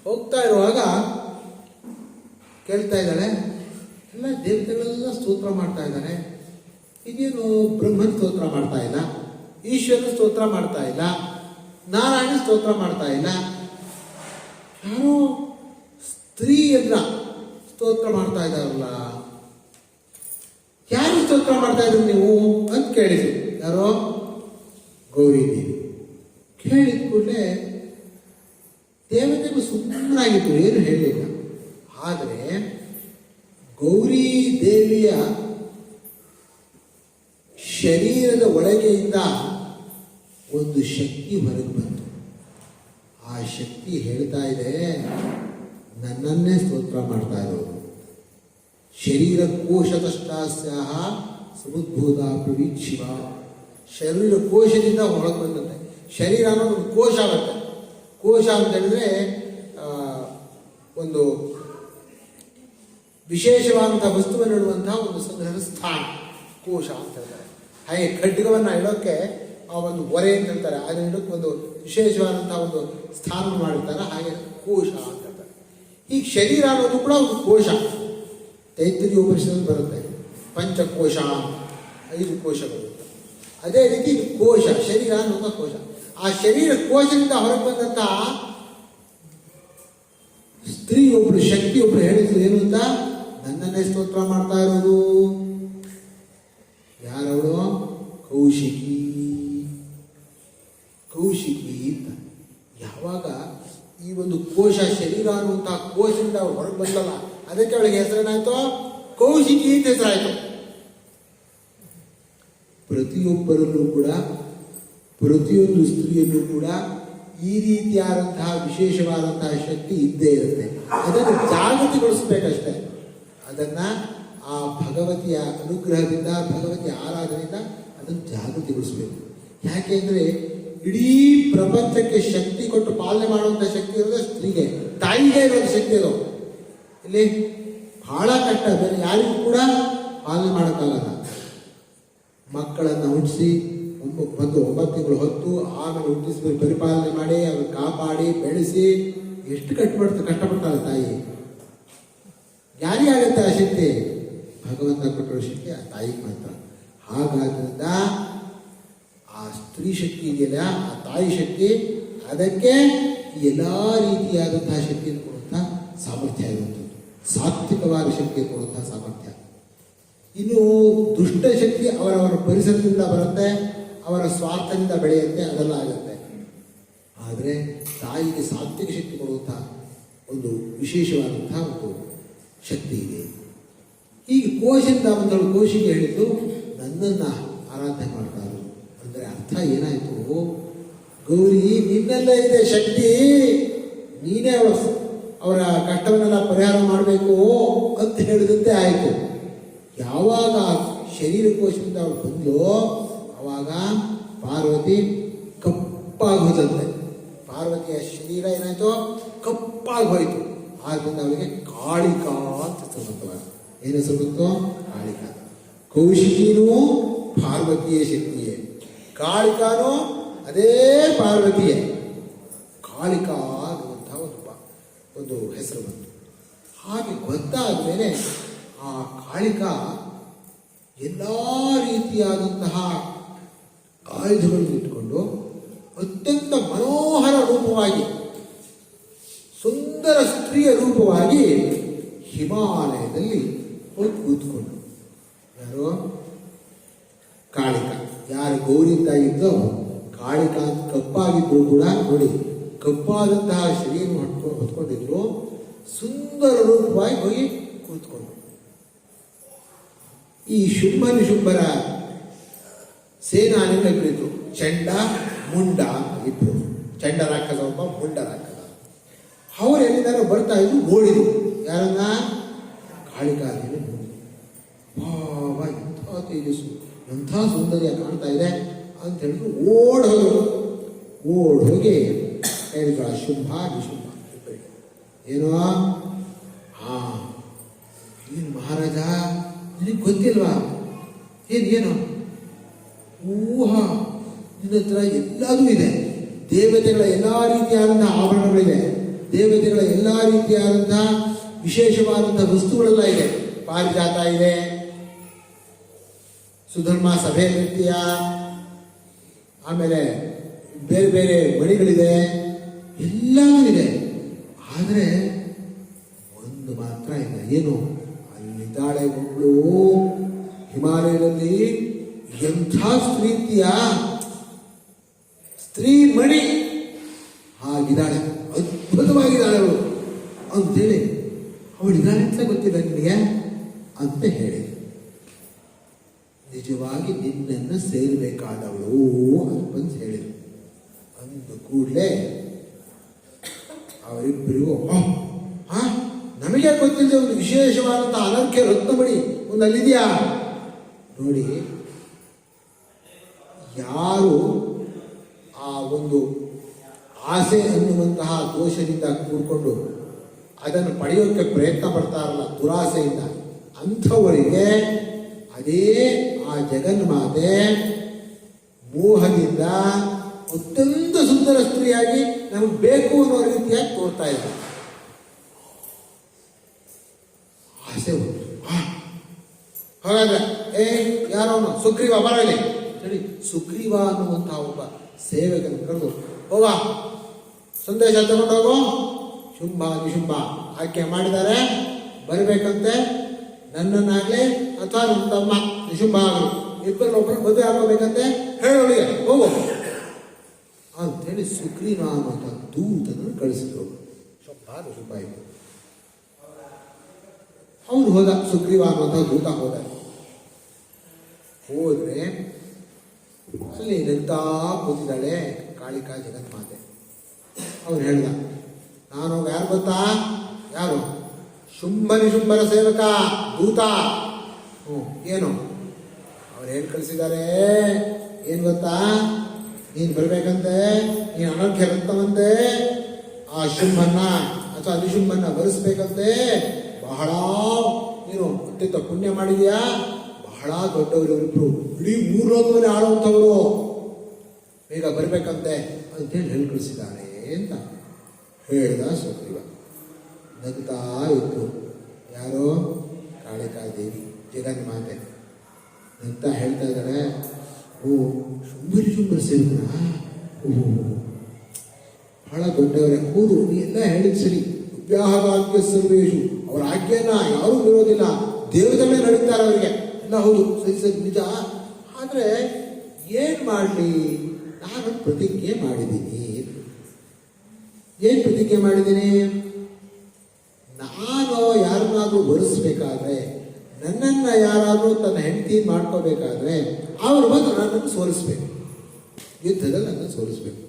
ಹೋಗ್ತಾ ಇರುವಾಗ ಕೇಳ್ತಾ ಇದ್ದಾಳೆ, ಎಲ್ಲ ದೇವತೆಗಳೆಲ್ಲ ಸ್ತೋತ್ರ ಮಾಡ್ತಾ ಇದ್ದಾರೆ, ಇದೇನು ಬ್ರಹ್ಮನ್ ಸ್ತೋತ್ರ ಮಾಡ್ತಾ ಇಲ್ಲ, ಈಶ್ವರನ ಸ್ತೋತ್ರ ಮಾಡ್ತಾ ಇಲ್ಲ, ನಾರಾಯಣ ಸ್ತೋತ್ರ ಮಾಡ್ತಾ ಇಲ್ಲ, ಯಾರೋ ಸ್ತ್ರೀಯನ್ನ ಸ್ತೋತ್ರ ಮಾಡ್ತಾ ಇದ್ದಾರಲ್ಲ, ಯಾರು ಸ್ತೋತ್ರ ಮಾಡ್ತಾ ಇದ್ರು ನೀವು ಅಂತ ಕೇಳಿದ್ರು. ಯಾರೋ? ಗೌರಿ ದೇವಿ. ಕೇಳಿದ ಕೂಡಲೇ ದೇವತೆಗಳು ಸುಮ್ಮನಾಗಿತ್ತು, ಏನು ಹೇಳಿಲ್ಲ. ಆದರೆ ಗೌರಿ ದೇವಿಯ ಶರೀರದ ಒಳಗೆಯಿಂದ ಒಂದು ಶಕ್ತಿ ಹೊರಗೆ ಬಂತು. ಆ ಶಕ್ತಿ ಹೇಳ್ತಾ ಇದೆ, ನನ್ನನ್ನೇ ಸ್ತೋತ್ರ ಮಾಡ್ತಾ ಇರೋದು. ಶರೀರ ಕೋಶತಷ್ಟಾಸ್ಯಾಹ ಸಮುದ್ಭೂತ ಪ್ರವೀಕ್ಷಿವ. ಶರೀರ ಕೋಶದಿಂದ ಹೊರಗೆ ಬಂದಂತೆ. ಶರೀರ ಅನ್ನೋದು ಒಂದು ಕೋಶ ಆಗುತ್ತೆ. ಕೋಶ ಅಂತ ಹೇಳಿದ್ರೆ ಒಂದು ವಿಶೇಷವಾದಂತಹ ವಸ್ತುವನ್ನು ಇಡುವಂತಹ ಒಂದು ಸಂಗ್ರಹದ ಸ್ಥಾನ ಕೋಶ ಅಂತ ಹೇಳ್ತಾರೆ. ಹಾಗೆ ಖಡ್ಗವನ್ನು ಇಡೋಕ್ಕೆ ಆ ಒಂದು ಒರೆ ಅಂತ ಹೇಳ್ತಾರೆ, ಅದನ್ನ ಇಡೋಕ್ಕೆ ಒಂದು ವಿಶೇಷವಾದಂತಹ ಒಂದು ಸ್ಥಾನ ಮಾಡಿರ್ತಾರೆ, ಹಾಗೆ ಕೋಶ ಅಂತ ಹೇಳ್ತಾರೆ. ಈಗ ಶರೀರ ಅನ್ನೋದು ಕೂಡ ಒಂದು ಕೋಶ. ತೈತ್ರಿಯ ಉಪನಿಷತ್ತಲ್ಲಿ ಬರುತ್ತೆ ಪಂಚಕೋಶ, 5 ಕೋಶಗಳು. ಅದೇ ರೀತಿ ಕೋಶ, ಶರೀರ ಅನ್ನೋದು ಕೋಶ. ಆ ಶರೀರ ಕೋಶದಿಂದ ಹೊರಗೆ ಬಂದಂತಹ ಸ್ತ್ರೀ ಒಬ್ರು, ಶಕ್ತಿ ಒಬ್ರು ಹೇಳಿದ್ರು ಏನು ಅಂತ, ನನ್ನನ್ನೇ ಸ್ತೋತ್ರ ಮಾಡ್ತಾ ಇರೋದು. ಯಾರವಳು? ಕೌಶಿಕಿ ಅಂತ. ಯಾವಾಗ ಈ ಒಂದು ಕೋಶ, ಶರೀರ ಅನ್ನುವಂತಹ ಕೋಶದಿಂದ ಅವ್ರು ಹೊರಗೆ ಬಂದಲ್ಲ, ಅದಕ್ಕೆ ಅವಳಿಗೆ ಹೆಸರೇನಾಯ್ತು? ಕೌಶಿಕಿ ಅಂತ ಹೆಸರಾಯ್ತು. ಪ್ರತಿಯೊಬ್ಬರಲ್ಲೂ ಕೂಡ, ಪ್ರತಿಯೊಂದು ಸ್ತ್ರೀಯಲ್ಲೂ ಕೂಡ ಈ ರೀತಿಯಾದಂತಹ ವಿಶೇಷವಾದಂತಹ ಶಕ್ತಿ ಇದ್ದೇ ಇರುತ್ತೆ. ಅದನ್ನು ಜಾಗೃತಿಗೊಳಿಸ್ಬೇಕಷ್ಟೇ. ಅದನ್ನ ಆ ಭಗವತಿಯ ಅನುಗ್ರಹದಿಂದ, ಭಗವತಿಯ ಆರಾಧನೆಯಿಂದ ಅದನ್ನು ಜಾಗೃತಿಗೊಳಿಸ್ಬೇಕು. ಯಾಕೆಂದ್ರೆ ಇಡೀ ಪ್ರಪಂಚಕ್ಕೆ ಶಕ್ತಿ ಕೊಟ್ಟು ಪಾಲನೆ ಮಾಡುವಂತಹ ಶಕ್ತಿ ಇರೋದು ಸ್ತ್ರೀಗೆ, ತಾಯಿಗೆ ಇರೋದು ಶಕ್ತಿ ಅದು. ಇಲ್ಲಿ ಬಹಳ ಕಷ್ಟ, ಬೇರೆ ಯಾರಿಗೂ ಕೂಡ ಪಾಲನೆ ಮಾಡೋಕ್ಕಾಗಲ್ಲ. ಮಕ್ಕಳನ್ನು ಹುಟ್ಟಿಸಿ 9 ತಿಂಗಳು ಹೊತ್ತು ಆಮೇಲೆ ಹುಟ್ಟಿಸಿ ಪರಿಪಾಲನೆ ಮಾಡಿ ಅವ್ರು ಕಾಪಾಡಿ ಬೆಳೆಸಿ ಎಷ್ಟು ಕಷ್ಟಪಡ್ತಾಳೆ ತಾಯಿ. ಯಾರಿಗಾಗತ್ತೆ ಆ ಶಕ್ತಿ? ಭಗವಂತ ಕೊಟ್ಟಿರೋ ಶಕ್ತಿ ಆ ತಾಯಿಗೆ ಮಾತ್ರ. ಹಾಗಾದ್ರಿಂದ ಆ ಸ್ತ್ರೀ ಶಕ್ತಿ ಇದೆಯಲ್ಲ, ಆ ತಾಯಿ ಶಕ್ತಿ, ಅದಕ್ಕೆ ಎಲ್ಲ ರೀತಿಯಾದಂತಹ ಶಕ್ತಿಯನ್ನು ಕೊಡುವಂಥ ಸಾಮರ್ಥ್ಯ ಇರುವಂಥದ್ದು. ಸಾತ್ವಿಕವಾದ ಶಕ್ತಿ ಕೊಡುವಂತಹ ಸಾಮರ್ಥ್ಯ. ಇನ್ನು ದುಷ್ಟ ಶಕ್ತಿ ಅವರವರ ಪರಿಸರದಿಂದ ಬರುತ್ತೆ, ಅವರ ಸ್ವಾರ್ಥದಿಂದ ಬೆಳೆಯುತ್ತೆ, ಅದೆಲ್ಲ ಆಗುತ್ತೆ. ಆದರೆ ತಾಯಿಗೆ ಸಾತ್ವಿಕ ಶಕ್ತಿ ಕೊಡುವಂತಹ ಒಂದು ವಿಶೇಷವಾದಂತಹ ಒಂದು ಶಕ್ತಿ ಇದೆ. ಈಗ ಕೋಶದಿಂದ ಬಂದವಳು ಕೋಶಿಗೆ ಹೇಳಿದ್ದು ನನ್ನನ್ನು ಆರಾಧನೆ ಮಾಡ್ತಾರೆ ಅಂದರೆ ಅರ್ಥ ಏನಾಯಿತು? ಗೌರಿ ನಿನ್ನಲ್ಲೇ ಇದೆ ಶಕ್ತಿ, ನೀನೇ ಅವರ ಕಷ್ಟವನ್ನೆಲ್ಲ ಪರಿಹಾರ ಮಾಡಬೇಕು ಅಂತ ಹೇಳಿದಂತೆ ಆಯಿತು. ಯಾವಾಗ ಶರೀರ ಕೋಶದಿಂದ ಅವಳು ಬಂದೋ ಆವಾಗ ಪಾರ್ವತಿ ಕಪ್ಪಾಗಿ ಹೋದಂತೆ. ಪಾರ್ವತಿಯ ಶರೀರ ಏನಾಯಿತು? ಕಪ್ಪಾಗಿ ಹೋಯಿತು. ಆದ್ದರಿಂದ ಅವಳಿಗೆ ಕಾಳಿಕಾ ಅಂತ ಹೆಸರು ಬಂತು. ಏನು ಹೆಸರು ಬಂತು? ಕಾಳಿಕಾ. ಕೌಶಿಕಿನೂ ಪಾರ್ವತಿಯೇ ಶಕ್ತಿಯೇ, ಕಾಳಿಕಾನೂ ಅದೇ ಪಾರ್ವತಿಯೇ. ಕಾಳಿಕಾ ಅನ್ನುವಂಥ ಒಂದು ಹೆಸರು ಬಂತು. ಹಾಗೆ ಗೊತ್ತಾದ ಮೇಲೆ ಆ ಕಾಳಿಕಾ ಎಲ್ಲ ರೀತಿಯಾದಂತಹ ಆಯುಧಗಳನ್ನು ಇಟ್ಟುಕೊಂಡು ಅತ್ಯಂತ ಮನೋಹರ ರೂಪವಾಗಿ, ಸುಂದರ ಸ್ತ್ರೀಯ ರೂಪವಾಗಿ ಹಿಮಾಲಯದಲ್ಲಿ ಹೋಗಿ ಕೂತ್ಕೊಂಡು. ಯಾರು? ಕಾಳಿಕಾ. ಯಾರು ಗೌರಿಯಿಂದ ಇದ್ದೋ ಕಾಳಿಕಾ ಅಂತ ಕಪ್ಪಾಗಿದ್ರು ಕೂಡ ನೋಡಿ, ಕಪ್ಪಾದಂತಹ ಶರೀರ ಹೊತ್ಕೊಂಡಿದ್ರು, ಸುಂದರ ರೂಪವಾಗಿ ಹೋಗಿ ಕೂತ್ಕೊಂಡು. ಈ ಶುಂಭರ ಸೇನಾನಿಗಳ ಕುರಿತು ಚಂಡ ಮುಂಡ ಇದ್ರು. ಚಂಡ ರಾಕ್ಷಸ ಒಬ್ಬ, ಮುಂಡ ರಾಕ್ಷಸ. ಅವರು ಎಲ್ಲಿಂದ ಬರ್ತಾ ಇದ್ರು, ನೋಡಿದ್ರು. ಯಾರನ್ನ? ಕಾಳಿಕಾದೇವಿ ನೋಡಿದ್ರು. ಬಾಬಾ ಎಂಥ ತೇಜಸ್ಸು, ಎಂಥ ಸೌಂದರ್ಯ ಕಾಣ್ತಾ ಇದೆ ಅಂತ ಹೇಳಿದ್ರು. ಓಡ್ ಹೋಗಿ ಹೇಳಿದ್ರು ಶುಂಭ ನಿಶುಂಭ ಇಬ್ಬರಿಗೆ. ಏನೋ ಏನು ಮಹಾರಾಜ ನಿನಗೆ ಗೊತ್ತಿಲ್ವಾ? ಏನು ಊಹಾ, ನಿನ್ನ ಹತ್ರ ಎಲ್ಲದೂ ಇದೆ. ದೇವತೆಗಳ ಎಲ್ಲ ರೀತಿಯಾದಂತಹ ಆಭರಣಗಳಿವೆ, ದೇವತೆಗಳ ಎಲ್ಲ ರೀತಿಯಾದಂತಹ ವಿಶೇಷವಾದಂತಹ ವಸ್ತುಗಳೆಲ್ಲ ಇದೆ. ಪಾರಿಜಾತ ಇದೆ, ಸುಧರ್ಮ ಸಭೆ ನೃತ್ಯ, ಆಮೇಲೆ ಬೇರೆ ಬೇರೆ ಮಣಿಗಳಿದೆ, ಎಲ್ಲವೂ ಇದೆ. ಆದರೆ ಒಂದು ಮಾತ್ರ ಇಲ್ಲ. ಏನು? ಅಲ್ಲಿದ್ದಾಳೆ ಒಬ್ಬಳು ಹಿಮಾಲಯದಲ್ಲಿ, ಎಂಥ ಸ್ತ್ರೀ ಮಣಿ ಹಾಗಿದ್ದಾಳೆ, ಅದ್ಭುತವಾಗಿದ್ದಾಳೆ ಅವಳು ಅಂತೇಳಿ. ಅವಳಿದ್ದಾಳೆ ಅಂತ ಗೊತ್ತಿಲ್ಲ ನಿನಗೆ ಅಂತ ಹೇಳಿ, ನಿಜವಾಗಿ ನಿನ್ನನ್ನು ಸೇರಬೇಕಾದವಳು ಅಂತ ಹೇಳಿದರು. ಅಂದ ಕೂಡಲೇ ಅವರಿಬ್ಬರಿಗೂ ನಮಗೆ ಗೊತ್ತಿಲ್ಲದೆ ಒಂದು ವಿಶೇಷವಾದಂತಹ ಅನರ್ಘ್ಯ ರತ್ನಮಣಿ ಒಂದು ಅಲ್ಲಿದೆಯಾ ನೋಡಿ. ಯಾರು ಆ ಒಂದು ಆಸೆ ಅನ್ನುವಂತಹ ದೋಷದಿಂದ ಕೂಡ್ಕೊಂಡು ಅದನ್ನು ಪಡೆಯೋಕ್ಕೆ ಪ್ರಯತ್ನ ಪಡ್ತಾರಲ್ಲ ದುರಾಸೆಯಿಂದ, ಅಂಥವರಿಗೆ ಅದೇ ಆ ಜಗನ್ಮಾತೆ ಮೋಹದಿಂದ ಅತ್ಯಂತ ಸುಂದರ ಸ್ತ್ರೀಯಾಗಿ ನಮಗೆ ಬೇಕು ಅನ್ನೋ ರೀತಿಯಾಗಿ ತೋರ್ತಾ ಇದ್ದಾರೆ. ಆಸೆ ಉಂಟು. ಹಾಗಾದ್ರೆ ಯಾರವನು? ಸುಗ್ರೀವ ಬರಲಿ ಸರಿ. ಸುಗ್ರೀವ ಅನ್ನುವಂತಹ ಒಬ್ಬ ಸೇವಕನ ಕರೆದು, ಹೋಗ ಸಂದೇಶ ತಗೊಂಡೋಗು, ಶುಂಭ ನಿಶುಂಭ ಆಯ್ಕೆ ಮಾಡಿದ್ದಾರೆ, ಬರಬೇಕಂತೆ. ನನ್ನನ್ನಾಗಲಿ ಅಥವಾ ನನ್ನ ತಮ್ಮ ನಿಶುಂಭ ಆಗಲಿ ಇಬ್ಬರನ್ನೊಬ್ಬರು ಮದುವೆ ಹಾಕೋಬೇಕಂತೆ, ಹೇಳೋಳಿಗೆ ಹೋಗು ಅಂತೇಳಿ ಸುಗ್ರೀವ ಅನ್ನುವಂಥ ದೂತನನ್ನು ಕಳಿಸಿದ್ರು. ಶುಂಭ ನಿಶುಂಭ ಇತ್ತು. ಅವನು ಹೋದ, ಸುಗ್ರೀವ ಅನ್ನುವಂಥ ದೂತ ಹೋದ್ರೆ ಅಲ್ಲಿ ನಿಲ್ತಾ ಕೂತಿದ್ದಾಳೆ ಕಾಳಿಕಾ ಜಗನ್ಮಾತೆ. ಅವ್ರು ಹೇಳ್ದ, ನಾನು ಯಾರು ಗೊತ್ತಾ? ಯಾರು? ಶುಂಭ ನಿಶುಂಭರ ಸೇವಕ ದೂತ. ಏನು? ಅವ್ರು ಹೇಳಿ ಕಳಿಸಿದ್ದಾರೆ. ಏನು ಗೊತ್ತಾ? ನೀನು ಬರ್ಬೇಕಂತೆ, ನೀನು ಅನರ್ಘ್ಯ ರತ್ನವಂತೆ ಆ ಶುಂಭನ್ನ ಅಥವಾ ನಿಶುಂಭನ್ನ ಬರೆಸ್ಬೇಕಂತೆ. ಬಹಳ ನೀನು ಅತ್ಯಂತ ಪುಣ್ಯ ಮಾಡಿದ್ಯಾ, ಬಹಳ ದೊಡ್ಡವರಿಬ್ರು, ಇಡೀ ಮೂರೊಂದನೇ ಆಳುವಂಥವರು, ಬೇಗ ಬರಬೇಕಂತೆ ಅಂತೇಳಿ ಹೇಳಿ ಕಳಿಸಿದ್ದಾರೆ ಅಂತ ಹೇಳ್ದ ಸುಗ್ರೀವ. ನಗ್ತಾ ಇತ್ತು. ಯಾರೋ? ಕಾಳಿಕಾದೇವಿ ಜಗನ್ಮಾತೆ ಅಂತ ಹೇಳ್ತಾ ಇದ್ದಾರೆ. ಶುಂಭರ ಸೇವಕನ? ಬಹಳ ದೊಡ್ಡವರೇ. ಹೌದು, ನೀ ಎಲ್ಲ ಹೇಳಿದ್ ಸರಿ, ವ್ಯಾಹಗಾಜ್ಞ ಸರ್ವೇಶು, ಅವರ ಆಜ್ಞೆಯನ್ನ ಯಾರೂ ಇರೋದಿಲ್ಲ, ದೇವತೆಗಳೇ ನಡೀತಾರೆ ಅವರಿಗೆ ಎಲ್ಲ. ಹೌದು, ಸರಿ ಸರಿ ನಿಜ. ಆದರೆ ಏನು ಮಾಡಲಿ, ನಾನು ಪ್ರತಿಜ್ಞೆ ಮಾಡಿದ್ದೀನಿ. ಏನು ಪ್ರತಿಜ್ಞೆ ಮಾಡಿದ್ದೀನಿ? ನಾನು ಯಾರನ್ನಾದ್ರೂ ವರಿಸ್ಬೇಕಾದ್ರೆ, ನನ್ನನ್ನು ಯಾರಾದರೂ ತನ್ನ ಹೆಂಡತಿ ಮಾಡ್ಕೋಬೇಕಾದ್ರೆ ಅವರು ಬಂದು ನನ್ನನ್ನು ಸೋಲಿಸ್ಬೇಕು, ಯುದ್ಧದಲ್ಲಿ ನನ್ನನ್ನು ಸೋಲಿಸ್ಬೇಕು.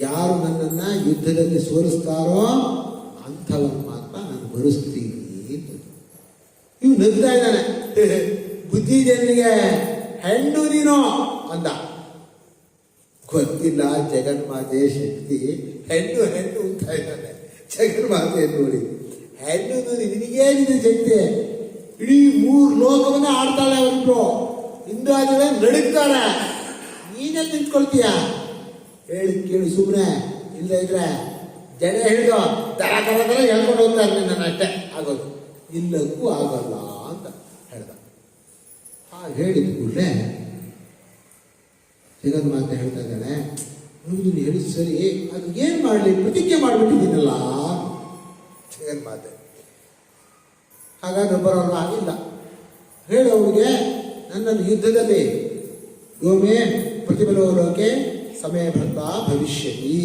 ಯಾರು ನನ್ನನ್ನು ಯುದ್ಧದಲ್ಲಿ ಸೋಲಿಸ್ತಾರೋ ಅಂಥವ್ರು ಮಾತ್ರ ನಾನು ವರಿಸ್ತೀನಿ. ಇವು ನಗ್ತಾ ಇದ್ದಾನೆ. ಬುದ್ಧಿ ಜನರಿಗೆ ಹೆಣ್ಣು ನೀನು ಅಂದ. ಗೊತ್ತಿಲ್ಲ ಜಗನ್ಮಾತೆ ಶಕ್ತಿ. ಹೆಣ್ಣು ಹೆಣ್ಣು ಅಂತ ಇದ್ದಾನೆ ಜಗನ್ಮಾತೆ ನೋಡಿ. ಹೆಣ್ಣು ನಿನಗೇನಿದೆ ಶಕ್ತಿ? ಇಡೀ 3 ಲೋಕವನ್ನ ಆಡ್ತಾಳೆ ಅವರಿಬ್ರು. ಇಂದ್ರಾಜನೇ ನಡುಗ್ತಾರೆ, ನೀನೇ ನಿಂತ್ಕೊಳ್ತೀಯ? ಹೇಳಿ ಕೇಳಿ ಸುಮ್ಮನೆ ಇಲ್ಲ ಇದ್ರೆ ಜನ ಹಿಡಿದು ದರ ದರ ದರ ಹೇಳ್ಕೊಂಡು ಹೋಗ್ತಾರೆ, ನನ್ನ ಅಷ್ಟೇ ಆಗೋದು, ಇಲ್ಲಕ್ಕೂ ಆಗಲ್ಲ ಅಂತ ಹೇಳ್ದ. ಹೇಳಿದ ಕೂಡಲೇ ಜಗನ್ಮಾತೆ ಹೇಳ್ತಾ ಇದ್ದಾಳೆ, ನೀನು ಹೇಳಿದ ಸರಿ, ಅದು ಏನು ಮಾಡಲಿ, ಪ್ರತಿಜ್ಞೆ ಮಾಡಿಬಿಟ್ಟಿದ್ದೀನಲ್ಲ ಜಗನ್ಮಾತೆ. ಹಾಗಾದ್ರೆ ಬರೋಲ್ಲ, ಆಗಿಲ್ಲ. ಹೇಳು ಅವರಿಗೆ, ನನ್ನನ್ನು ಯುದ್ಧದಲ್ಲಿ ಗೋಮೆ ಪ್ರತಿಫಲೋಲೋಕೆ ಸಮಯ ಭರ್ತ ಭವಿಷ್ಯತಿ,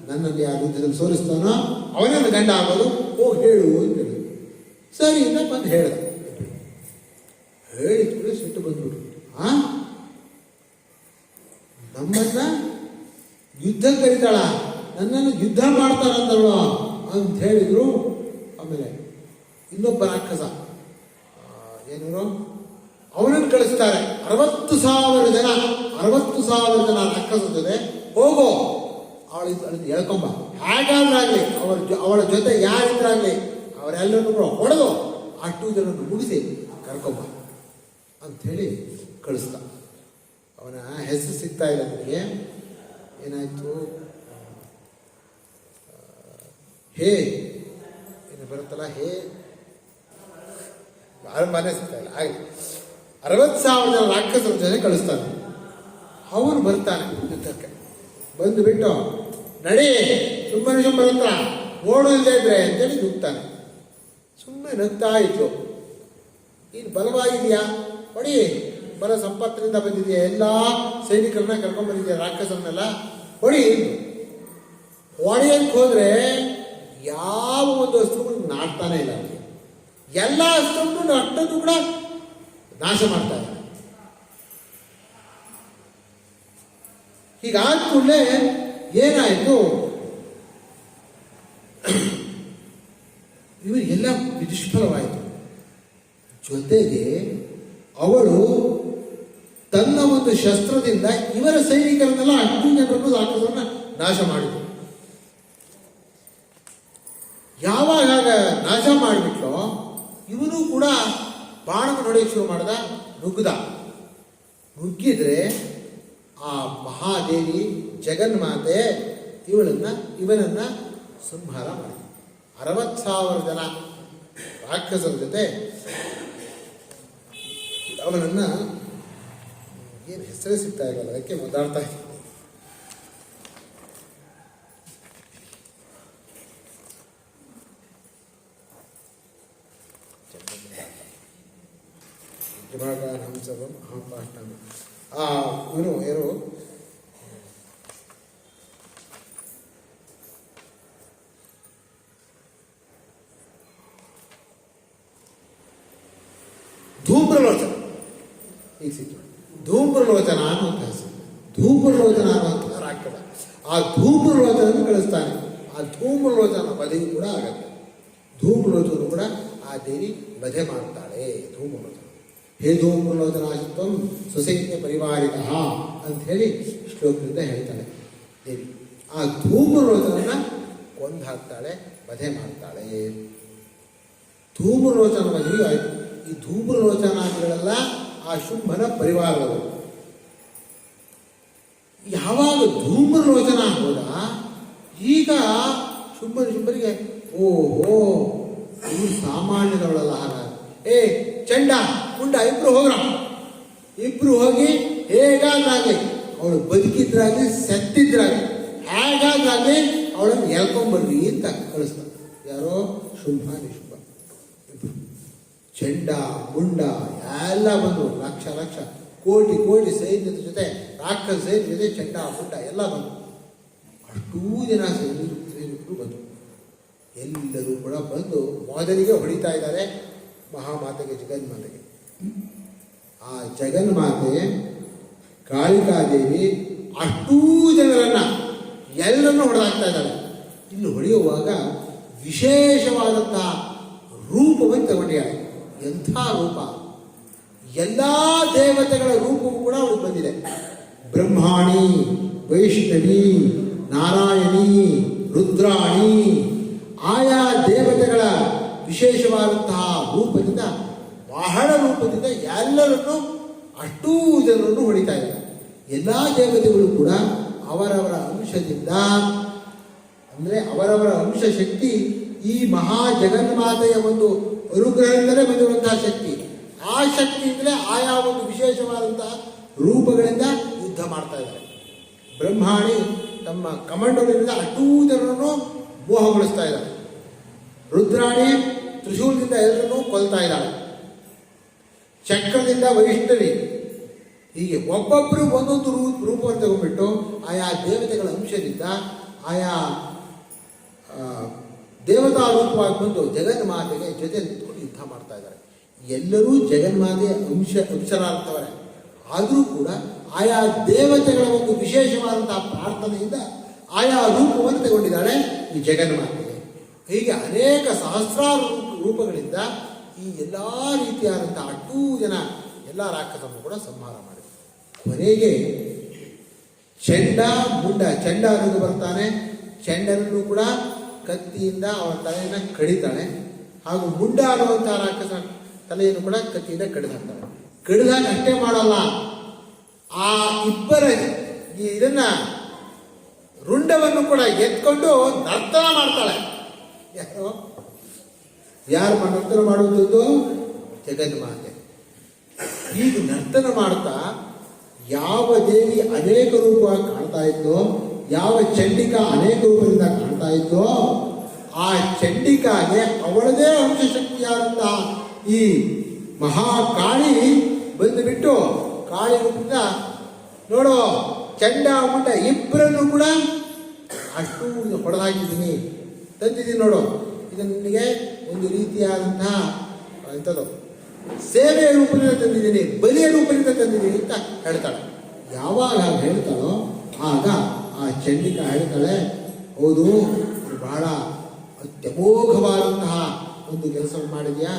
ನನ್ನಲ್ಲಿ ಆ ಯುದ್ಧದಲ್ಲಿ ಸೋಲಿಸ್ತಾನೋ ಅವನನ್ನು ಗಂಡ ಆಗೋದು, ಹೋಗಿ ಹೇಳು ಅಂತ ಹೇಳಿ. ಸರಿ ಅಂತ ಬಂದು ಹೇಳ್ದ. ಹೇಳಿದ ಕೂಡ ಸಿಟ್ಟು ಬಂದ್ಬಿಟ್ಟು, ನಮ್ಮನ್ನ ಯುದ್ಧ ಕರೀತಾಳ, ನನ್ನನ್ನು ಯುದ್ಧ ಮಾಡ್ತಾರಂತಲ್ವ ಅಂತ ಹೇಳಿದ್ರು. ಆಮೇಲೆ ಇನ್ನೊಬ್ಬ ರಾಕ್ಷಸ ಏನವರು ಅವನನ್ನು ಕಳಿಸ್ತಾರೆ. 60,000 ಜನ ರಾಕ್ಷಸ ಜೊತೆ ಹೋಗೋ, ಅವಳಿಂದ ಹೇಳ್ಕೊಂಬ, ಹೇಗಾದ್ರಾಗ್ಲಿ ಅವಳ ಜೊತೆ ಯಾರಿದ್ರಾಗ್ಲಿ ಅವರೆಲ್ಲರೂ ಕೂಡ ಹೊಡೆದು ಅಷ್ಟು ಜನರನ್ನು ಮುಗಿಸಿ ಕರ್ಕೊಂಬ ಅಂಥೇಳಿ ಕಳಿಸ್ದ. ಅವನ ಹೆಸರು ಸಿಗ್ತಾ ಇಲ್ಲ ನನಗೆ, ಏನಾಯ್ತು, ಹೇ ಏನು ಬರುತ್ತಲ್ಲ, ಹೇ ಯಾರ ಮನೆ ಸಿಗ್ತಾ ಇಲ್ಲ. ಹಾಗೆ 60,000 ಜನ ರಾಕ್ಷಸರ ಜೊತೆ ಕಳಿಸ್ತಾನೆ. ಅವನು ಬರ್ತಾನೆ ಯುದ್ಧಕ್ಕೆ. ಬಂದು ಬಿಟ್ಟು ನಡಿ ಸುಮ್ಮನೆ ಹತ್ರ ನೋಡೋದೇ ಇದ್ರೆ ಅಂತೇಳಿ ನುಗ್ತಾನೆ. ಸುಮ್ಮನೆ ನಗ್ತಾ ಇತ್ತು. ನೀನು ಬಲವಾಗಿದೆಯಾ, ಹೊಡಿ, ಬಲ ಸಂಪತ್ತಿನಿಂದ ಬಂದಿದೆಯಾ, ಎಲ್ಲ ಸೈನಿಕರನ್ನ ಕರ್ಕೊಂಡ್ ಬಂದಿದೆಯಾ, ರಾಕ್ಷಸರನ್ನೆಲ್ಲ ಹೊಡಿ. ಹೊಡೆಯಕ್ಕೆ ಹೋದ್ರೆ ಯಾವ ಒಂದು ವಸ್ತುಗಳು ನಾಡ್ತಾನೆ ಇಲ್ಲ ಅವನಿಗೆ. ಎಲ್ಲ ಅಷ್ಟೊಂದು ಅಷ್ಟೊಂದು ಕೂಡ ನಾಶ ಮಾಡ್ತಾರೆ. ಹೀಗಾದ ಕೂಡಲೇ ಏನಾಯಿತು, ಇವರಿಗೆಲ್ಲ ನಿಷ್ಫಲವಾಯಿತು. ಜೊತೆಗೆ ಅವಳು ತನ್ನ ಒಂದು ಶಸ್ತ್ರದಿಂದ ಇವರ ಸೈನಿಕರನ್ನೆಲ್ಲ 10 ಜನರನ್ನು ರಾಕ್ಷಸರನ್ನ ನಾಶ ಮಾಡಿದ್ರು. ಯಾವಾಗ ನಾಶ ಮಾಡಿಬಿಟ್ಲೋ ಇವನು ಕೂಡ ಬಾಣವನ್ನು ಹೊಡೆಯಕ್ಕೆ ಶುರು ಮಾಡ್ದ. ನುಗ್ಗಿದ್ರೆ ಆ ಮಹಾದೇವಿ ಜಗನ್ಮಾತೆ ಇವನನ್ನ ಸಂಹಾರ ಮಾಡಿದ. 60,000 ಜನ ರಾಕ್ಷಸರ ಜೊತೆ ಅವನನ್ನ, ಏನು ಹೆಸರೇ ಸಿಗ್ತಾ ಇಲ್ಲ, ಅದಕ್ಕೆ ಮಾತಾಡ್ತಾ ಇದ್ದೀನಿ. ಇವನು ಏನು ಧೂಮ್ರಲೋಚನ, ಈಗ ಸಿಕ್ತು. ಧೂಮ್ರಲೋಚನ ಅನ್ನುವಂಥ ಹೆಸರು. ಧೂಮ್ರಲೋಚನ ಅನ್ನುವಂಥ ರಾಕ್ಷಸ. ಆ ಧೂಮ್ರಲೋಚನನ್ನು ಕಳಿಸ್ತಾನೆ. ಆ ಧೂಮ್ರಲೋಚನ ವಧೆಯೂ ಕೂಡ ಆಗತ್ತೆ. ಧೂಮ್ರಲೋಚನ ಕೂಡ ಆ ದೇವಿ ವಧೆ ಮಾಡ್ತಾಳೆ. ಧೂಮ್ರಲೋಚನ, ಹೇ ಧೂಮ್ರಲೋಚನಾಶಿತ್ವಂ ಸುಸೈನ್ಯ ಪರಿವಾರಿತ ಅಂತ ಹೇಳಿ ಶ್ಲೋಕದಿಂದ ಹೇಳ್ತಾಳೆ ದೇವಿ. ಆ ಧೂಮ್ರಲೋಚನನ್ನ ಕೊಂದು ಹಾಕ್ತಾಳೆ, ವಧೆ ಮಾಡ್ತಾಳೆ. ಧೂಮ್ರಲೋಚನ ವಧೆಯೂ ಆಯಿತು. ಈ ಧೂಮ್ರಲೋಚನಾದಿಗಳೆಲ್ಲ ಆ ಶುಂಭನ ಪರಿವಾರದವರು. ಯಾವಾಗ ಧೂಮ್ರಲೋಚನ ಹೋದ, ಈಗ ಶುಂಭನಿಗೆ ಓಹೋ ಇವರು ಸಾಮಾನ್ಯದವಳಲ್ಲ. ಹಾಗಾಗಿ ಚಂಡ ಕುಂಡ ಇಬ್ರು ಹೋಗಿ ಹೇಗಾದ್ರಾಗಲಿ, ಅವಳು ಬದುಕಿದ್ರಾಗಲಿ ಸತ್ತಿದ್ರಾಗಲಿ ಹೇಗಾದ್ರಾಗಲಿ ಅವಳನ್ನು ಎಳ್ಕೊಂಬರ್ರಿ ಅಂತ ಕಳಿಸ್ತಾರೆ. ಯಾರೋ ಶುಂಭ ನಿಶುಂಭ ಇಬ್ರು. ಚಂಡ ಮುಂಡ ಎಲ್ಲ ಬಂದರು, ಲಕ್ಷ ಲಕ್ಷ ಕೋಟಿ ಕೋಟಿ ಸೈನ್ಯದ ಜೊತೆ, ರಾಕ್ಷಸ ಸೈನ್ಯದ ಜೊತೆ ಚಂಡ ಮುಂಡ ಎಲ್ಲ ಬಂದರು. ಅಷ್ಟೂ ಜನ ಸೈನಿಕರು ಬಂದರು. ಎಲ್ಲರೂ ಕೂಡ ಬಂದು ಮೊದಲಿಗೆ ಹೊಡಿತಾ ಇದ್ದಾರೆ ಮಹಾಮಾತೆಗೆ, ಜಗನ್ಮಾತೆಗೆ. ಆ ಜಗನ್ಮಾತೆ ಕಾಳಿಕಾದೇವಿ ಅಷ್ಟೂ ಜನರನ್ನ ಎಲ್ಲರನ್ನು ಹೊಡೆದಾಕ್ತಾ ಇದ್ದಾಳೆ. ಇಲ್ಲಿ ಹೊಡೆಯುವಾಗ ವಿಶೇಷವಾದಂತಹ ರೂಪವನ್ನು ತಗೊಂಡಿದ್ದಾಳೆ. ಎಂಥ ರೂಪ! ಎಲ್ಲ ದೇವತೆಗಳ ರೂಪವೂ ಕೂಡ ಅವಳಿಗೆ ಬಂದಿದೆ. ಬ್ರಹ್ಮಾಣಿ, ವೈಷ್ಣವಿ, ನಾರಾಯಣಿ, ರುದ್ರಾಣಿ, ಆಯಾ ದೇವತೆಗಳ ವಿಶೇಷವಾದಂತಹ ರೂಪದಿಂದ, ಬಹಳ ರೂಪದಿಂದ ಎಲ್ಲರನ್ನು ಅಷ್ಟೂ ಜನರನ್ನು ಹೊಡಿತಾ ಇದ್ದಾರೆ. ಎಲ್ಲ ದೇವತೆಗಳು ಕೂಡ ಅವರವರ ಅಂಶದಿಂದ, ಅಂದರೆ ಅವರವರ ಅಂಶ ಶಕ್ತಿ ಈ ಮಹಾ ಜಗನ್ಮಾತೆಯ ಒಂದು ಅನುಗ್ರಹದಿಂದಲೇ ಬಂದಿರುವಂತಹ ಶಕ್ತಿ. ಆ ಶಕ್ತಿಯಿಂದಲೇ ಆಯಾ ಒಂದು ವಿಶೇಷವಾದಂತಹ ರೂಪಗಳಿಂದ ಯುದ್ಧ ಮಾಡ್ತಾ ಇದ್ದಾರೆ. ಬ್ರಹ್ಮಾಣಿ ತಮ್ಮ ಕಮಂಡಲದಿಂದ ಅಷ್ಟೂ ಜನರನ್ನು ಮೋಹಗೊಳಿಸ್ತಾ ಇದ್ದಾರೆ. ರುದ್ರಾಣಿ ತ್ರಿಶೂಲದಿಂದ ಎಲ್ಲರನ್ನೂ ಕೊಲ್ತಾ ಇದ್ದಾಳೆ. ಚಕ್ರದಿಂದ ವೈಷ್ಣವಿ, ಹೀಗೆ ಒಬ್ಬೊಬ್ಬರು ಒಂದೊಂದು ರೂಪವನ್ನು ತಗೊಂಡ್ಬಿಟ್ಟು ಆಯಾ ದೇವತೆಗಳ ಅಂಶದಿಂದ ಆಯಾ ದೇವತಾ ರೂಪವಾಗಿ ಬಂದು ಜಗನ್ಮಾತೆಗೆ ಜೊತೆ ನಿಂತ್ಕೊಂಡು ಯುದ್ಧ ಮಾಡ್ತಾ ಇದ್ದಾರೆ. ಎಲ್ಲರೂ ಜಗನ್ಮಾತೆಯ ಅಂಶರಾಗ್ತವರೆ. ಆದರೂ ಕೂಡ ಆಯಾ ದೇವತೆಗಳ ಒಂದು ವಿಶೇಷವಾದಂತಹ ಪ್ರಾರ್ಥನೆಯಿಂದ ಆಯಾ ರೂಪವನ್ನು ತಗೊಂಡಿದ್ದಾಳೆ ಈ ಜಗನ್ಮಾತೆಗೆ. ಹೀಗೆ ಅನೇಕ ಸಹಸ್ರಾರು ರೂಪಗಳಿಂದ ಈ ಎಲ್ಲ ರೀತಿಯಾದಂತಹ ಅಷ್ಟೂ ಜನ ಎಲ್ಲ ರಾಕ್ಷಸರನ್ನು ಕೂಡ ಸಂಹಾರ ಮಾಡಿದರು. ಕೊನೆಗೆ ಚಂಡ ಮುಂಡ, ಚಂಡ ಅನ್ನೋದು ಬರ್ತಾನೆ. ಚಂಡನನ್ನು ಕೂಡ ಕತ್ತಿಯಿಂದ ಅವನ ತಲೆಯನ್ನು ಕಡಿತಾಳೆ. ಹಾಗೂ ಮುಂಡ ಅನ್ನುವಂತಹ ರಾಕ್ಷಸ ತಲೆಯನ್ನು ಕೂಡ ಕತ್ತಿಯಿಂದ ಕಡಿದಾಕ್ತಾಳೆ. ಕಡಿದಾಗ ಅಷ್ಟೇ ಮಾಡಲ್ಲ, ಆ ಇಬ್ಬರ ಇದನ್ನ ರುಂಡವನ್ನು ಕೂಡ ಎತ್ಕೊಂಡು ನರ್ತನ ಮಾಡ್ತಾಳೆ. ಯಾರು ನರ್ತನ ಮಾಡುವಂಥದ್ದು? ಜಗನ್ಮಾತೆ. ಈಗ ನರ್ತನ ಮಾಡ್ತಾ ಯಾವ ದೇವಿ ಅನೇಕ ರೂಪ ಕಾಣ್ತಾ ಇದ್ದೋ, ಯಾವ ಚಂಡಿಕಾ ಅನೇಕ ರೂಪದಿಂದ ಕಾಣ್ತಾ ಇದ್ದೋ, ಆ ಚಂಡಿಕಾಗೆ ಅವಳದೇ ಅಂಶಶಕ್ತಿಯಾದಂತಹ ಈ ಮಹಾಕಾಳಿ ಬಂದುಬಿಟ್ಟು ಕಾಳಿ ರೂಪದಿಂದ ನೋಡೋ ಚಂಡ ಮುಂಡ ಇಬ್ಬರನ್ನು ಕೂಡ ಅಷ್ಟು ಹೊಡೆದಾಕಿದ್ದೀನಿ, ತಂದಿದ್ದೀನಿ ನೋಡು, ಇದನ್ನು ನಿನಗೆ ಒಂದು ರೀತಿಯಾದಂತಹ ಎಂಥದ್ದು ಸೇವೆಯ ರೂಪದಿಂದ ತಂದಿದ್ದೀನಿ, ಬಲಿಯ ರೂಪದಿಂದ ತಂದಿದ್ದೀನಿ ಅಂತ ಹೇಳ್ತಾಳೆ. ಯಾವಾಗ ಹೇಳ್ತಾಳೋ ಆಗ ಆ ಚಂಡಿಕಾ ಹೇಳ್ತಾಳೆ, ಹೌದು ಬಹಳ ಅತ್ಯಮೋಘವಾದಂತಹ ಒಂದು ಕೆಲಸವನ್ನು ಮಾಡಿದ್ಯಾ,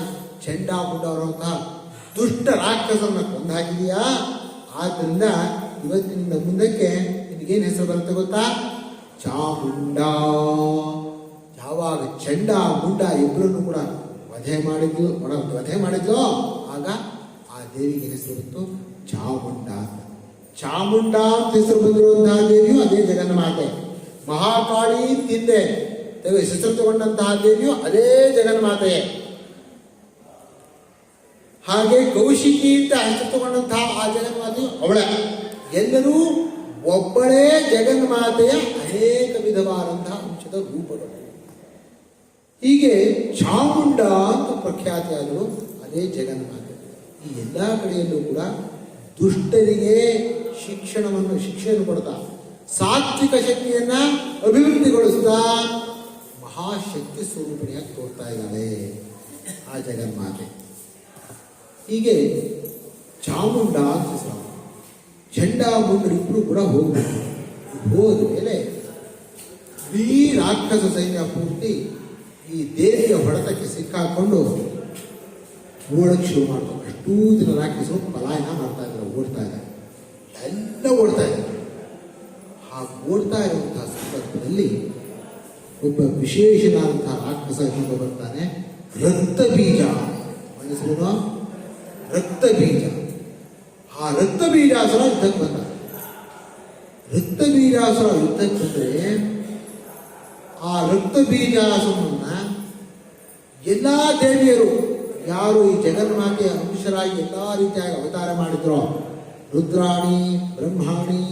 ಚಂಡ ಮುಂಡ ಅವರಂತಹ ದುಷ್ಟ ರಾಕ್ಷಸರನ್ನ ಕೊಂದಾಕಿದೀಯಾ, ಆದ್ದರಿಂದ ಇವತ್ತಿನಿಂದ ಮುಂದಕ್ಕೆ ನಿನಗೇನು ಹೆಸರು ಬರುತ್ತೆ ಗೊತ್ತಾ? ಚಾಮುಂಡ. ಯಾವಾಗ ಚಂಡ ಮುಂಡ ಇಬ್ಬರನ್ನು ಕೂಡ ವಧೆ ಮಾಡಿದ್ಲು ಆಗ ಆ ದೇವಿಗೆ ಹೆಸರು ಬಂತು ಚಾಮುಂಡ. ಚಾಮುಂಡ ಅಂತ ಹೆಸರು ಬಂದಿರುವಂತಹ ದೇವಿಯು ಅದೇ ಜಗನ್ಮಾತೆ. ಮಹಾಕಾಳಿ ತಿಂದೆ ಹೆಸರು ತಗೊಂಡಂತಹ ದೇವಿಯು ಅದೇ ಜಗನ್ಮಾತೆಯೇ. ಹಾಗೆ ಕೌಶಿಕಿ ಅಂತ ಹೆಸರು ತಗೊಂಡಂತಹ ಆ ಜಗನ್ಮಾತೆಯು ಅವಳ. ಎಲ್ಲರೂ ಒಬ್ಬಳೇ ಜಗನ್ಮಾತೆಯ ಅನೇಕ ವಿಧವಾದಂತಹ ಅಂಶದ ರೂಪಗಳು. ಹೀಗೆ ಚಾಮುಂಡ ಅಂತ ಪ್ರಖ್ಯಾತಿಯಾದರು ಅದೇ ಜಗನ್ಮಾತೆ. ಈ ಎಲ್ಲ ಕಡೆಯಲ್ಲೂ ಕೂಡ ದುಷ್ಟರಿಗೆ ಶಿಕ್ಷೆಯನ್ನು ಕೊಡ್ತಾ, ಸಾತ್ವಿಕ ಶಕ್ತಿಯನ್ನ ಅಭಿವೃದ್ಧಿಗೊಳಿಸ್ತಾ ಮಹಾಶಕ್ತಿ ಸ್ವರೂಪಿಣಿಯಾಗಿ ತೋರ್ತಾ ಇದ್ದಾಳೆ ಆ ಜಗನ್ಮಾತೆ. ಹೀಗೆ ಚಾಮುಂಡ ಅಂತ ಹೆಸರು. ಚಂಡ ಮುಂಡರಿಬ್ಬರು ಕೂಡ ಹೋಗ್ಬೇಕು. ಹೋದ ಮೇಲೆ ಇಡೀ ರಾಕ್ಷಸ ಸೈನ್ಯ ಪೂರ್ತಿ ಈ ದೇವಿಯ ಹೊಡೆತಕ್ಕೆ ಸಿಕ್ಕಾಕೊಂಡು ಓಡಕ್ಕೆ ಶುರು ಮಾಡ್ತಾರೆ. ಅಷ್ಟೂ ಜನ ರಾಕ್ಷಸರು ಪಲಾಯನ ಮಾಡ್ತಾ ಇದ್ದಾರೆ, ಓಡ್ತಾ ಇದ್ದಾರೆ, ಎಲ್ಲ ಓಡ್ತಾ ಇದ್ದಾರೆ. ಹಾಗೆ ಓಡ್ತಾ ಇರುವಂತಹ ಸಂದರ್ಭದಲ್ಲಿ ಒಬ್ಬ ವಿಶೇಷನಾದಂತಹ ರಾಕ್ಷಸ ಹಿಂದೆ ಬರ್ತಾನೆ. ರಕ್ತ ಬೀಜ ಹೆಸರು ರಕ್ತ ಬೀಜ. ಆ ರಕ್ತ ಬೀಜಾಸುರ ಯುದ್ಧಕ್ಕೆ ಬಂದ. ರಕ್ತ ಬೀಜಾಸುರ ಯುದ್ಧಕ್ಕೆ ಬಂದರೆ ಆ ರಕ್ತ ಬೀಜಾಸುರನ್ನ ಎಲ್ಲ ದೇವಿಯರು ಯಾರು ಈ ಜಗನ್ಮಾತೆಯ ಅಂಶರಾಗಿ ಎಲ್ಲ ರೀತಿಯಾಗಿ ಅವತಾರ ಮಾಡಿದ್ರು, ರುದ್ರಾಣಿ, ಬ್ರಹ್ಮಾಣಿ,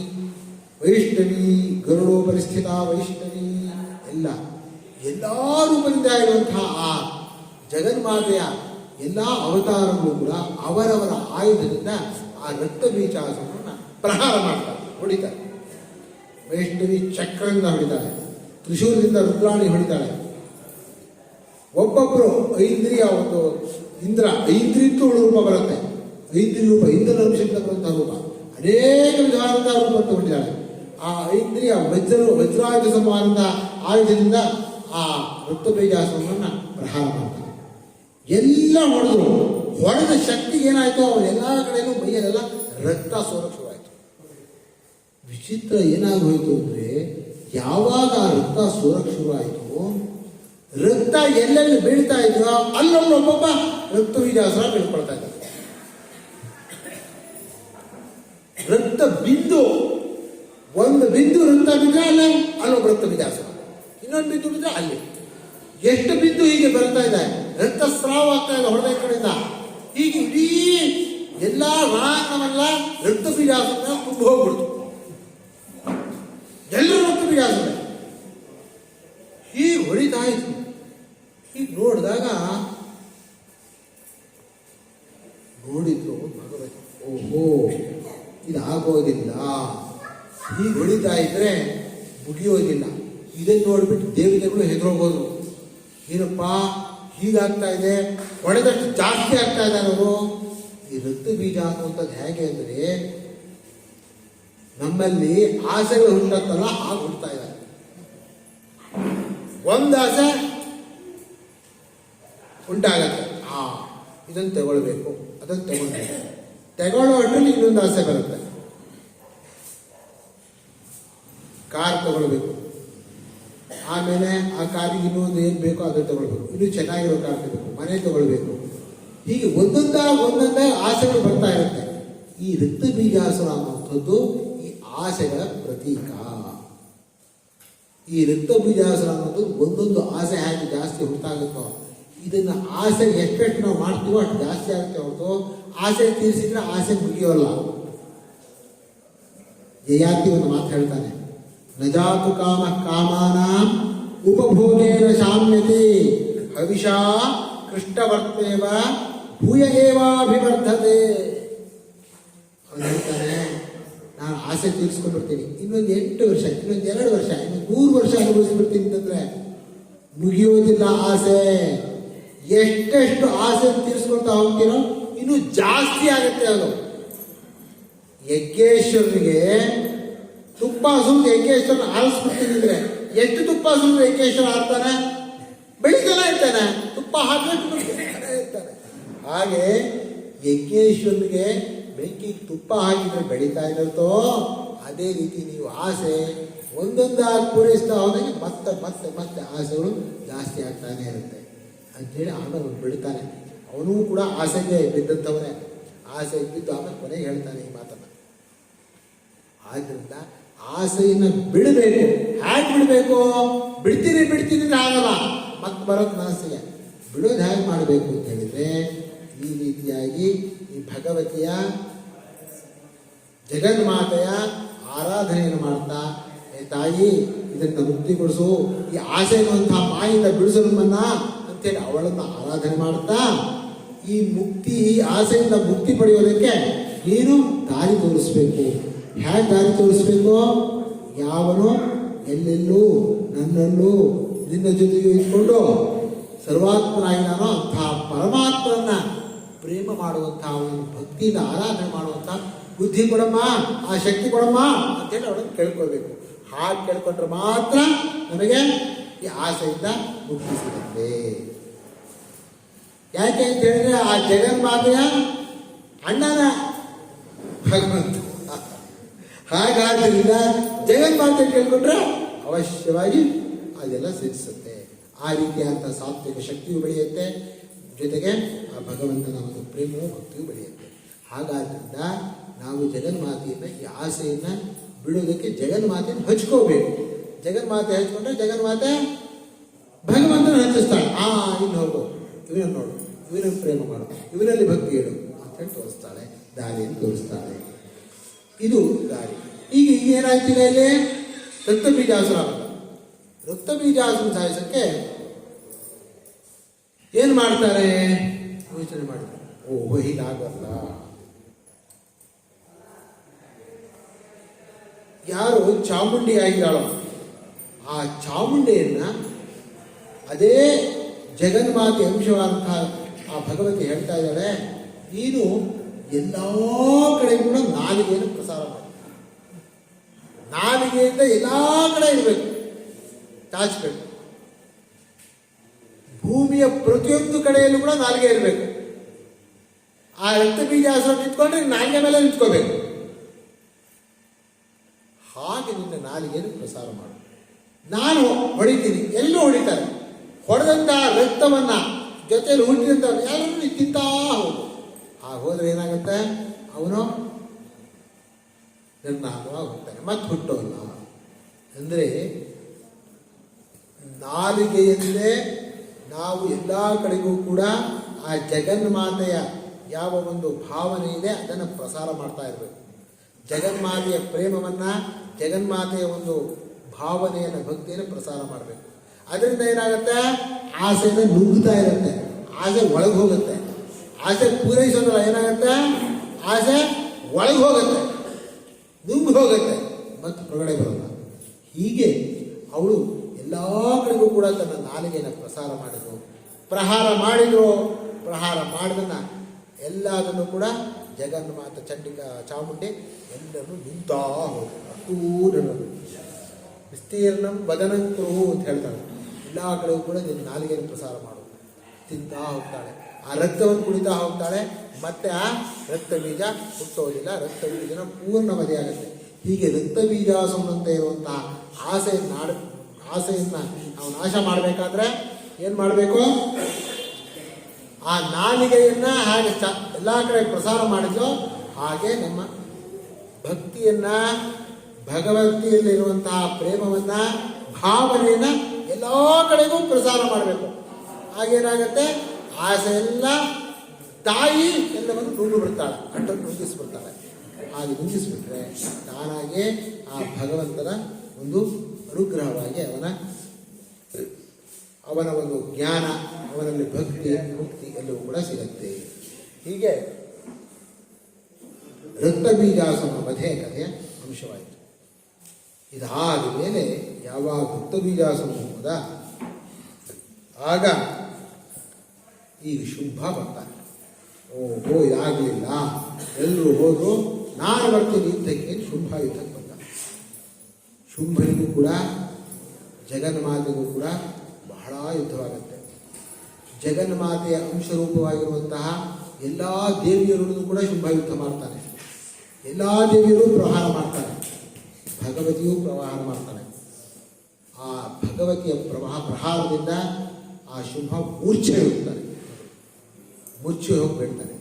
ವೈಷ್ಣವಿ, ಗರುಡೋಪರಿಸ್ಥಿತ ವೈಷ್ಣವಿ, ಅಲ್ಲ, ಎಲ್ಲ ರೂಪದಿಂದ ಇರುವಂತಹ ಆ ಜಗನ್ಮಾತೆಯ ಎಲ್ಲ ಅವತಾರಗಳು ಕೂಡ ಅವರವರ ಆಯುಧದಿಂದ ಆ ರಕ್ತ ಬೀಜಾಸುರನನ್ನು ಪ್ರಹಾರ ಮಾಡ್ತಾರೆ, ಹೊಡಿತಾರೆ. ವೈಷ್ಣವಿ ಚಕ್ರದಿಂದ ಹೊಡಿತಾಳೆ, ತ್ರಿಶೂಲದಿಂದ ರುದ್ರಾಣಿ ಹೊಡಿತಾಳೆ. ಒಬ್ಬೊಬ್ಬರು ಐಂದ್ರಿಯ ಒಂದು ಇಂದ್ರ, ಐಂದ್ರಿಯಕ್ಕೂ ರೂಪ ಬರುತ್ತೆ. ಐಂದ್ರಿ ರೂಪ, ಇಂದ್ರನ ಅಂಶದಿಂದ ಬರುವಂತಹ ರೂಪ, ಅನೇಕ ವಿಧವಾದಂತಹ ರೂಪ ತಗೊಂಡಿದ್ದಾಳೆ. ಆ ಐಂದ್ರಿಯ ವಜ್ರಾಯುಧ ಸಮಾನದ ಆಯುಧದಿಂದ ಆ ರಕ್ತ ಬೀಜಾಸುರನನ್ನು ಪ್ರಹಾರ ಮಾಡ್ತಾರೆ. ಎಲ್ಲ ಹೊಡೆದ ಶಕ್ತಿಗೆ ಏನಾಯ್ತು, ಅವರೆಲ್ಲ ಕಡೆಯೂ ಮೈಯಲ್ಲೆಲ್ಲ ರಕ್ತ ಸೋರಕ್ಕೆ ಶುರುವಾಯಿತು. ವಿಚಿತ್ರ ಏನಾಗೋಯ್ತು ಅಂದ್ರೆ, ಯಾವಾಗ ಆ ರಕ್ತ ಸೋರಕ್ಕೆ ಶುರುವಾಯಿತು, ರಕ್ತ ಎಲ್ಲೆಲ್ಲಿ ಬೀಳ್ತಾ ಇದ್ರೋ ಅಲ್ಲೊಬ್ಬೊಬ್ಬ ರಕ್ತ ಬೀಜಾಸುರ ಬೀಳ್ಕೊಳ್ತಾ ಇದ್ದಾರೆ. ರಕ್ತ ಬಿಂದು, ಒಂದು ಬಿಂದು ರಕ್ತ ಬಿದ್ದರೆ ಅಲ್ಲೇ ಅಲ್ಲೊಬ್ಬ ರಕ್ತ ಬೀಜಾಸುರ, ಇನ್ನೊಂದು ಬಿಂದು ಬಿದ್ದರೆ ಅಲ್ಲಿ. ಎಷ್ಟು ಬಿಂದು ಹೀಗೆ ಬರ್ತಾ ಇದೆ, ರಕ್ತಸ್ರಾವ ಆಗ್ತಾ ಇದೆ ಹೊಡೆದ ಕಡೆಯಿಂದ. ಹೀಗೆ ಇಡೀ ಎಲ್ಲ ರಣಾಂಗನೆಲ್ಲ ರಕ್ತ ಬೀಜಾಸುರ ತುಂಬ ಹೋಗ್ಬಿಡ್ತು. ಎಲ್ಲರೂ ರಕ್ತ ಬೀಜಾಸುರ ಹೀಗೆ ಹೊಡಿತಾ ಇತ್ತು. ಹೀಗೆ ನೋಡಿದಾಗ ನೋಡಿದ್ರು ಭಗವತಿ, ಓಹೋ ಇದಾಗೋದಿಲ್ಲ, ಹೀಗೆ ಹೊಡಿತಾ ಇದ್ರೆ ಮುಗಿಯೋದಿಲ್ಲ. ಇದನ್ನು ನೋಡ್ಬಿಟ್ಟು ದೇವತೆಗಳು ಹೆದರೋಗೋದು, ಏನಪ್ಪ ಹೀಗಾಗ್ತಾ ಇದೆ, ಹೊಡೆದಷ್ಟು ಜಾಸ್ತಿ ಆಗ್ತಾ ಇದೆ ಅನ್ನೋದು. ಈ ರಕ್ತ ಬೀಜ ಅನ್ನುವಂಥದ್ದು ಹೇಗೆ ಅಂದರೆ, ನಮ್ಮಲ್ಲಿ ಆಸೆಗಳು ಹುಟ್ಟತ್ತಲ್ಲ ಹಾಗೆ ಹುಡ್ತಾ ಇದ್ದಾರೆ. ಒಂದು ಆಸೆ ಉಂಟಾಗತ್ತೆ, ಇದನ್ನು ತಗೊಳ್ಬೇಕು, ಅದನ್ನು ತಗೊಳ್ಬೇಕು, ತಗೊಳ್ಳೋ ಅಷ್ಟರಲ್ಲಿ ಇನ್ನೊಂದು ಆಸೆ ಬರುತ್ತೆ. ಕಾರ್ ತಗೊಳ್ಬೇಕು, ಆಮೇಲೆ ಆ ಕಾರಿಗೆ ಇನ್ನೊಂದು ಏನು ಬೇಕೋ ಅದನ್ನು ತಗೊಳ್ಬೇಕು, ಇನ್ನೂ ಚೆನ್ನಾಗಿರೋ ಕಾರ್ ತಗೋಬೇಕು, ಮನೆ ತಗೊಳ್ಬೇಕು. ಹೀಗೆ ಒಂದೊಂದೇ ಆಸೆಗಳು ಬರ್ತಾ ಇರುತ್ತೆ. ಈ ರಕ್ತ ಬೀಜಾಸುರ ಅನ್ನುವಂಥದ್ದು ಈ ಆಸೆಗಳ ಪ್ರತೀಕ. ಈ ರಕ್ತ ಬೀಜಾಸುರ ಅನ್ನೋದು ಒಂದೊಂದು ಆಸೆ ಹೇಗೆ ಜಾಸ್ತಿ ಹುಟ್ಟಾಗುತ್ತೋ, ಇದನ್ನ ಆಸೆ ಎಷ್ಟೆಷ್ಟು ನಾವು ಮಾಡ್ತೀವೋ ಅಷ್ಟು ಜಾಸ್ತಿ ಆಗುತ್ತೆ ಹೊರತು ಆಸೆ ತೀರಿಸಿದ್ರೆ ಆಸೆ ಮುಗಿಯೋಲ್ಲ. ಯಯಾತಿ ಒಂದು ಮಾತು ಹೇಳ್ತಾನೆ, ನಜಾತು ಕಾಮ ಕಾಮಾನಾಂ ಉಪಭೋಗೇನ ಶಾಮ್ಯತೆ ಹವಿಷಾ ಕೃಷ್ಣವರ್ತೇವ ಭೂಯ ಏವಾಭಿವರ್ಧತೆ. ಅವನು ಹೇಳ್ತಾನೆ, ನಾನು ಆಸೆ ತೀರಿಸ್ಕೊಂಡ್ಬಿಡ್ತೀನಿ, ಇನ್ನೊಂದು 8 ವರ್ಷ, ಇನ್ನೊಂದು 2 ವರ್ಷ, ಇನ್ನೊಂದು 100 ವರ್ಷ ಅನುಭವಿಸ್ಬಿಡ್ತೀನಿ ಅಂತಂದ್ರೆ ಮುಗಿಯೋದಿಲ್ಲ ಆಸೆ. ಎಷ್ಟೆಷ್ಟು ಆಸೆ ತೀರಿಸ್ಕೊಳ್ತಾ ಹೋಗ್ತೀನೋ ಇನ್ನೂ ಜಾಸ್ತಿ ಆಗುತ್ತೆ. ಅದು ಯಜ್ಞೇಶ್ವರನಿಗೆ ತುಪ್ಪ ಸುಮ್ಮನೆ ಯಜ್ಞೇಶ್ವರನ ಆರಿಸ್ಬಿಡ್ತಿದ್ರೆ ಎಷ್ಟು ತುಪ್ಪ ಸುಮ್ಮನೆ ಯಜ್ಞೇಶ್ವರ ಆಡ್ತಾನೆ, ಬೆಳಿತಾನೆ ಇರ್ತಾನೆ, ತುಪ್ಪ ಹಾಕಿಟ್ಟು ಇರ್ತಾನೆ. ಹಾಗೆ ಯಜ್ಞೇಶ್ವರನಿಗೆ ಬೆಂಕಿಗೆ ತುಪ್ಪ ಹಾಕಿದ್ರೆ ಬೆಳೀತಾ ಇರುತ್ತೋ ಅದೇ ರೀತಿ ನೀವು ಆಸೆ ಒಂದೊಂದಾಗಿ ಪೂರೈಸ್ತಾ ಹೋದಾಗ ಮತ್ತೆ ಮತ್ತೆ ಮತ್ತೆ ಆಸೆಗಳು ಜಾಸ್ತಿ ಆಗ್ತಾನೆ ಇರುತ್ತೆ ಅಂಥೇಳಿ ಆಮೇಲೆ ಅವನು ಬಿಡ್ತಾನೆ. ಅವನೂ ಕೂಡ ಆಸೆಗೆ ಬಿದ್ದಂಥವನೇ. ಆಸೆ ಬಿದ್ದು ಆಮೇಲೆ ಕೊನೆಗೆ ಹೇಳ್ತಾನೆ ಈ ಮಾತನ್ನು. ಆದ್ದರಿಂದ ಆಸೆಯನ್ನು ಬಿಡಬೇಕು. ಹೇಗೆ ಬಿಡಬೇಕು? ಬಿಡ್ತೀನಿ ಆಗಲ್ಲ, ಮತ್ತೆ ಬರೋದು ಮನಸ್ಸಿಗೆ. ಬಿಡೋದು ಹೇಗೆ ಮಾಡಬೇಕು ಅಂತ ಹೇಳಿದ್ರೆ, ಈ ರೀತಿಯಾಗಿ ಈ ಭಗವತಿಯ ಜಗನ್ಮಾತೆಯ ಆರಾಧನೆಯನ್ನು ಮಾಡ್ತಾ, ತಾಯಿ ಇದನ್ನು ಮುಕ್ತಿಗೊಳಿಸು, ಈ ಆಸೆ ಎನ್ನುವಂತಹ ಮಾಯಿಂದ ಬಿಡಿಸು ನಮ್ಮನ್ನ ಅಂತೇಳಿ ಅವಳನ್ನು ಆರಾಧನೆ ಮಾಡ್ತಾ, ಈ ಮುಕ್ತಿ, ಈ ಆಸೆಯಿಂದ ಮುಕ್ತಿ ಪಡೆಯೋದಕ್ಕೆ ನೀನು ದಾರಿ ತೋರಿಸ್ಬೇಕು. ಹೇಗೆ ದಾರಿ ತೋರಿಸ್ಬೇಕು? ಯಾವನು ಎಲ್ಲೆಲ್ಲೂ ನನ್ನಲ್ಲೂ ನಿನ್ನ ಜೊತೆಗೆ ಇಟ್ಕೊಂಡು ಸರ್ವಾತ್ಮನಾಗಿ ನಾನು ಅಂತಹ ಪರಮಾತ್ಮನ ಪ್ರೇಮ ಮಾಡುವಂತಹ, ಭಕ್ತಿಯಿಂದ ಆರಾಧನೆ ಮಾಡುವಂತಹ ಬುದ್ಧಿ ಕೊಡಮ್ಮ, ಆ ಶಕ್ತಿ ಕೊಡಮ್ಮ ಅಂತೇಳಿ ಅವಳನ್ನು ಕೇಳ್ಕೊಳ್ಬೇಕು. ಹಾಗೆ ಕೇಳ್ಕೊಂಡ್ರೆ ಮಾತ್ರ ನಮಗೆ ಈ ಆಸೆಯಿಂದ ಮುಕ್ತಿ ಸಿಗುತ್ತೆ. ಯಾಕೆ ಅಂತ ಹೇಳಿದ್ರೆ, ಆ ಜಗನ್ಮಾತೆಯ ಅಣ್ಣನ ಭಗವಂತ. ಹಾಗಾದ್ದರಿಂದ ಜಗನ್ಮಾತೆ ಕೇಳ್ಕೊಂಡ್ರೆ ಅವಶ್ಯವಾಗಿ ಅದೆಲ್ಲ ಸಿದ್ಧಿಸುತ್ತೆ. ಆ ರೀತಿಯಾದಂಥ ಸಾತ್ವಿಕ ಶಕ್ತಿಯು ಬೆಳೆಯುತ್ತೆ, ಜೊತೆಗೆ ಆ ಭಗವಂತನ ಒಂದು ಪ್ರೇಮವೂ ಭಕ್ತಿಯೂ ಬೆಳೆಯುತ್ತೆ. ಹಾಗಾದ್ರಿಂದ ನಾವು ಜಗನ್ಮಾತೆಯನ್ನು, ಈ ಆಸೆಯನ್ನು ಬಿಡೋದಕ್ಕೆ ಜಗನ್ಮಾತೆಯನ್ನು ಹಚ್ಕೋಬೇಕು. ಜಗನ್ಮಾತೆ ಹಚ್ಕೊಂಡ್ರೆ ಜಗನ್ಮಾತೆ ಭಗವಂತನ ಹಚ್ಚಿಸ್ತಾಳೆ. ಇಲ್ಲಿ ಹೋಗು, ಇವನನ್ನು ನೋಡು, ಇವನನ್ನು ಪ್ರೇಮ ಮಾಡು, ಇವನಲ್ಲಿ ಭಕ್ತಿ ಇಡು ಅಂತೇಳಿ ತೋರಿಸ್ತಾಳೆ, ದಾರಿಯನ್ನು ತೋರಿಸ್ತಾಳೆ. ಇದು ದಾರಿ. ಈಗ ಏನಾಯ್ತಿದೆ ಇಲ್ಲಿ? ರಕ್ತ ಬೀಜಾಸುರ. ರಕ್ತಬೀಜಾಸುರನ ಸಾಯಿಸೋಕ್ಕೆ ಏನು ಮಾಡ್ತಾರೆ? ಯೋಚನೆ ಮಾಡಿದ್ರು. ಓಹೋ, ಹೀಗಾಗಲ್ಲ. ಯಾರು ಚಾಮುಂಡಿ ಆಗಿದ್ದಾಳೋ ಆ ಚಾಮುಂಡಿಯನ್ನ ಅದೇ ಜಗನ್ಮಾತೆ ಅಂಶವಾದಂತಹ ಆ ಭಗವತಿ ಹೇಳ್ತಾ ಇದ್ದಾಳೆ, ನೀನು ಎಲ್ಲ ಕಡೆ ಕೂಡ ನಾಲಿಗೆಯನ್ನು ಪ್ರಸಾರ ಮಾಡು. ನಾಲಿಗೆಯಿಂದ ಎಲ್ಲ ಕಡೆ ಇರಬೇಕು, ಚಾಚಬೇಕು. ಭೂಮಿಯ ಪ್ರತಿಯೊಂದು ಕಡೆಯಲ್ಲೂ ಕೂಡ ನಾಲಿಗೆ ಇರಬೇಕು. ಆ ರಕ್ತ ಬೀಜಾಸುರ ನಿಂತ್ಕೊಂಡ್ರೆ ನಾಲಿಗೆ ಮೇಲೆ ನಿಂತ್ಕೋಬೇಕು. ಹಾಗೆ ನಿನ್ನ ನಾಲಿಗೆಯನ್ನು ಪ್ರಸಾರ ಮಾಡು. ನಾನು ಹೊಡಿತೀನಿ, ಎಲ್ಲರೂ ಹೊಡಿತಾರೆ. ಹೊಡೆದಂತಹ ರಕ್ತವನ್ನ ಜೊತೆಯಲ್ಲಿ ಹುಟ್ಟಿದಂತ ಎಲ್ಲರೂ ತಿಂತಾ ಹೋಗು. ಹೋದ್ರೆ ಏನಾಗುತ್ತೆ? ಅವನು ನಿರ್ನಾಮವಾಗಿ ಹೋಗ್ತಾನೆ, ಮತ್ತೆ ಹುಟ್ಟೋಲ್ಲ. ಅಂದರೆ ನಾಲಿಗೆಯಲ್ಲೇ ನಾವು ಎಲ್ಲ ಕಡೆಗೂ ಕೂಡ ಆ ಜಗನ್ಮಾತೆಯ ಯಾವ ಒಂದು ಭಾವನೆ ಇದೆ ಅದನ್ನು ಪ್ರಸಾರ ಮಾಡ್ತಾ ಇರಬೇಕು. ಜಗನ್ಮಾತೆಯ ಪ್ರೇಮವನ್ನು, ಜಗನ್ಮಾತೆಯ ಒಂದು ಭಾವನೆಯನ್ನು, ಭಕ್ತಿಯನ್ನು ಪ್ರಸಾರ ಮಾಡಬೇಕು. ಅದರಿಂದ ಏನಾಗುತ್ತೆ? ಆಸೆಯನ್ನು ನುಗ್ಗುತ್ತಾ ಇರುತ್ತೆ, ಆಸೆ ಒಳಗೆ ಹೋಗುತ್ತೆ. ಆಸೆ ಪೂರೈಸೋದ್ರಲ್ಲ ಏನಾಗುತ್ತೆ? ಆಸೆ ಒಳಗೆ ಹೋಗುತ್ತೆ, ನುಗ್ಗು ಹೋಗುತ್ತೆ, ಮತ್ತು ಹೊರಗಡೆ ಬರೋಲ್ಲ. ಹೀಗೆ ಅವಳು ಎಲ್ಲ ಕಡೆಗೂ ಕೂಡ ತನ್ನ ನಾಲಿಗೆಯನ್ನು ಪ್ರಸಾರ ಮಾಡಿದ್ರು. ಪ್ರಹಾರ ಮಾಡಿದ್ರು. ಪ್ರಹಾರ ಮಾಡಿದನ್ನ ಎಲ್ಲದನ್ನು ಕೂಡ ಜಗನ್ಮಾತ ಚಂಡಿಕಾ ಚಾಮುಂಡಿ ಎಲ್ಲರೂ ನಿಂತಾ ಹೋದ್ರು. ವಿಸ್ತೀರ್ಣಂ ವದನಂಕರು ಅಂತ ಹೇಳ್ತಾಳೆ. ಎಲ್ಲ ಕಡೆಗೂ ಕೂಡ ನಿನ್ನ ನಾಲಿಗೆಯನ್ನು ಪ್ರಸಾರ ಮಾಡು. ತಿಂತಾ ಹೋಗ್ತಾಳೆ, ಆ ರಕ್ತವನ್ನು ಕುಡಿತಾ ಹೋಗ್ತಾಳೆ. ಮತ್ತೆ ಆ ರಕ್ತ ಬೀಜ ಹುಟ್ಟೋದಿಲ್ಲ, ರಕ್ತ ಬೀಜನ ಪೂರ್ಣ ವಧೆಯಾಗುತ್ತೆ. ಹೀಗೆ ರಕ್ತ ಬೀಜಾಸುರನಂತೆ ಇರುವಂತಹ ಆಸೆಯನ್ನು ನಾವು ನಾಶ ಮಾಡಬೇಕಾದ್ರೆ ಏನು ಮಾಡಬೇಕು? ಆ ನಾಲಿಗೆಯನ್ನ ಹಾಗೆ ಎಲ್ಲ ಕಡೆ ಪ್ರಸಾರ ಮಾಡಿದ್ಲು. ಹಾಗೆ ನಮ್ಮ ಭಕ್ತಿಯನ್ನ, ಭಗವತಿಯಲ್ಲಿರುವಂತಹ ಪ್ರೇಮವನ್ನ, ಭಾವನೆಯನ್ನ ಎಲ್ಲ ಕಡೆಗೂ ಪ್ರಸಾರ ಮಾಡಬೇಕು. ಹಾಗೇನಾಗತ್ತೆ? ಆಸೆ ಎಲ್ಲ ತಾಯಿ ಎಲ್ಲವನ್ನು ನುಂಗು ಬಿಡ್ತಾಳೆ, ಅಡ್ಡನ್ನು ನುಂಗಿಸ್ಬಿಡ್ತಾಳೆ. ಹಾಗೆ ನುಂಗಿಸ್ಬಿಟ್ರೆ ತಾನಾಗೆ ಆ ಭಗವಂತನ ಒಂದು ಅನುಗ್ರಹವಾಗಿ ಅವನ ಒಂದು ಜ್ಞಾನ, ಅವನಲ್ಲಿ ಭಕ್ತಿ, ಮುಕ್ತಿ ಎಲ್ಲವೂ ಕೂಡ ಸಿಗುತ್ತೆ. ಹೀಗೆ ರಕ್ತಬೀಜಾಸುರನ ವಧೆ ಕಥೆಯ ಅಂಶವಾಯಿತು. ಇದಾದ ಮೇಲೆ ಯಾವಾಗ ರಕ್ತಬೀಜಾಸುರನು ಹೋದ ಆಗ ಈಗ ಶುಂಭ ಬರ್ತಾನೆ. ಓಹೋ, ಇದಾಗಲಿಲ್ಲ, ಎಲ್ಲರೂ ಹೋದ್ರು, ನಾನು ಬರ್ತೀನಿ ಯುದ್ಧಕ್ಕೆ. ಶುಂಭ ಯುದ್ಧಕ್ಕೆ ಬಂದ. ಶುಂಭನಿಗೂ ಕೂಡ ಜಗನ್ಮಾತೆಗೂ ಕೂಡ ಬಹಳ ಯುದ್ಧವಾಗುತ್ತೆ. ಜಗನ್ಮಾತೆಯ ಅಂಶರೂಪವಾಗಿರುವಂತಹ ಎಲ್ಲ ದೇವಿಯರನ್ನು ಕೂಡ ಶುಂಭ ಯುದ್ಧ ಮಾಡ್ತಾನೆ. ಎಲ್ಲ ದೇವಿಯರು ಪ್ರಹಾರ ಮಾಡ್ತಾರೆ, ಭಗವತಿಯೂ ಪ್ರಹಾರ ಮಾಡ್ತಾನೆ. ಆ ಭಗವತಿಯ ಪ್ರಹಾರದಿಂದ ಆ ಶುಂಭ ಮೂರ್ಛೆ ಹೋಗ್ತಾನೆ, ಮೂರ್ಛೆ ಹೋಗಿ ಬಿಡ್ತಾನೆ.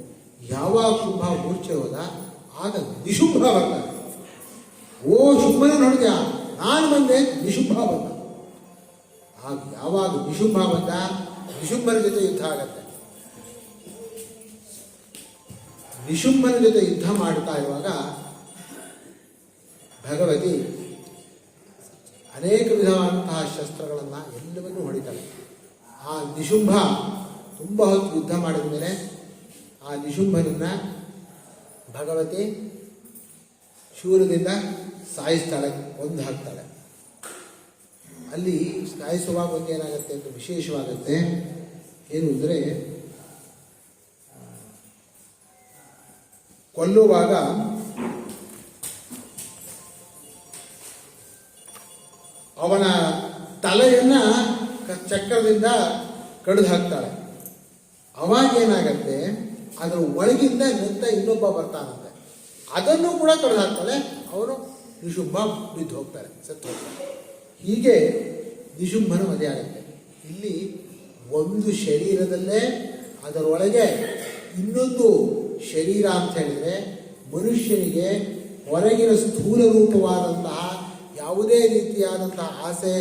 ಯಾವಾಗ ಶುಂಭ ಮೂರ್ಛೆ ಹೋದ ಆಗ ನಿಶುಂಭ ಬರ್ತಾನೆ. ಓ ಶುಂಭನ ನೋಡಿದ್ಯಾ, ನಾನು ಬಂದೆ, ನಿಶುಂಭ ಬಂದ. ಆಗ ಯಾವಾಗ ನಿಶುಂಭ ಬಂದ, ನಿಶುಂಭನ ಜೊತೆ ಯುದ್ಧ ಆಗತ್ತೆ. ನಿಶುಂಭನ ಜೊತೆ ಯುದ್ಧ ಮಾಡ್ತಾ ಇರುವಾಗ ಭಗವತಿ ಅನೇಕ ವಿಧವಾದಂತಹ ಶಸ್ತ್ರಗಳನ್ನು ಎಲ್ಲವನ್ನೂ ಹೊಡಿತಾಳೆ. ಆ ನಿಶುಂಭ ತುಂಬ ಹೊತ್ತು ಯುದ್ಧ ಮಾಡಿದ ಮೇಲೆ ಆ ನಿಶುಂಭನನ್ನು ಭಗವತಿ ಶೂಲದಿಂದ ಸಾಯಿಸ್ತಾಳೆ, ಕೊಂದು ಹಾಕ್ತಾಳೆ. ಅಲ್ಲಿ ಸಾಯಿಸುವಾಗ ಒಂದು ಏನಾಗುತ್ತೆ ಅಂತ ವಿಶೇಷವಾಗುತ್ತೆ. ಏನು ಅಂದರೆ, ಕೊಲ್ಲುವಾಗ ಅವನ ತಲೆಯನ್ನ ಚಕ್ರದಿಂದ ಕಡಿದು ಹಾಕ್ತಾಳೆ. ಅವಾಗ ಏನಾಗತ್ತೆ, ಅದರ ಒಳಗಿಂದ ನಿಂತ ಇನ್ನೊಬ್ಬ ಬರ್ತಾನಂತೆ, ಅದನ್ನು ಕೂಡ ಕಡಿದು ಹಾಕ್ತಾಳೆ. ಅವನು ನಿಶುಂಭ ಬಿದ್ದು ಹೋಗ್ತಾರೆ, ಸತ್ತು ಹೋಗ್ತಾರೆ. ಹೀಗೆ ನಿಶುಂಭನ ವಧೆ ಆಗುತ್ತೆ. ಇಲ್ಲಿ ಒಂದು ಶರೀರದಲ್ಲೇ ಅದರೊಳಗೆ ಇನ್ನೊಂದು ಶರೀರ ಅಂತ ಹೇಳಿದರೆ, ಮನುಷ್ಯನಿಗೆ ಹೊರಗಿನ ಸ್ಥೂಲ ರೂಪವಾದಂತಹ ಯಾವುದೇ ರೀತಿಯಾದಂತಹ ಆಸೆ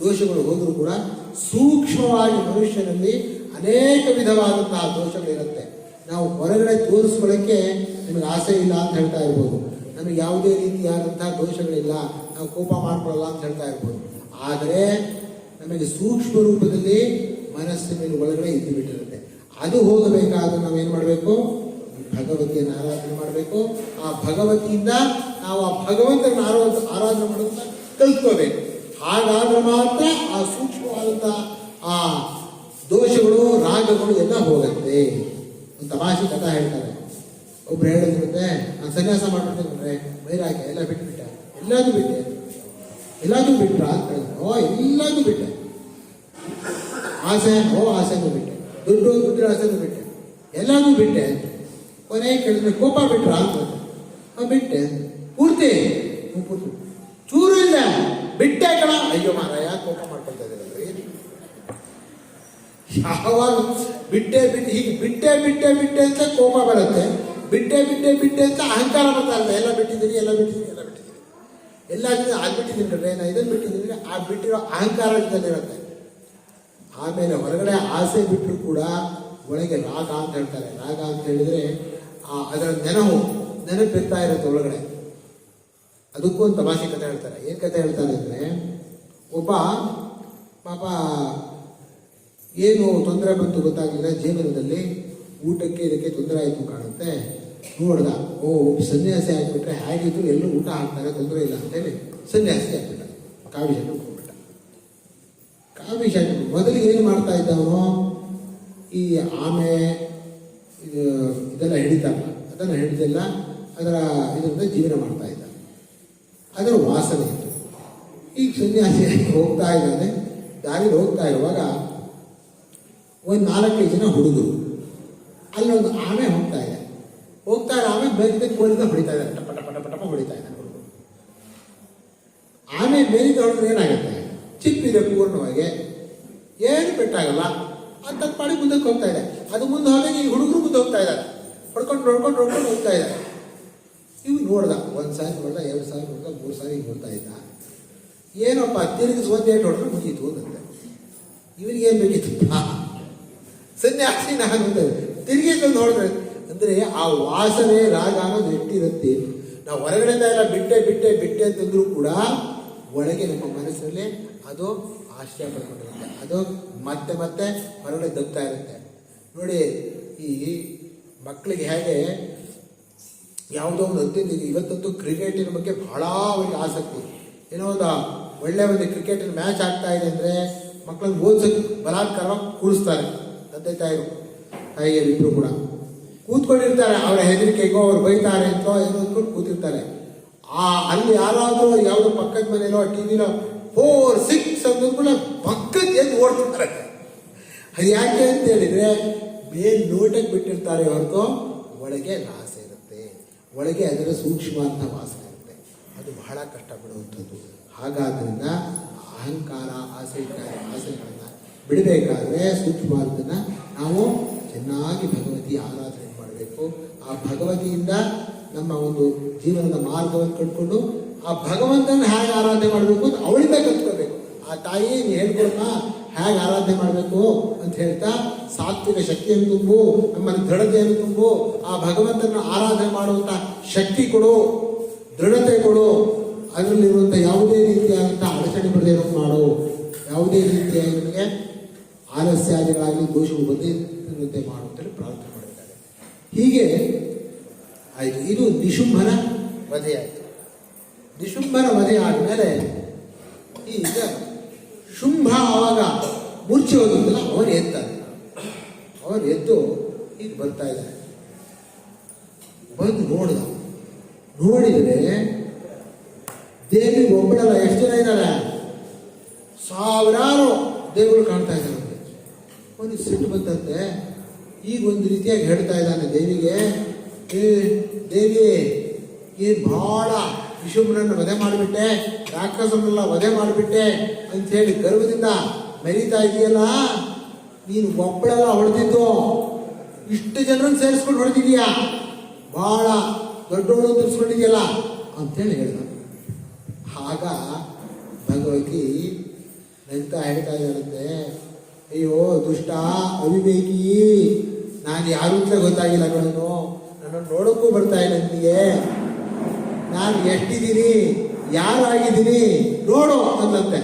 ದೋಷಗಳು ಹೋದರೂ ಕೂಡ ಸೂಕ್ಷ್ಮವಾಗಿ ಮನುಷ್ಯನಲ್ಲಿ ಅನೇಕ ವಿಧವಾದಂತಹ ದೋಷಗಳಿರುತ್ತೆ. ನಾವು ಹೊರಗಡೆ ತೋರಿಸ್ಕೊಳ್ಳೋಕ್ಕೆ ನಿಮಗೆ ಆಸೆ ಇಲ್ಲ ಅಂತ ಹೇಳ್ತಾ ಇರ್ಬೋದು, ನಮಗೆ ಯಾವುದೇ ರೀತಿಯಾದಂತಹ ದೋಷಗಳಿಲ್ಲ, ನಾವು ಕೋಪ ಮಾಡ್ಕೊಳ್ಳಲ್ಲ ಅಂತ ಹೇಳ್ತಾ ಇರ್ಬೋದು. ಆದರೆ ನಮಗೆ ಸೂಕ್ಷ್ಮ ರೂಪದಲ್ಲಿ ಮನಸ್ಸಿನ ಒಳಗಡೆ ಇದ್ದು ಬಿಟ್ಟಿರುತ್ತೆ. ಅದು ಹೋಗಬೇಕಾದ್ರೆ ನಾವೇನು ಮಾಡಬೇಕು? ಭಗವತಿಯನ್ನು ಆರಾಧನೆ ಮಾಡಬೇಕು. ಆ ಭಗವತಿಯಿಂದ ನಾವು ಆ ಭಗವಂತನ ಆರಾಧನೆ ಮಾಡೋದನ್ನ ಕಲ್ತ್ಕೋಬೇಕು. ಹಾಗಾದ್ರೆ ಮಾತ್ರ ಆ ಸೂಕ್ಷ್ಮವಾದಂಥ ಆ ದೋಷಗಳು ರಾಗಗಳು ಎಲ್ಲ ಹೋಗುತ್ತೆ. ಒಂದು ತಮಾಷೆ ಕಥಾ ಹೇಳ್ತಾರೆ. ಒಬ್ರು ಹೇಳಿದ್ರಂತೆ, ನಾನು ಸನ್ಯಾಸ ಮಾಡ್ಬಿಡ್ತೇನೆ ಬೈರಾಗೆ ಎಲ್ಲ ಬಿಟ್ಟುಬಿಟ್ಟೆ, ಎಲ್ಲದೂ ಬಿಟ್ಟೆ ಬಿಟ್ರ ಅಂತ ಹೇಳಿದ್ರು. ಎಲ್ಲದೂ ಬಿಟ್ಟೆ, ಆಸೆನೂ ಬಿಟ್ಟೆ, ದುಡ್ಡು ಆಸೆನೂ ಬಿಟ್ಟೆ, ಎಲ್ಲದೂ ಬಿಟ್ಟೆ. ಕೊನೆಗೆ ಕೇಳಿದ್ರೆ ಕೋಪ ಬಿಟ್ರ ಅಂತ ಬಿಟ್ಟೆ. ಪೂರ್ತಿ ಚೂರು ಇಲ್ಲ ಬಿಟ್ಟೆ ಕಣ. ಅಯ್ಯೋ ಮಾರಾಯ, ಕೋಪ ಮಾಡ್ಕೊಳ್ತಾ ಇದ್ದಾರೆ. ಯಾವಾಗ ಬಿಟ್ಟೆ ಹೀಗೆ ಬಿಟ್ಟೆ ಅಂತ ಕೋಪ ಬರುತ್ತೆ, ಬಿಟ್ಟೆ ಅಂತ ಅಹಂಕಾರ ಬರ್ತಾ ಇಲ್ಲ. ಎಲ್ಲ ಬಿಟ್ಟಿದ್ದೀನಿ ಎಲ್ಲ ಆಗ್ಬಿಟ್ಟಿದ್ದೀನಿ, ನಾ ಇದನ್ನು ಬಿಟ್ಟಿದ್ದೀನಿ, ಆ ಬಿಟ್ಟಿರೋ ಅಹಂಕಾರದಲ್ಲಿರುತ್ತೆ. ಆಮೇಲೆ ಹೊರಗಡೆ ಆಸೆ ಬಿಟ್ಟರು ಕೂಡ ಒಳಗೆ ರಾಗ ಅಂತ ಹೇಳ್ತಾರೆ. ರಾಗ ಅಂತ ಹೇಳಿದ್ರೆ ಅದರ ನೆನಪಿರ್ತಾ ಇರುತ್ತೆ ಒಳಗಡೆ. ಅದಕ್ಕೂ ಒಂದು ತಮಾಷೆ ಕಥೆ ಹೇಳ್ತಾರೆ. ಏನು ಕಥೆ ಹೇಳ್ತಾರೆ ಅಂದರೆ, ಒಬ್ಬ ಪಾಪ ಏನು ತೊಂದರೆ ಬಂತು ಗೊತ್ತಾಗಲಿಲ್ಲ ಜೀವನದಲ್ಲಿ, ಊಟಕ್ಕೆ ಇದಕ್ಕೆ ತೊಂದರೆ ಆಯಿತು ಕಾಣುತ್ತೆ. ನೋಡ್ದ, ಸನ್ಯಾಸಿ ಆಗಿಬಿಟ್ರೆ ಹೇಗಿದ್ದು ಎಲ್ಲರೂ ಊಟ ಹಾಕ್ತಾರೆ, ತೊಂದರೆ ಇಲ್ಲ ಅಂತೇಳಿ ಸನ್ಯಾಸಿ ಆಗಿಬಿಟ್ಟ. ಕಾವಿ ಶಾಖ ಹೋಗ್ಬಿಟ್ಟ. ಕಾವಿ ಶಾಖ ಮೊದಲಿಗೆ ಏನು ಮಾಡ್ತಾ ಇದ್ದವನು, ಈ ಆಮೆ ಇದೆಲ್ಲ ಹಿಡಿತಾರಲ್ಲ, ಅದನ್ನು ಹಿಡಿದೆಲ್ಲ ಅದರ ಇದರಿಂದ ಜೀವನ ಮಾಡ್ತಾ ಇದ್ದ. ಅದರ ವಾಸನೆ ಇತ್ತು. ಈಗ ಸನ್ಯಾಸಿಯಾಗಿ ಹೋಗ್ತಾ ಇದ್ದಾನೆ. ದಾರಿಲಿ ಹೋಗ್ತಾ ಇರುವಾಗ ಒಂದು 4-5 ಜನ ಹುಡುಗರು, ಅಲ್ಲೊಂದು ಆಮೆ ಹೋಗ್ತಾ ಇದೆ. ಆಮೆ ಮೇಲಿಂದ ಕೋಲಿಂದ ಹೊಡಿತಾ ಇದ್ದಾರೆ, ಟಪ ಹೊಡಿತಾ ಇದ್ದಾರೆ ಹುಡುಗರು. ಆಮೆ ಮೇಲಿಂದ ಹೊಡೆದ್ರೆ ಏನಾಗುತ್ತೆ? ಚಿಪ್ಪಿದೆ ಪೂರ್ಣವಾಗಿ, ಏನು ಪೆಟ್ಟಾಗಲ್ಲ ಅಂತ ಮಾಡಿ ಮುಂದಕ್ಕೆ ಹೋಗ್ತಾ ಇದೆ. ಅದು ಮುಂದೆ ಹೋದಾಗ ಈ ಹುಡುಗರು ಮುಂದೆ ಹೋಗ್ತಾ ಇದ್ದಾರೆ, ಹೊಡ್ಕೊಂಡು ಹೋಗ್ತಾ ಇದ್ದಾರೆ. ಇವು ನೋಡ್ದ, 1 ಸಾರಿ ನೋಡ್ದ, 2 ಸಾರಿ ನೋಡ್ದ, 3 ಸಾರಿ ನೋಡ್ತಾ ಇದ್ದ. ಏನಪ್ಪ ತಿರುಗಿಸಿ ಒಂದೇಟು ಹೊಡೆದ್ರೆ ಮುಗೀತು ಅಂತೆ. ಇವನಿಗೇನು ಬೇಕಿತ್ತು? ಸನ್ಯಾಸಿ ನಾನು ತಿರುಗಿ ತಂದು ನೋಡಿದ್ರೆ ಅಂದರೆ ಆ ವಾಸನೆ ರಾಗ ಅನ್ನೋದು ಎಷ್ಟಿರುತ್ತೆ. ನಾವು ಹೊರಗಡೆಯಿಂದ ಎಲ್ಲ ಬಿಟ್ಟೆ ಅಂತಂದ್ರೂ ಕೂಡ ಒಳಗೆ ನಮ್ಮ ಮನಸ್ಸಿನಲ್ಲಿ ಅದು ಆಶ್ರಯ ಪಡ್ಕೊಂಡಿರುತ್ತೆ. ಅದು ಮತ್ತೆ ಹೊರಗಡೆ ದಗ್ತಾ ಇರುತ್ತೆ. ನೋಡಿ, ಈ ಮಕ್ಕಳಿಗೆ ಹೇಗೆ ಯಾವುದೋ ಒಂದು ಅಂತಿದ್ದೀವಿ. ಇವತ್ತಂತೂ ಕ್ರಿಕೆಟಿನ ಬಗ್ಗೆ ಬಹಳ ಅವರಿಗೆ ಆಸಕ್ತಿ. ಏನೋ ಒಂದು ಒಳ್ಳೆಯ ಒಂದು ಕ್ರಿಕೆಟಿನ ಮ್ಯಾಚ್ ಆಗ್ತಾ ಇದೆ ಅಂದರೆ ಮಕ್ಕಳನ್ನ ಓದಿಸೋಕೆ ಬಲಾತ್ಕಾರವಾಗಿ ಕೂಡಿಸ್ತಾರೆ. ತಂದೆ ತಾಯಿಯರು ಇಬ್ಬರು ಕೂಡ ಕೂತ್ಕೊಂಡಿರ್ತಾರೆ. ಅವರ ಹೆದರಿಕೆಗೋ ಅವ್ರು ಬೈತಾರೆ ಅಂತೋ ಏನೋ ಅಂದ್ಕೊಂಡು ಕೂತಿರ್ತಾರೆ. ಅಲ್ಲಿ ಯಾರಾದರೂ ಯಾವುದೋ ಪಕ್ಕದ ಮನೆಯಲ್ಲೋ ಟಿವಿಲೋ 4-6 ಅಂದ್ರೂ ಪಕ್ಕದ ಎದ್ದು ಓಡ್ತಿರ್ತಾರೆ. ಅದು ಯಾಕೆ ಅಂತ ಹೇಳಿದ್ರೆ ನೋಟಕ್ಕೆ ಬಿಟ್ಟಿರ್ತಾರೆ ಹೊರತು ಒಳಗೆ ಆಸೆ ಇರುತ್ತೆ, ಒಳಗೆ ಅದರ ಸೂಕ್ಷ್ಮ ಅಂತ ವಾಸನೆ ಇರುತ್ತೆ. ಅದು ಬಹಳ ಕಷ್ಟ ಬಿಡುವಂಥದ್ದು. ಹಾಗಾದ್ರಿಂದ ಅಹಂಕಾರ ಆಸೆಗಳನ್ನು ಬಿಡಬೇಕಾದ್ರೆ ಸೂಕ್ಷ್ಮವಾದನ್ನು ನಾವು ಚೆನ್ನಾಗಿ ಭಗವತಿ ಆರಾಧನೆ ಮಾಡಬೇಕು. ಆ ಭಗವತಿಯಿಂದ ನಮ್ಮ ಒಂದು ಜೀವನದ ಮಾರ್ಗವನ್ನು ಕಟ್ಕೊಂಡು ಆ ಭಗವಂತನ ಹೇಗೆ ಆರಾಧನೆ ಮಾಡಬೇಕು ಅಂತ ಅವಳಿಂದ ಕಲ್ತ್ಕೋಬೇಕು. ಆ ತಾಯಿ ಹೇಳ್ಕೊಡಮ್ಮ ಹೇಗೆ ಆರಾಧನೆ ಮಾಡಬೇಕು ಅಂತ ಹೇಳ್ತಾ ಸಾತ್ವಿಕ ಶಕ್ತಿಯನ್ನು ತುಂಬು, ನಮ್ಮಲ್ಲಿ ದೃಢತೆಯನ್ನು ತುಂಬು, ಆ ಭಗವಂತನ ಆರಾಧನೆ ಮಾಡುವಂಥ ಶಕ್ತಿ ಕೊಡು, ದೃಢತೆ ಕೊಡು, ಅದರಲ್ಲಿರುವಂಥ ಯಾವುದೇ ರೀತಿಯಾದಂಥ ಅಡಚಣೆ ಬರದೇ ಮಾಡು, ಯಾವುದೇ ರೀತಿಯಾಗಿ ನಿಮಗೆ ಆಲಸ್ಯಾದಿಗಳಾಗಲಿ ದೋಷಗಳು ಬಂದೇ ಮಾಡು ಅಂತೇಳಿ ಪ್ರಾರ್ಥನೆ ಮಾಡಿದ್ದಾರೆ. ಹೀಗೆ ಆಯಿತು. ಇದು ನಿಶುಂಭನ ವಧೆ ಆಯಿತು. ನಿಶುಂಭನ ವಧೆ ಆದಮೇಲೆ ಈಗ ಶುಂಭ ಆವಾಗ ಮೂರ್ಛೆ ಹೋಗಿದ್ದಲ್ಲ, ಅವನು ಎದ್ದು ಈಗ ಬರ್ತಾ ಇದ್ದಾನೆ. ಬಂದು ನೋಡಿದರೆ ದೇವಿ ಒಬ್ಬಳಲ್ಲ, ಎಷ್ಟು ಜನ ಇದ್ದಾರೆ, ಸಾವಿರಾರು ದೇವರು ಕಾಣ್ತಾ ಇದ್ದಾರೆ. ಅವನಿಗೆ ಸಿಟ್ಟು ಬಂತಂತೆ. ಈಗ ಒಂದು ರೀತಿಯಾಗಿ ಹೇಳ್ತಾ ಇದ್ದಾನೆ ದೇವಿಗೆ, ದೇವಿ ಏನು ಭಾಳ ವಿಶುಂಭನನ್ನು ವಧೆ ಮಾಡಿಬಿಟ್ಟೆ, ರಾಕ್ಷಸನ್ನೆಲ್ಲ ವಧೆ ಮಾಡಿಬಿಟ್ಟೆ ಅಂಥೇಳಿ ಗರ್ವದಿಂದ ಮೆರೀತಾ ಇದೆಯಲ್ಲ, ನೀನು ಒಬ್ಬಳೆಲ್ಲ ಹೊಡೆದಿದ್ದು, ಇಷ್ಟು ಜನರನ್ನು ಸೇರಿಸ್ಕೊಂಡು ಹೊಡೆದಿದೀಯಾ, ಭಾಳ ದೊಡ್ಡವಳು ತಿರ್ಸ್ಕೊಂಡಿದೆಯಲ್ಲ ಅಂಥೇಳಿ ಹೇಳಿದ. ಆಗ ಭಗವತಿ ನಗ್ತಾ ಹೇಳ್ತಾ ಇದ್ದಾರಂತೆ, ಅಯ್ಯೋ ದುಷ್ಟ ಅವಿವೇಕಿ, ನಾನು ಯಾರು ಅಂತ ಗೊತ್ತಾಗಿಲ್ಲ ಕಣನು, ನನ್ನನ್ನು ನೋಡೋಕ್ಕೂ ಬರ್ತಾ ಇಲ್ಲ ನಿನಗೆ, ನಾನು ಎಷ್ಟಿದ್ದೀನಿ, ಯಾರಾಗಿದ್ದೀನಿ ನೋಡು ಅಂದಂತೆ.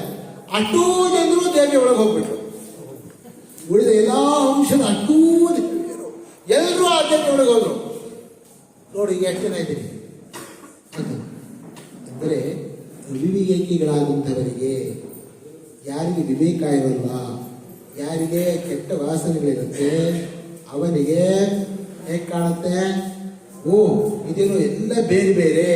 ಅಷ್ಟೂ ಜನರು ದೇವಿ ಒಳಗೆ ಹೋಗ್ಬಿಟ್ರು. ಉಳಿದ ಎಲ್ಲ ಅಂಶದ ಅಷ್ಟೂ ದೇವಿಯರು ಎಲ್ಲರೂ ಆ ದೇವಿ ಒಳಗೆ ಹೋದ್ರು. ನೋಡಿ ಎಷ್ಟು ಜನ ಇದ್ದೀರಿ ಅಂದರೆ ಅವಿವೇಕಿಗಳಾದಂಥವರಿಗೆ, ಯಾರಿಗೆ ವಿವೇಕ ಇರಲ್ಲ, ಯಾರಿಗೆ ಕೆಟ್ಟ ವಾಸನೆಗಳಿರುತ್ತೆ, ಅವನಿಗೆ ಹೇಗೆ ಕಾಣುತ್ತೆ, ಓ ಇದೇನು ಎಲ್ಲ ಬೇರೆ ಬೇರೆ,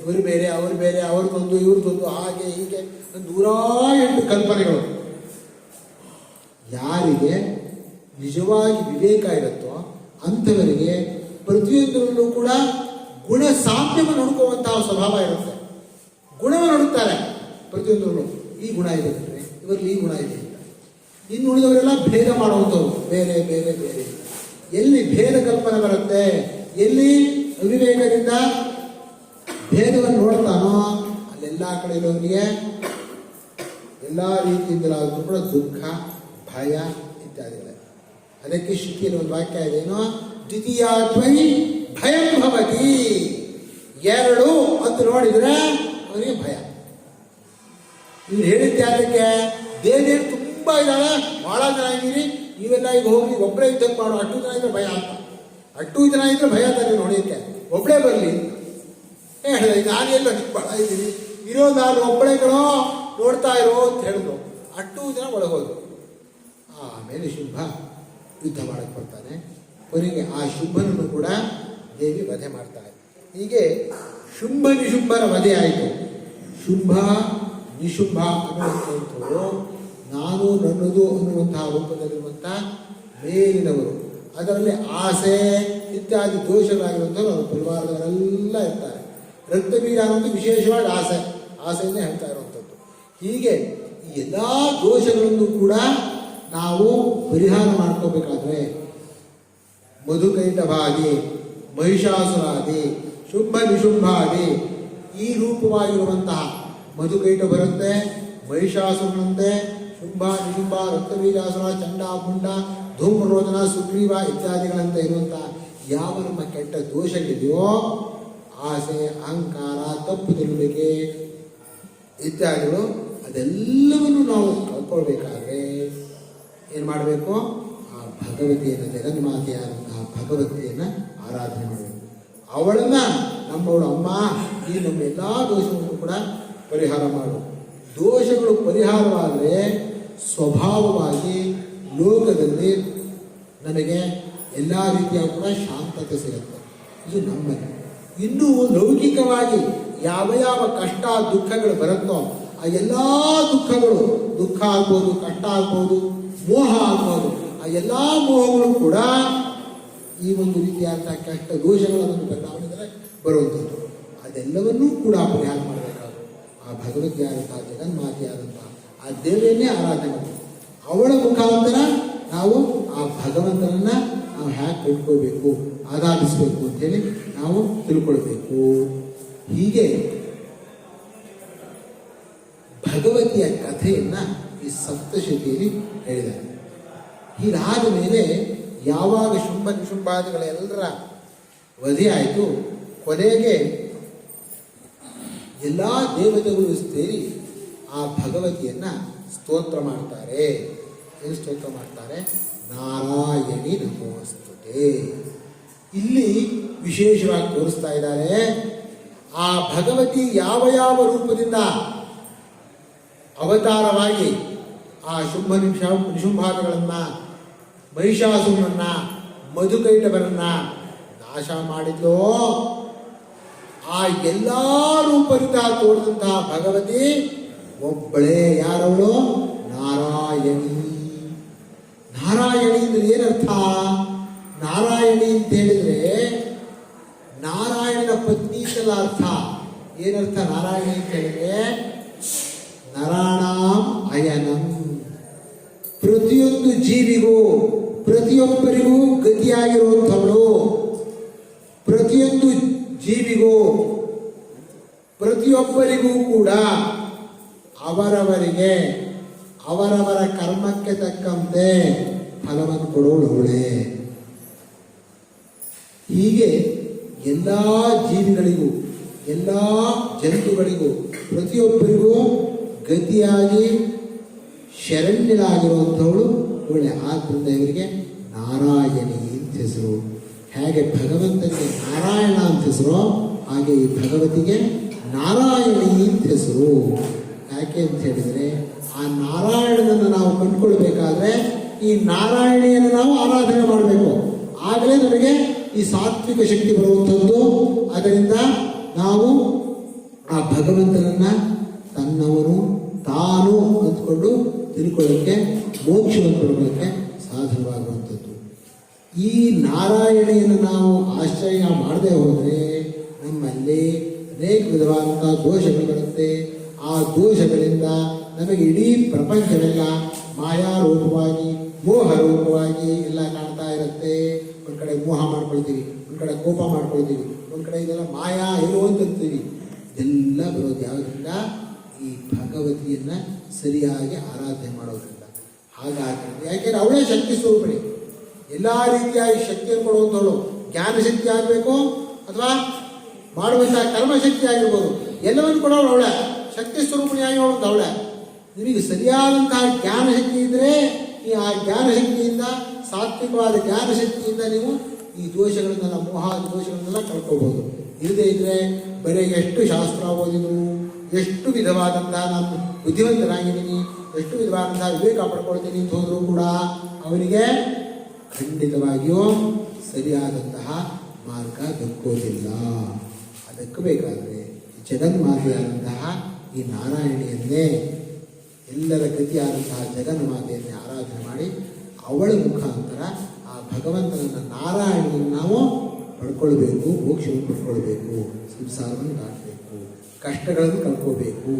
ಇವರು ಬೇರೆ ಅವರು ಬೇರೆ, ಅವ್ರದ್ದೊಂದು ಇವ್ರದ್ದೊಂದು, ಹಾಗೆ ಹೀಗೆ ನೂರಾಎಂಟು ಕಲ್ಪನೆಗಳು. ಯಾರಿಗೆ ನಿಜವಾಗಿ ವಿವೇಕ ಇರುತ್ತೋ ಅಂಥವರಿಗೆ ಪ್ರತಿಯೊಂದರಲ್ಲೂ ಕೂಡ ಗುಣ ಸಾಮ್ಯವನ್ನು ಹುಡುಕುವಂತಹ ಸ್ವಭಾವ ಇರುತ್ತೆ. ಗುಣವನ್ನು ಹುಡುಕ್ತಾರೆ ಪ್ರತಿಯೊಂದರಲ್ಲೂ. ಈ ಗುಣ ಇದೆ ಅಂದರೆ ಇವರಲ್ಲಿ ಈ ಗುಣ ಇದೆ. ಇನ್ನು ಉಳಿದವರೆಲ್ಲ ಭೇದ ಮಾಡುವಂಥವ್ರು, ಬೇರೆ ಬೇರೆ ಬೇರೆ. ಎಲ್ಲಿ ಭೇದ ಕಲ್ಪನೆ ಬರುತ್ತೆ, ಎಲ್ಲಿ ಅವಿವೇಕದಿಂದ ಭೇದವನ್ನು ನೋಡ್ತಾನೋ ಅಲ್ಲೆಲ್ಲ ಕಡೆ ಇರೋನಿಗೆ ಎಲ್ಲ ರೀತಿಯಿಂದಲಾದರೂ ಕೂಡ ದುಃಖ, ಭಯ ಇತ್ಯಾದಿಗಳೇ. ಅದಕ್ಕೆ ಶ್ರುತಿಯಲ್ಲಿ ಒಂದು ವಾಕ್ಯ ಇದೇನೋ, ದ್ವಿತೀಯಾದ್ವೈ ಭಯಂ ಭವತಿ. ಎರಡು ಅಂತ ನೋಡಿದ್ರೆ ಅವನಿಗೆ ಭಯ. ಇವ್ರು ಹೇಳಿದ್ದೆ ಅದಕ್ಕೆ, ದೇವಿಯರು ತುಂಬ ಇದ್ದಾಳೆ, ಭಾಳ ಜನ ಇದ್ದೀರಿ, ನೀವೆಲ್ಲ ಈಗ ಹೋಗಿ ಒಬ್ಬರೇ ಯುದ್ಧಕ್ಕೆ ಮಾಡೋ, ಅಷ್ಟು ಜನ ಇದ್ರೆ ಭಯ ಅಂತ. ಅಷ್ಟು ಜನ ಇದ್ರೆ ಭಯ ತಾನೆ ನೋಡೋಕ್ಕೆ, ಒಬ್ಬಳೇ ಬರಲಿ ಹೇಳಿದೆ. ನಾನೆಲ್ಲ ಭಾಳ ಇದ್ದೀನಿ, ಇರೋ ನಾನು ಒಬ್ಬಳೆಗಳೋ ನೋಡ್ತಾ ಇರೋ ಅಂತ ಹೇಳಿದ್ರು. ಅಷ್ಟು ಜನ ಒಳಗೋದ್ರು. ಆಮೇಲೆ ಶುಂಭ ಯುದ್ಧ ಮಾಡಕ್ಕೆ ಬರ್ತಾನೆ. ಕೊನೆಗೆ ಆ ಶುಂಭನನ್ನು ಕೂಡ ದೇವಿ ವಧೆ ಮಾಡ್ತಾಳೆ. ಹೀಗೆ ಶುಂಭ ನಿಶುಂಭರ ವಧೆ ಆಯಿತು. ಶುಂಭ ನಿಶುಂಭ ಅನ್ನುವಂಥವರು ನಾನು ನನ್ನದು ಅನ್ನುವಂತಹ ರೂಪದಲ್ಲಿರುವಂಥ ಮೇಲಿನವರು. ಅದರಲ್ಲಿ ಆಸೆ ಇತ್ಯಾದಿ ದೋಷಗಳಾಗಿರುವಂಥವ್ರು ಅವರ ಪರಿವಾರದವರೆಲ್ಲ ಇರ್ತಾರೆ. ರಕ್ತಬೀಜ ಅನ್ನೋದು ವಿಶೇಷವಾಗಿ ಆಸೆಯನ್ನೇ ಹೇಳ್ತಾ ಇರುವಂಥದ್ದು. ಹೀಗೆ ಈ ಎಲ್ಲ ದೋಷಗಳನ್ನು ಕೂಡ ನಾವು ಪರಿಹಾರ ಮಾಡ್ಕೋಬೇಕಾದ್ರೆ ಮಧುಕೈಟಭಾದಿ, ಮಹಿಷಾಸುರಾದಿ, ಶುಂಭ ನಿಶುಂಭಾದಿ ಈ ರೂಪವಾಗಿರುವಂತಹ ಮಧುಕೈಟ ಬರುತ್ತೆ, ಮಹಿಷಾಸುರನಂತೆ ಶುಂಭ ನಿಶುಂಭ ರಕ್ತಬೀಜಾಸುರ ಚಂಡ ಪುಂಡ ಧೂಮ್ರೋಚನ ಸುಗ್ರೀವ ಇತ್ಯಾದಿಗಳಂತೆ ಇರುವಂತಹ ಯಾವ ನಮ್ಮ ಕೆಟ್ಟ ದೋಷಗಳಿದೆಯೋ, ಆಸೆ, ಅಹಂಕಾರ, ತಪ್ಪು ತಿಳುವಳಿಕೆ ಇತ್ಯಾದಿಗಳು, ಅದೆಲ್ಲವನ್ನು ನಾವು ಕಳ್ಕೊಳ್ಬೇಕಾದ್ರೆ ಏನು ಮಾಡಬೇಕು? ಆ ಭಗವತಿಯನ್ನು, ಜಗನ್ಮಾತೆಯಾದಂತಹ ಭಗವತಿಯನ್ನು ಆರಾಧನೆ ಮಾಡಬೇಕು. ಅವಳನ್ನು ನಮ್ಮವಳು, ಅಮ್ಮ ಈ ನಮ್ಮ ಎಲ್ಲ ದೋಷಗಳನ್ನು ಕೂಡ ಪರಿಹಾರ ಮಾಡು. ದೋಷಗಳು ಪರಿಹಾರವಾದರೆ ಸ್ವಭಾವವಾಗಿ ಲೋಕದಲ್ಲಿ ನಮಗೆ ಎಲ್ಲ ರೀತಿಯ ಕೂಡ ಶಾಂತತೆ ಸಿಗುತ್ತೆ. ಇದು ನಮ್ಮಲ್ಲಿ. ಇನ್ನೂ ಲೌಕಿಕವಾಗಿ ಯಾವ ಯಾವ ಕಷ್ಟ ದುಃಖಗಳು ಬರುತ್ತೋ ಆ ಎಲ್ಲ ದುಃಖಗಳು, ದುಃಖ ಆಗ್ಬೋದು, ಕಷ್ಟ ಆಗ್ಬೋದು, ಮೋಹ ಆಗ್ಬೋದು, ಆ ಎಲ್ಲ ಮೋಹಗಳು ಕೂಡ ಈ ಒಂದು ರೀತಿಯಾದಂಥ ಕೆಟ್ಟ ದೋಷಗಳನ್ನು ಪರಿಣಾಮದಿಂದ ಬರುವಂಥದ್ದು. ಅದೆಲ್ಲವನ್ನೂ ಕೂಡ ಪರಿಹಾರ ಮಾಡಬೇಕಾದ್ರು ಆ ಭಗವತಿಯಾದಂತಹ ಜಗನ್ಮಾತೆಯಾದಂತಹ ಆ ದೇವಿಯನ್ನೇ ಆರಾಧನೆ ಮಾಡಬೇಕು. ಅವಳ ಮುಖಾಂತರ ನಾವು ಆ ಭಗವಂತನನ್ನು ನಾವು ಹ್ಯಾಕ್ ಇಟ್ಕೋಬೇಕು, ಆರಾಧಿಸಬೇಕು ಅಂತೇಳಿ ನಾವು ತಿಳ್ಕೊಳ್ಬೇಕು. ಹೀಗೆ ಭಗವತಿಯ ಕಥೆಯನ್ನು ಈ ಸಪ್ತಶತಿಯಲ್ಲಿ ಹೇಳಿದ್ದಾರೆ. ಹೀಗಾದ ಮೇಲೆ ಯಾವಾಗ ಶುಂಭ ನಿಶುಂಭಾದಿಗಳೆಲ್ಲರ ವಧೆ ಆಯಿತು, ಕೊನೆಗೆ ಎಲ್ಲ ದೇವತೆಗಳು ಸೇರಿ ಆ ಭಗವತಿಯನ್ನು ಸ್ತೋತ್ರ ಮಾಡ್ತಾರೆ. ಏನು ಸ್ತೋತ್ರ ಮಾಡ್ತಾರೆ? ನಾರಾಯಣಿ ನಮೋಸ್ತುತೆ. ಇಲ್ಲಿ ವಿಶೇಷವಾಗಿ ತೋರಿಸ್ತಾ ಇದ್ದಾರೆ, ಆ ಭಗವತಿ ಯಾವ ಯಾವ ರೂಪದಿಂದ ಅವತಾರವಾಗಿ ಆ ಶುಂಭ ನಿಶುಂಭಾದಿಗಳನ್ನು, ಮಹಿಷಾಸುರನನ್ನ, ಮಧುಕೈಟವರನ್ನ ನಾಶ ಮಾಡಿದ್ಲೋ, ಆ ಎಲ್ಲ ರೂಪದಿಂದ ತೋರಿದಂತಹ ಭಗವತಿ ಒಬ್ಬಳೇ. ಯಾರವಳು? ನಾರಾಯಣಿ. ನಾರಾಯಣಿ ಅಂದ್ರೆ ಏನರ್ಥ? ನಾರಾಯಣಿ ಅಂತ ಹೇಳಿದ್ರೆ ನಾರಾಯಣನ ಪತ್ನಿ ಅಂತೆಲ್ಲ ಅರ್ಥ. ಏನರ್ಥ ನಾರಾಯಣಿ ಅಂತ ಹೇಳಿದ್ರೆ? ನರಾಣಾಂ ಅಯನಂ. ಪ್ರತಿಯೊಂದು ಜೀವಿಗೂ, ಪ್ರತಿಯೊಬ್ಬರಿಗೂ ಗತಿಯಾಗಿರುವಂಥವಳು. ಪ್ರತಿಯೊಂದು ಜೀವಿಗೂ, ಪ್ರತಿಯೊಬ್ಬರಿಗೂ ಕೂಡ ಅವರವರಿಗೆ ಅವರವರ ಕರ್ಮಕ್ಕೆ ತಕ್ಕಂತೆ ಫಲವನ್ನು ಕೊಡೋಳು ಅವಳೇ. ಹೀಗೆ ಎಲ್ಲ ಜೀವಿಗಳಿಗೂ, ಎಲ್ಲ ಜಂತುಗಳಿಗೂ, ಪ್ರತಿಯೊಬ್ಬರಿಗೂ ಗತಿಯಾಗಿ ಶರಣ್ಯರಾಗಿರುವಂಥವಳು ಇವಳೆ. ಆದ್ದರಿಂದ ಇವರಿಗೆ ನಾರಾಯಣಿ ಅಂತ ಹೆಸರು. ಹೇಗೆ ಭಗವಂತನಿಗೆ ನಾರಾಯಣ ಅಂತ ಹೆಸರು, ಹಾಗೆ ಈ ಭಗವತಿಗೆ ನಾರಾಯಣಿ ಅಂತ ಹೆಸರು. ಯಾಕೆ ಅಂತ ಹೇಳಿದರೆ, ಆ ನಾರಾಯಣನನ್ನು ನಾವು ಕಂಡುಕೊಳ್ಬೇಕಾದ್ರೆ ಈ ನಾರಾಯಣಿಯನ್ನು ನಾವು ಆರಾಧನೆ ಮಾಡಬೇಕು. ಆಗಲೇ ನಮಗೆ ಈ ಸಾತ್ವಿಕ ಶಕ್ತಿ ಬರುವಂಥದ್ದು. ಅದರಿಂದ ನಾವು ಆ ಭಗವಂತನನ್ನ ತನ್ನವನು ತಾನು ಅಂದ್ಕೊಂಡು ತಿಳ್ಕೊಳ್ಳೋಕ್ಕೆ, ಮೋಕ್ಷವನ್ನು ಪಡ್ಕೊಳ್ಳೋಕ್ಕೆ ಸಾಧನವಾಗುವಂಥದ್ದು. ಈ ನಾರಾಯಣಿಯನ್ನು ನಾವು ಆಶ್ರಯ ಮಾಡದೆ ಹೋದರೆ ನಮ್ಮಲ್ಲಿ ಅನೇಕ ವಿಧವಾದಂಥ ದೋಷಗಳು ಬರುತ್ತೆ. ಆ ದೋಷಗಳಿಂದ ನಮಗೆ ಇಡೀ ಪ್ರಪಂಚವೆಲ್ಲ ಮಾಯಾರೂಪವಾಗಿ, ಮೋಹ ರೂಪವಾಗಿ ಎಲ್ಲ ಕಾಣ್ತಾ ಇರುತ್ತೆ. ಒಂದು ಕಡೆ ಮೋಹ ಮಾಡ್ಕೊಳ್ತೀವಿ, ಒಂದು ಕಡೆ ಕೋಪ ಮಾಡ್ಕೊಳ್ತೀವಿ, ಒಂದು ಕಡೆ ಇದೆಲ್ಲ ಮಾಯಾ ಇರುವಂತೀವಿ. ಎಲ್ಲ ಬರೋದು ಯಾವುದರಿಂದ? ಈ ಭಗವತಿಯನ್ನು ಸರಿಯಾಗಿ ಆರಾಧನೆ ಮಾಡೋದ್ರಿಂದ. ಹಾಗಾಗಿ ಯಾಕೆಂದ್ರೆ ಅವಳೇ ಶಕ್ತಿ ಸ್ವರೂಪಿಣಿ, ಎಲ್ಲ ರೀತಿಯಾಗಿ ಶಕ್ತಿಯನ್ನು ಕೊಡುವಂಥವಳು. ಜ್ಞಾನ ಶಕ್ತಿ ಆಗಬೇಕು ಅಥವಾ ಮಾಡುವಂಥ ಕರ್ಮಶಕ್ತಿ ಆಗಿರ್ಬೋದು, ಎಲ್ಲವನ್ನು ಕೊಡೋಳು ಅವಳೆ. ಶಕ್ತಿ ಸ್ವರೂಪಿಣಿಯಾಗಿ ಅವಳು ಅವಳೆ. ನಿಮಗೆ ಸರಿಯಾದಂತಹ ಜ್ಞಾನ ಶಕ್ತಿ ಇದ್ದರೆ ಆ ಜ್ಞಾನ ಶಕ್ತಿಯಿಂದ, ಸಾತ್ವಿಕವಾದ ಜ್ಞಾನ ಶಕ್ತಿಯಿಂದ ನೀವು ಈ ದೋಷಗಳನ್ನೆಲ್ಲ, ಮೋಹ ದೋಷಗಳನ್ನೆಲ್ಲ ಕಳ್ಕೋಬಹುದು. ಇಲ್ಲದೇ ಇದ್ರೆ ಬರೀ ಎಷ್ಟು ಶಾಸ್ತ್ರ ಓದಿದ್ರು, ಎಷ್ಟು ವಿಧವಾದಂತಹ ನಾನು ಬುದ್ಧಿವಂತನಾಗಿದ್ದೀನಿ, ಎಷ್ಟು ವಿಧವಾದಂತಹ ವಿವೇಕ ಪಡ್ಕೊಳ್ತೀನಿ ಅಂತ ಹೋದರೂ ಕೂಡ ಅವನಿಗೆ ಖಂಡಿತವಾಗಿಯೂ ಸರಿಯಾದಂತಹ ಮಾರ್ಗ ದೊರಕೋದಿಲ್ಲ. ಅದಕ್ಕೆ ಬೇಕಾದರೆ ಜಗನ್ಮಾತೆಯಾದಂತಹ ಈ ನಾರಾಯಣಿಯನ್ನೇ, ಎಲ್ಲರ ಗತಿಯಾದಂತಹ ಜಗನ್ಮಾತೆಯನ್ನೇ ಆರಾಧನೆ ಮಾಡಿ ಅವಳ ಮುಖಾಂತರ ಆ ಭಗವಂತನನ್ನು, ನಾರಾಯಣನನ್ನು ನಾವು ಪಡ್ಕೊಳ್ಬೇಕು, ಮೋಕ್ಷವನ್ನು ಪಡ್ಕೊಳ್ಬೇಕು, ಸಂಸಾರವನ್ನು ದಾಟಬೇಕು, ಕಷ್ಟಗಳನ್ನು ಕಳ್ಕೋಬೇಕು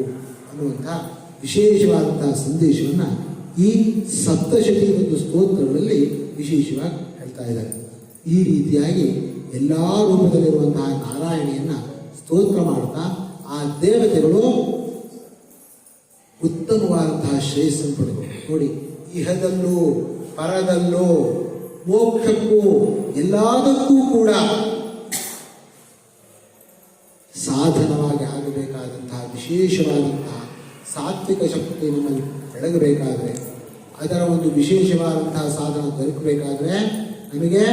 ಅನ್ನುವಂಥ ವಿಶೇಷವಾದಂತಹ ಸಂದೇಶವನ್ನು ಈ ಸಪ್ತಶತಿ ಒಂದು ಸ್ತೋತ್ರಗಳಲ್ಲಿ ವಿಶೇಷವಾಗಿ ಹೇಳ್ತಾ ಇದ್ದಾರೆ. ಈ ರೀತಿಯಾಗಿ ಎಲ್ಲ ರೂಪದಲ್ಲಿರುವಂತಹ ನಾರಾಯಣಿಯನ್ನು ಸ್ತೋತ್ರ ಮಾಡ್ತಾ ಆ ದೇವತೆಗಳು ಉತ್ತಮವಾದಂತಹ ಶ್ರೇಯಸ್ಸನ್ನು ಪಡೆದು ನೋಡಿ, ಇಹದಲ್ಲೂ ಪರದಲ್ಲೂ ಮೋಕ್ಷಕ್ಕೂ ಎಲ್ಲದಕ್ಕೂ ಕೂಡ ಸಾಧನವಾಗಿ ಆಗಬೇಕಾದಂತಹ ವಿಶೇಷವಾದಂತಹ ಸಾತ್ವಿಕ ಶಕ್ತಿ ನಮ್ಮಲ್ಲಿ ಬೆಳಗಬೇಕಾದ್ರೆ, ಅದರ ಒಂದು ವಿಶೇಷವಾದಂತಹ ಸಾಧನ ದೊರಕಬೇಕಾದ್ರೆ ನಮಗೆ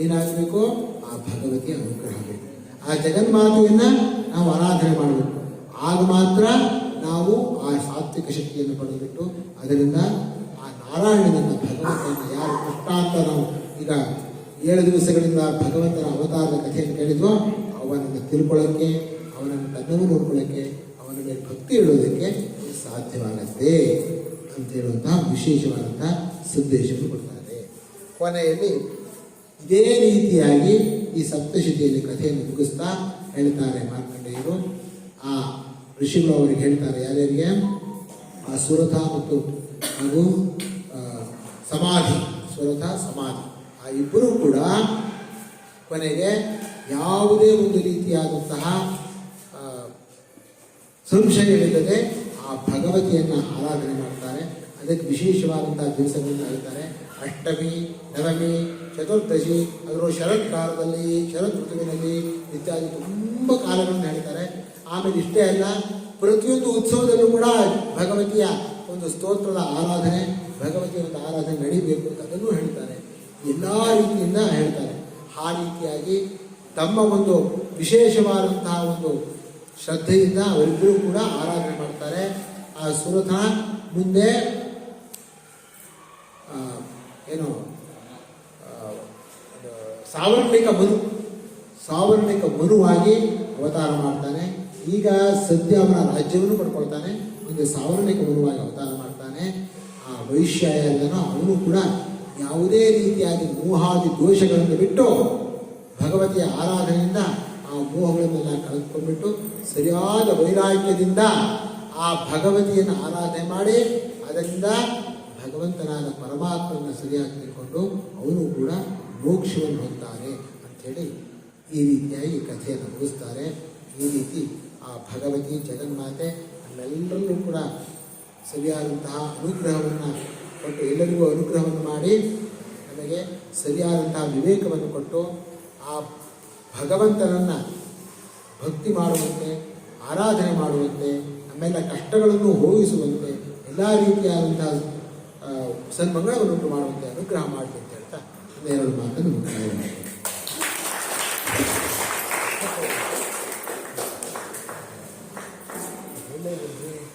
ಏನಾಗಬೇಕು? ಆ ಭಗವತಿಯ ಅನುಗ್ರಹ ಬೇಕು. ಆ ಜಗನ್ಮಾತೆಯನ್ನು ನಾವು ಆರಾಧನೆ ಮಾಡಬೇಕು. ಆಗ ಮಾತ್ರ ನಾವು ಆ ಸಾತ್ವಿಕ ಶಕ್ತಿಯನ್ನು ಪಡೆದುಬಿಟ್ಟು ಅದರಿಂದ ಆ ನಾರಾಯಣನನ್ನು, ಭಗವಂತನ ಯಾರು ಕೃಷ್ಣ ಅಂತ ನಾವು ಈಗ 7 ದಿವಸಗಳಿಂದ ಭಗವಂತನ ಅವತಾರದ ಕಥೆಯನ್ನು ಕೇಳಿದ್ವೋ ಅವನನ್ನು ತಿಳ್ಕೊಳ್ಳೋಕ್ಕೆ, ಅವನನ್ನು ತನ್ನನ್ನು ನೋಡ್ಕೊಳ್ಳೋಕ್ಕೆ, ಅವನ ಮೇಲೆ ಭಕ್ತಿ ಇಡೋದಕ್ಕೆ ಸಾಧ್ಯವಾಗತ್ತೆ ಅಂತ ಹೇಳುವಂತಹ ವಿಶೇಷವಾದಂತಹ ಸಂದೇಶವನ್ನು ಕೊಡ್ತಾರೆ. ಕೊನೆಯಲ್ಲಿ ಇದೇ ರೀತಿಯಾಗಿ ಈ ಸಪ್ತಶತಿಯಲ್ಲಿ ಕಥೆಯನ್ನು ಮುಗಿಸ್ತಾ ಹೇಳ್ತಾರೆ ಮಾರ್ಕಂಡೇಯರು. ಆ ಋಷಿಗಳು ಅವರಿಗೆ ಹೇಳ್ತಾರೆ, ಯಾರ್ಯಾರಿಗೆ? ಆ ಸುರಥ ಮತ್ತು ಹಾಗೂ ಸಮಾಧಿ, ಸುರಥ ಸಮಾಧಿ ಆ ಇಬ್ಬರೂ ಕೂಡ ಕೊನೆಗೆ ಯಾವುದೇ ಒಂದು ರೀತಿಯಾದಂತಹ ಸಂಶಯವಿಲ್ಲದೆ ಆ ಭಗವತಿಯನ್ನು ಆರಾಧನೆ ಮಾಡ್ತಾರೆ. ಅದಕ್ಕೆ ವಿಶೇಷವಾದಂತಹ ದಿವಸಗಳನ್ನು ಹೇಳ್ತಾರೆ. ಅಷ್ಟಮಿ, ನವಮಿ, ಚತುರ್ದಶಿ, ಅದರ ಶರತ್ಕಾಲದಲ್ಲಿ, ಶರತ್ ಋತುವಿನಲ್ಲಿ ಇತ್ಯಾದಿ ತುಂಬ ಕಾಲಗಳನ್ನು ಹೇಳ್ತಾರೆ. ಆಮೇಲೆ ಇಷ್ಟೇ ಅಲ್ಲ, ಪ್ರತಿಯೊಂದು ಉತ್ಸವದಲ್ಲೂ ಕೂಡ ಭಗವತಿಯ ಒಂದು ಸ್ತೋತ್ರದ ಆರಾಧನೆ, ಭಗವತಿಯ ಒಂದು ಆರಾಧನೆ ನಡೀಬೇಕು ಅಂತ ಅದನ್ನು ಹೇಳ್ತಾರೆ. ಎಲ್ಲ ರೀತಿಯಿಂದ ಹೇಳ್ತಾರೆ. ಆ ರೀತಿಯಾಗಿ ತಮ್ಮ ಒಂದು ವಿಶೇಷವಾದಂತಹ ಒಂದು ಶ್ರದ್ಧೆಯಿಂದ ಅವರಿಬ್ಬರೂ ಕೂಡ ಆರಾಧನೆ ಮಾಡ್ತಾರೆ. ಆ ಸುರಥ ಮುಂದೆ ಏನು ಸಾವರ್ಣಿಕ ಮನುವಾಗಿ ಅವತಾರ ಮಾಡ್ತಾನೆ. ಈಗ ಸದ್ಯ ಅವನ ರಾಜ್ಯವನ್ನು ಪಡ್ಕೊಳ್ತಾನೆ. ಮುಂದೆ ಸಾವರ್ಣಿಕ ಮನುವಾಗಿ ಅವತಾರ ಮಾಡ್ತಾನೆ. ಆ ವೈಶ್ಯಾಯನೋ ಅವನು ಕೂಡ ಯಾವುದೇ ರೀತಿಯಾದ ಮೋಹಾದಿ ದೋಷಗಳನ್ನು ಬಿಟ್ಟು ಭಗವತಿಯ ಆರಾಧನೆಯಿಂದ ಆ ಮೋಹಗಳನ್ನೆಲ್ಲ ಕಳೆದುಕೊಂಡ್ಬಿಟ್ಟು ಸರಿಯಾದ ವೈರಾಗ್ಯದಿಂದ ಆ ಭಗವತಿಯನ್ನು ಆರಾಧನೆ ಮಾಡಿ ಅದರಿಂದ ಭಗವಂತನಾದ ಪರಮಾತ್ಮನ ಸರಿಯಾಗಿ ತಿಳ್ಕೊಂಡು ಅವನು ಕೂಡ ಮೋಕ್ಷವನ್ನು ಹೊಂದ್ತಾನೆ ಅಂಥೇಳಿ ಈ ರೀತಿಯಾಗಿ ಕಥೆಯನ್ನು ಮುಗಿಸ್ತಾರೆ. ಈ ರೀತಿ ಆ ಭಗವತಿ ಜಗನ್ಮಾತೆ ನಮ್ಮೆಲ್ಲರಲ್ಲೂ ಕೂಡ ಸರಿಯಾದಂತಹ ಅನುಗ್ರಹವನ್ನು ಕೊಟ್ಟು, ಎಲ್ಲರಿಗೂ ಅನುಗ್ರಹವನ್ನು ಮಾಡಿ ನಮಗೆ ಸರಿಯಾದಂತಹ ವಿವೇಕವನ್ನು ಕೊಟ್ಟು ಆ ಭಗವಂತನನ್ನು ಭಕ್ತಿ ಮಾಡುವಂತೆ, ಆರಾಧನೆ ಮಾಡುವಂತೆ, ನಮ್ಮೆಲ್ಲ ಕಷ್ಟಗಳನ್ನು ಹೋಗಿಸುವಂತೆ ಎಲ್ಲ ರೀತಿಯಾದಂತಹ ಸನ್ಮಂಗಳವನ್ನುಂಟು ಮಾಡುವಂತೆ ಅನುಗ್ರಹ ಮಾಡಲಿ ಅಂತ ಹೇಳ್ತಾ ಒಂದೆರಡು ಮಾತನ್ನು ಮುಕ್ತಾಯ ಮಾಡ್ತೀನಿ. ಒಳ್ಳೆಯದು.